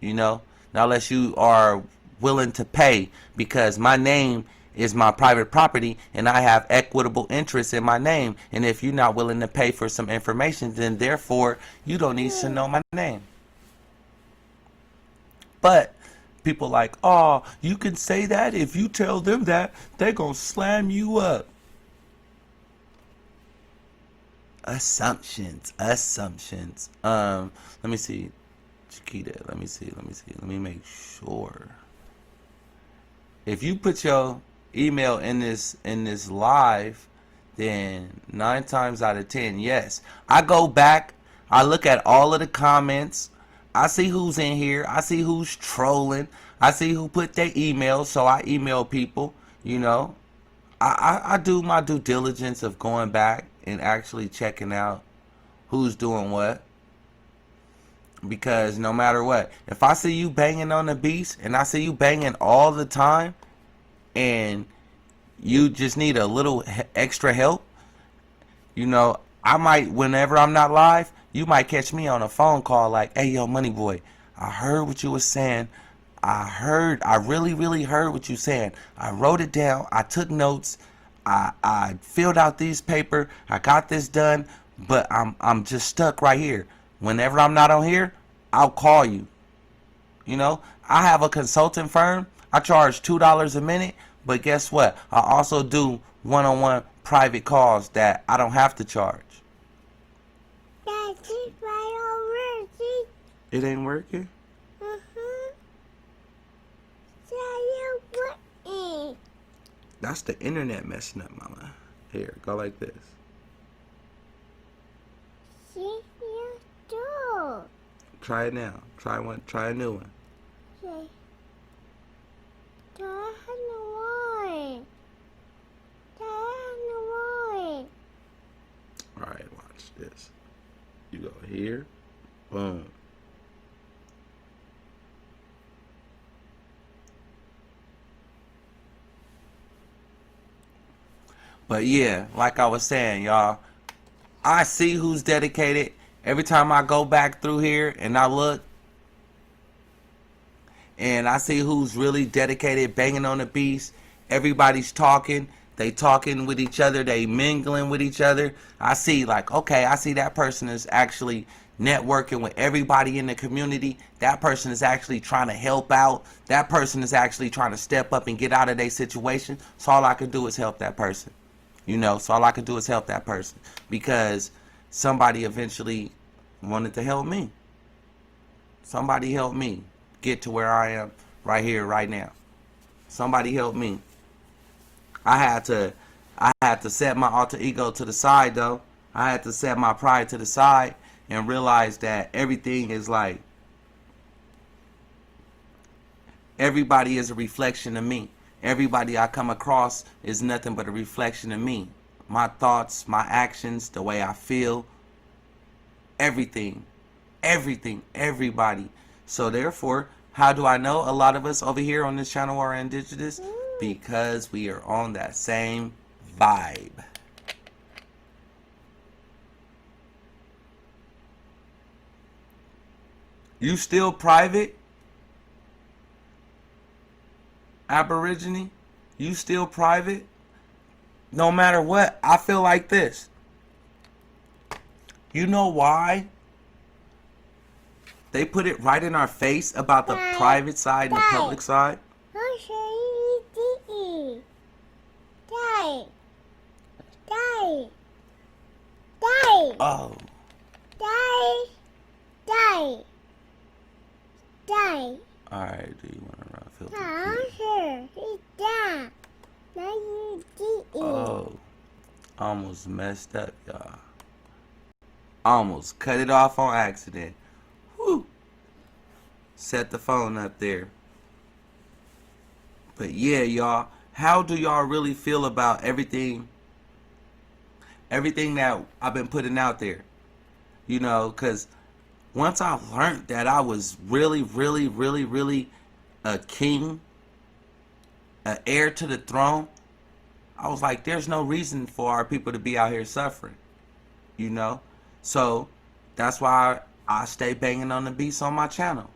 You know? Not unless you are willing to pay, because my name is my private property and I have equitable interest in my name. And if you're not willing to pay for some information, then therefore you don't need to know my name. But people like, oh, you can say that. If you tell them that, they're going to slam you up. Assumptions. Let me see. Chiquita, let me see. Let me make sure. If you put your email in this live, then 9 times out of 10, yes. I go back, I look at all of the comments, I see who's in here, I see who's trolling, I see who put their email, so I email people, you know. I do my due diligence of going back and actually checking out who's doing what. Because no matter what, if I see you banging on the beast and I see you banging all the time and you just need a little extra help, you know, I might, whenever I'm not live, you might catch me on a phone call like, hey, yo, Money Boy, I heard what you were saying. I really heard what you saying. I wrote it down. I took notes. I filled out these paper. I got this done, but I'm just stuck right here. Whenever I'm not on here, I'll call you. You know, I have a consulting firm. I charge $2 a minute, but guess what? I also do one-on-one private calls that I don't have to charge. That's it right over, see? It ain't working? That's the internet messing up, mama. Here, go like this. See, you do. Try it now. Try a new one. Okay. Turn away. Alright, watch this. You go here. Boom. But yeah, like I was saying, y'all, I see who's dedicated. Every time I go back through here and I look, and I see who's really dedicated, banging on the beast. Everybody's talking. they talking with each other, they mingling with each other. I see like, okay, I see that person is actually networking with everybody in the community. That person is actually trying to help out. That person is actually trying to step up and get out of their situation. So all I can do is help that person. You know, so all I can do is help that person because somebody eventually wanted to help me. Somebody helped me get to where I am right here, right now. Somebody helped me. I had to set my alter ego to the side though. I had to set my pride to the side and realize that everything is like, everybody is a reflection of me. Everybody I come across is nothing but a reflection of me. My thoughts, my actions, the way I feel, everything, everybody. So therefore, how do I know a lot of us over here on this channel are indigenous? Because we are on that same vibe. You still private? Aborigine? You still private? No matter what, I feel like this. You know why? They put it right in our face about the private side and the public side. Oh. Alright, do you want to run filter? Oh. Almost messed up, y'all. Almost cut it off on accident. Whew. Set the phone up there. But yeah, y'all, how do y'all really feel about everything that I've been putting out there? You know, because once I learned that I was really a king, an heir to the throne, I was like, there's no reason for our people to be out here suffering, you know? So that's why I stay banging on the beats on my channel.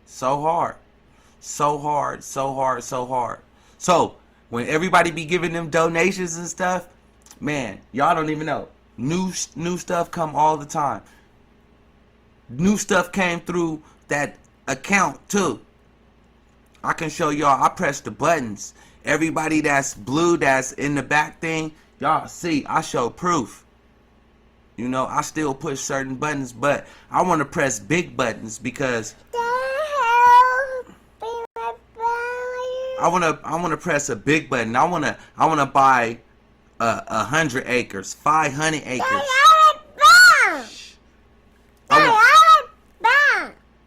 So hard. So hard, so hard, so hard. So when everybody be giving them donations and stuff, man, y'all don't even know. New stuff come all the time. New stuff came through that account too. I can show y'all. I press the buttons. Everybody that's blue, that's in the back thing, y'all see, I show proof. You know, I still push certain buttons, but I want to press big buttons because I want to press a big button. I want to buy 100 acres, 500 acres.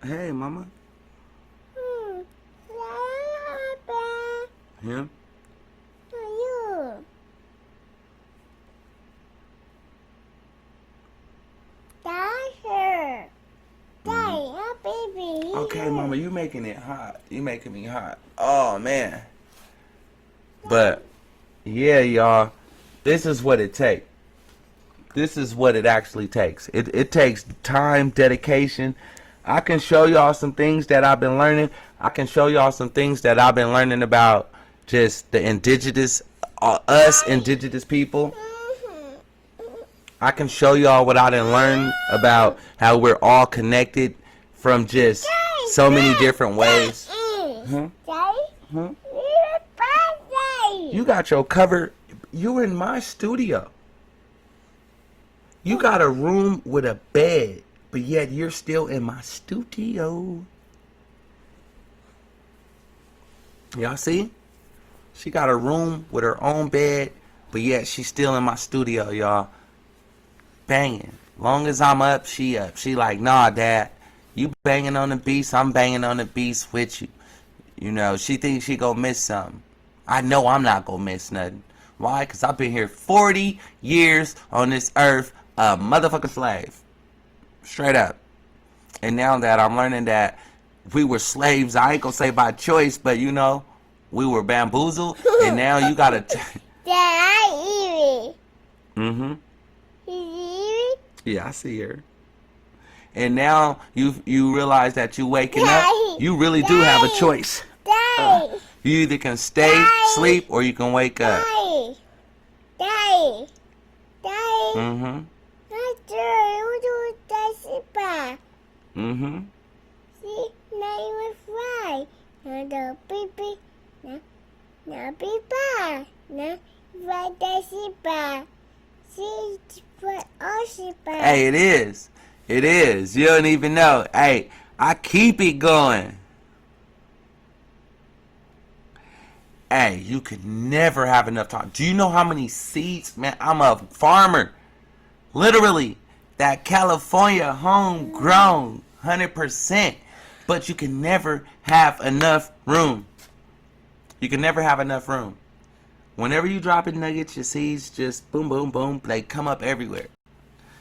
Hey, mama. Him? Okay, mama, you making it hot. You making me hot. Oh, man. But, yeah, y'all. This is what it takes. This is what it actually takes. It takes time, dedication. I can show y'all some things that I've been learning. I can show y'all some things that I've been learning about just the indigenous, us indigenous people. I can show y'all what I done learned about how we're all connected from just so many different ways. You got your cover. You in my studio. You got a room with a bed, but yet you're still in my studio. Y'all see? She got a room with her own bed, but yet she's still in my studio, y'all. Banging. Long as I'm up, she up. She like, nah, Dad. You banging on the beats, I'm banging on the beats with you. You know, she thinks she gonna miss something. I know I'm not gonna miss nothing. Why? Because I've been here 40 years on this earth, a motherfucking slave. Straight up. And now that I'm learning that we were slaves, I ain't gonna say by choice, but you know, we were bamboozled, and now you gotta... Mm-hmm. Yeah, I see her. And now you realize that you waking up, you really do have a choice. You either can stay, sleep, or you can wake up. Mm-hmm. Not sure. You do that bar. Mm-hmm. See, now you fly. Now the baby. Now be bar. Now fly that bar. See, for all bar. Hey, it is. It is. You don't even know. Hey, I keep it going. Hey, you could never have enough time. Do you know how many seeds? Man, I'm a farmer. Literally, that California homegrown, 100%. But you can never have enough room. You can never have enough room. Whenever you drop in nuggets, your seeds just boom, boom, boom. They come up everywhere.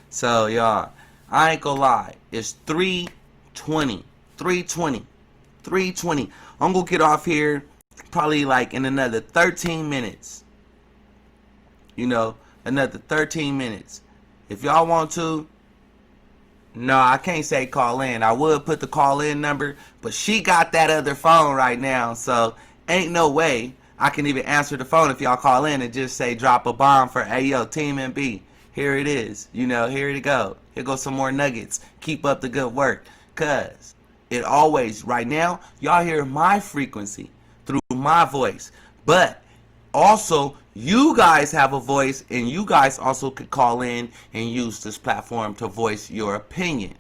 So, y'all, I ain't gonna lie. It's 3:20. 3:20. 3:20. I'm gonna get off here probably like in another 13 minutes. You know, another 13 minutes. If y'all want to, no, I can't say call in. I would put the call in number, but she got that other phone right now, so ain't no way I can even answer the phone if y'all call in and just say drop a bomb for Ayo Team MB. Here it is. You know, here it go. Here goes some more nuggets. Keep up the good work. Cause it always, right now, y'all hear my frequency through my voice. But also, you guys have a voice, and you guys also could call in and use this platform to voice your opinion.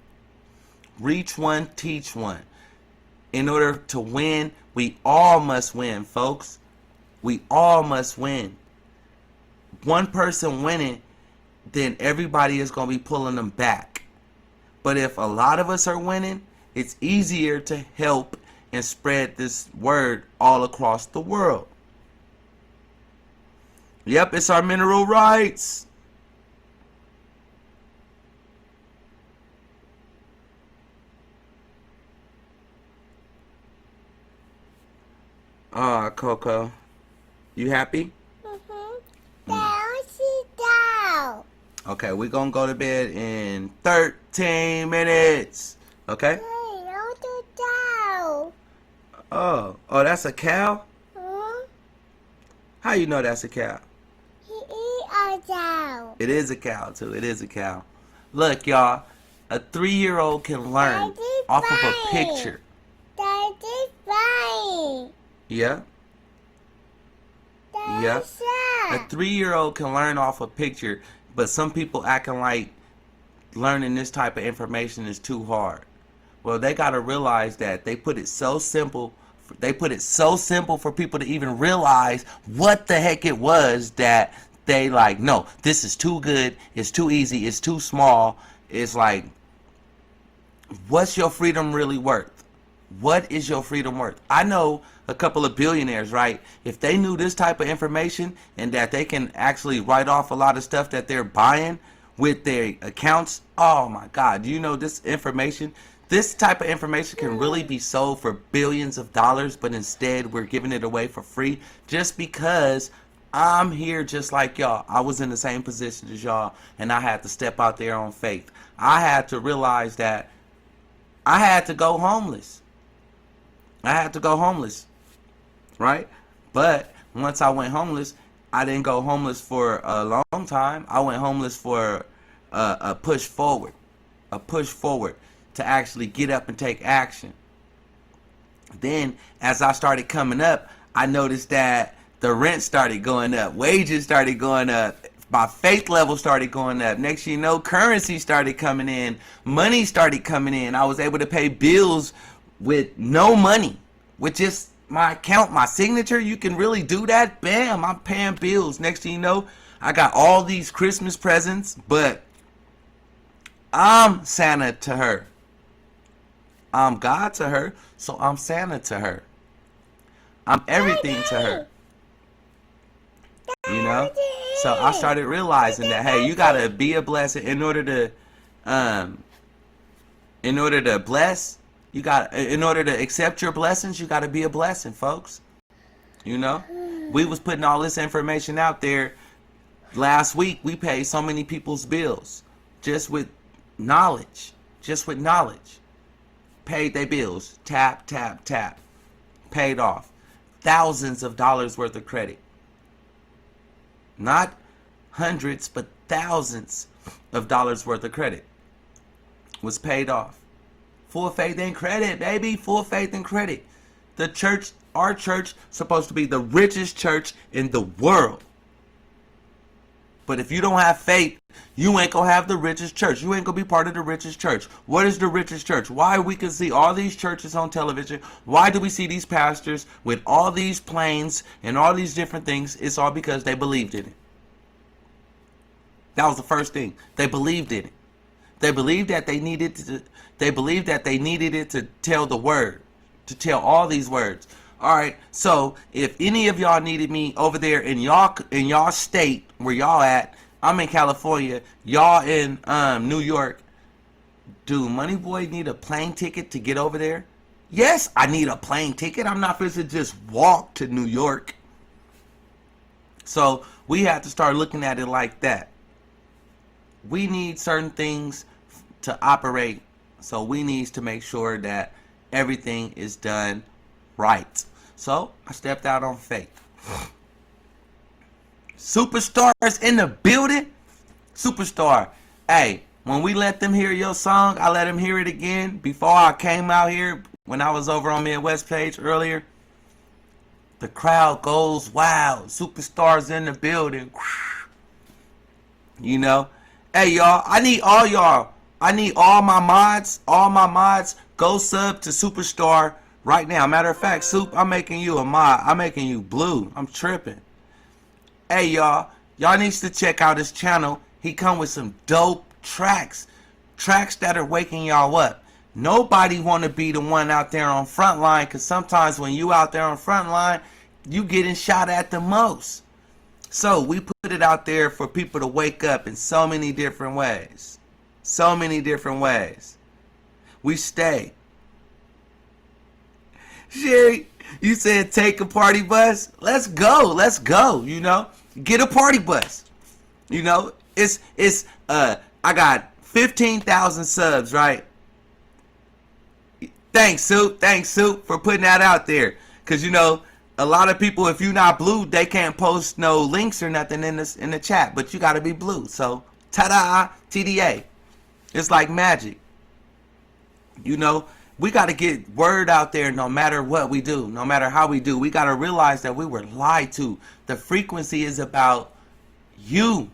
Reach one, teach one. In order to win, we all must win, folks. We all must win. One person winning, then everybody is going to be pulling them back. But if a lot of us are winning, it's easier to help and spread this word all across the world. Yep, it's our mineral rights. Coco, you happy? Down, sit down. Okay, we're gonna go to bed in 13 minutes. Okay? Hey, down to down. Oh, that's a cow? Huh? How you know that's a cow? He eat a down. It is a cow, too. It is a cow. Look, y'all, a 3-year-old can learn Daddy off of a fine. picture. Daddy fine. Yeah? Daddy Yep. A sad. 3-year-old can learn off a picture, but some people acting like learning this type of information is too hard. Well, they got to realize that they put it so simple. They put it so simple for people to even realize what the heck it was that they like, no, this is too good. It's too easy. It's too small. It's like, what's your freedom really worth? What is your freedom worth? I know a couple of billionaires, right? If they knew this type of information and that they can actually write off a lot of stuff that they're buying with their accounts, oh my God, do you know this information? This type of information can really be sold for billions of dollars, but instead we're giving it away for free just because I'm here just like y'all. I was in the same position as y'all, and I had to step out there on faith. I had to realize that I had to go homeless. I had to go homeless, right? But once I went homeless, I didn't go homeless for a long time. I went homeless for a push forward to actually get up and take action. Then, as I started coming up, I noticed that the rent started going up, wages started going up, my faith level started going up. Next thing you know, currency started coming in, money started coming in. I was able to pay bills with no money, with just my account, my signature. You can really do that. Bam, I'm paying bills. Next thing you know, I got all these Christmas presents, but I'm Santa to her. I'm God to her, so I'm Santa to her. I'm everything to her. You know? So I started realizing that, hey, you gotta be a blessing in order to bless. You got, in order to accept your blessings, you gotta be a blessing, folks. You know? We was putting all this information out there. Last week, we paid so many people's bills just with knowledge. Just with knowledge. Paid their bills. Tap, tap, tap. Paid off. Thousands of dollars worth of credit. Not hundreds, but thousands of dollars worth of credit was paid off. Full faith and credit, baby. Full faith and credit. The church, our church, supposed to be the richest church in the world. But if you don't have faith, you ain't gonna have the richest church. You ain't gonna be part of the richest church. What is the richest church? Why we can see all these churches on television? Why do we see these pastors with all these planes and all these different things? It's all because they believed in it. That was the first thing. They believed in it. They believed that they needed to. They believed that they needed it to tell the word, to tell all these words. All right. So if any of y'all needed me over there in y'all state where y'all at, I'm in California. Y'all in New York. Do Money Boy need a plane ticket to get over there? Yes, I need a plane ticket. I'm not supposed to just walk to New York. So we have to start looking at it like that. We need certain things to operate. So we need to make sure that everything is done right. So I stepped out on faith. Superstars in the building. Superstar. Hey, when we let them hear your song, I let them hear it again. Before I came out here, when I was over on Midwest page earlier, the crowd goes wild. Superstars in the building. You know. Hey y'all, I need all y'all. I need all my mods. All my mods. Go sub to Superstar right now. Matter of fact, Soup, I'm making you a mod. I'm making you blue. I'm tripping. Hey y'all. Y'all needs to check out his channel. He come with some dope tracks. Tracks that are waking y'all up. Nobody want to be the one out there on front line, because sometimes when you out there on front line, you getting shot at the most. So we put it out there for people to wake up in so many different ways. So many different ways. We stay. Sherry, you said take a party bus? Let's go. Let's go, you know. Get a party bus. You know, I got 15,000 subs, right? Thanks, Soup. Thanks, Soup, for putting that out there. Because, you know, a lot of people, if you're not blue, they can't post no links or nothing in the chat. But you got to be blue. So, ta-da, TDA. It's like magic. You know, we got to get word out there no matter what we do, no matter how we do. We got to realize that we were lied to. The frequency is about you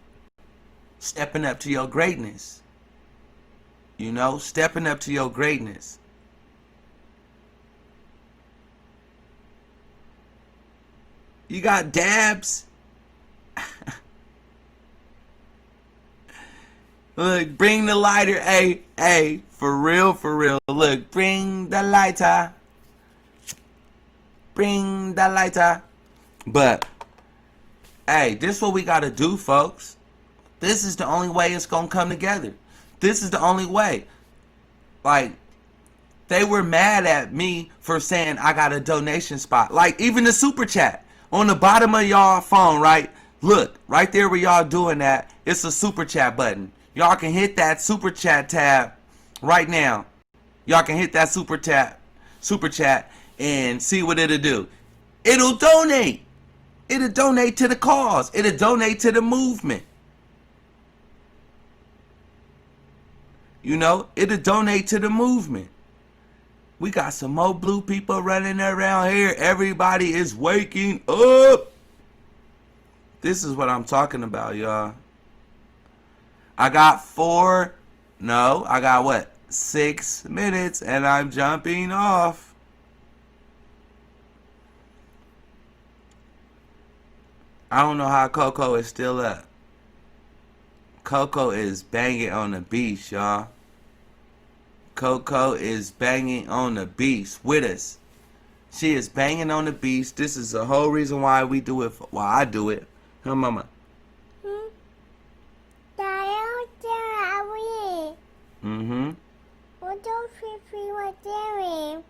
stepping up to your greatness. You know, stepping up to your greatness. You got dabs. Look, bring the lighter. Hey, for real, for real. Look, bring the lighter. Bring the lighter. But, hey, this is what we got to do, folks. This is the only way it's going to come together. This is the only way. Like, they were mad at me for saying I got a donation spot. Like, even the super chat. On the bottom of y'all phone, right? Look, right there where y'all doing that, it's a super chat button. Y'all can hit that super chat tab right now. Y'all can hit that super chat and see what it'll do. It'll donate. It'll donate to the cause. It'll donate to the movement. You know, it'll donate to the movement. We got some more blue people running around here. Everybody is waking up. This is what I'm talking about, y'all. I got 6 minutes and I'm jumping off. I don't know how Coco is still up. Coco is banging on the beach, y'all. Coco is banging on the beach with us. She is banging on the beach. This is the whole reason why we do it. Why I do it. Huh, Mama? Mm-hmm. What do people were doing?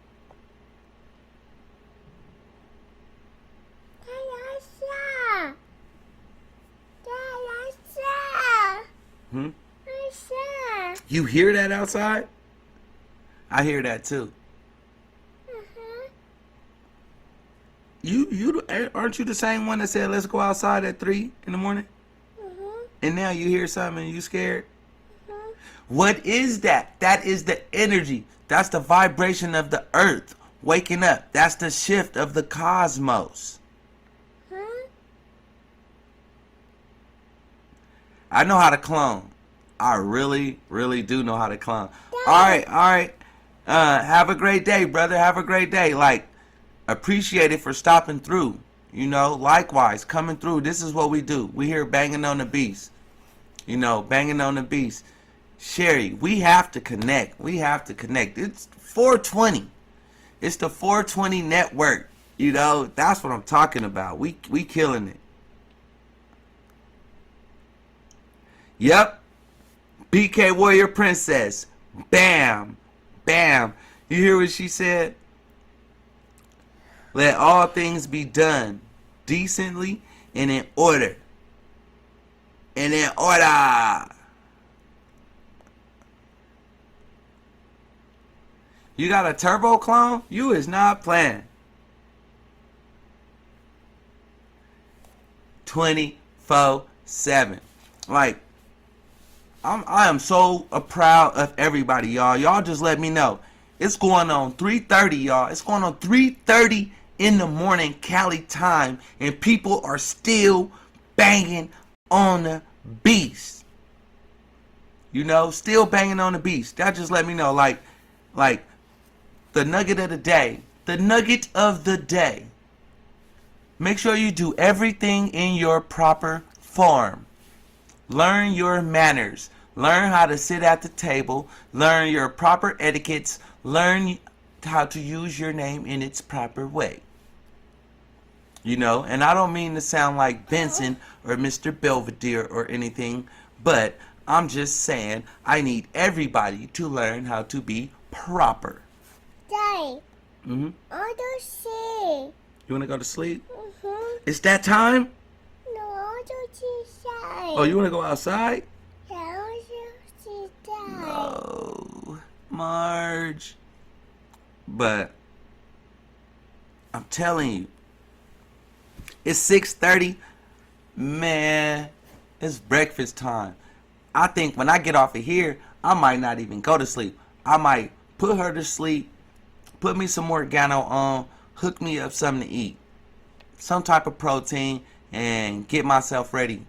Hmm? You hear that outside? I hear that too. You aren't you the same one that said let's go outside at 3 in the morning? And now you hear something and you scared? What is that? That is the energy. That's the vibration of the earth waking up. That's the shift of the cosmos. I know how to clone. I really, really do know how to clone. All right. Have a great day, brother. Have a great day. Like, appreciate it for stopping through. You know, likewise, coming through. This is what we do. We here banging on the beast. You know, banging on the beast. Sherry, we have to connect. We have to connect. It's 420. It's the 420 network. You know, that's what I'm talking about. We killing it. Yep. BK Warrior Princess. Bam. Bam. You hear what she said? Let all things be done decently and in order. And in order. You got a turbo clone? You is not playing. 24/7. Like, I am so proud of everybody, y'all. Y'all just let me know. It's going on 3:30, y'all. It's going on 3:30 in the morning, Cali time, and people are still banging on the beast. You know, still banging on the beast. That just let me know, like the nugget of the day. The nugget of the day. Make sure you do everything in your proper form. Learn your manners. Learn how to sit at the table. Learn your proper etiquettes. Learn how to use your name in its proper way. You know, and I don't mean to sound like Benson or Mr. Belvedere or anything, but I'm just saying I need everybody to learn how to be proper. Daddy, Mm-hmm. I don't see. You want to go to sleep? Mm-hmm. It's that time? No, I don't see Daddy. Oh, you want to go outside? Yeah, I don't see Daddy. No, Marge. But I'm telling you, it's 6:30. Man, it's breakfast time. I think when I get off of here, I might not even go to sleep. I might put her to sleep, put me some Organo on, hook me up something to eat, some type of protein, and get myself ready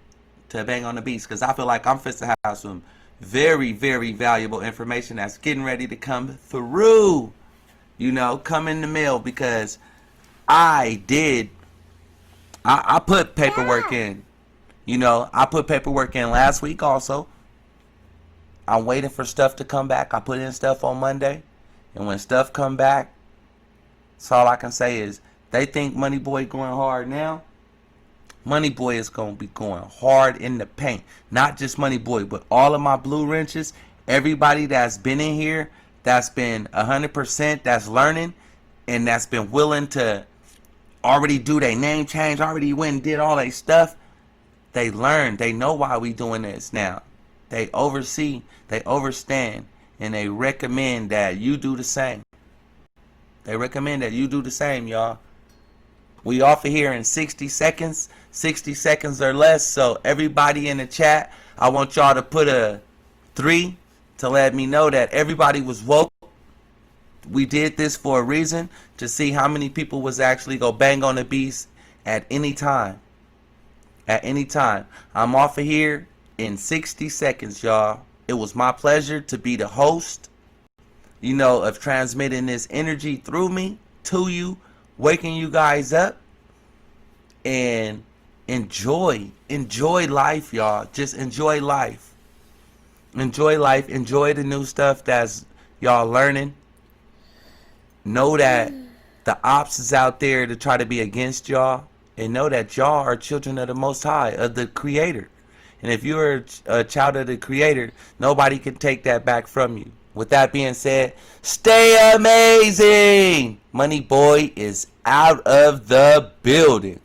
to bang on the beast. Because I feel like I'm fit to have some very, very valuable information that's getting ready to come through. You know, come in the mail, because I put paperwork in. You know, I put paperwork in last week also. I'm waiting for stuff to come back. I put in stuff on Monday. And when stuff come back, that's all I can say is they think Money Boy going hard now. Money Boy is going to be going hard in the paint. Not just Money Boy, but all of my blue wrenches. Everybody that's been in here, that's been 100%, that's learning, and that's been willing to already do their name change, already went and did all their stuff. They learn. They know why we doing this now. They oversee, they understand, and they recommend that you do the same. They recommend that you do the same, y'all. We off of here in 60 seconds, 60 seconds or less. So everybody in the chat, I want y'all to put a 3 to let me know that everybody was woke. We did this for a reason, to see how many people was actually go bang on the beast at any time. At any time. I'm off of here in 60 seconds, y'all. It was my pleasure to be the host, you know, of transmitting this energy through me to you, waking you guys up, and enjoy life, y'all. Just enjoy life. Enjoy life. Enjoy the new stuff that's y'all learning. Know that the ops is out there to try to be against y'all, and know that y'all are children of the Most High, of the Creator. And if you're a child of the Creator, nobody can take that back from you. With that being said, stay amazing. Money Boy is out of the building.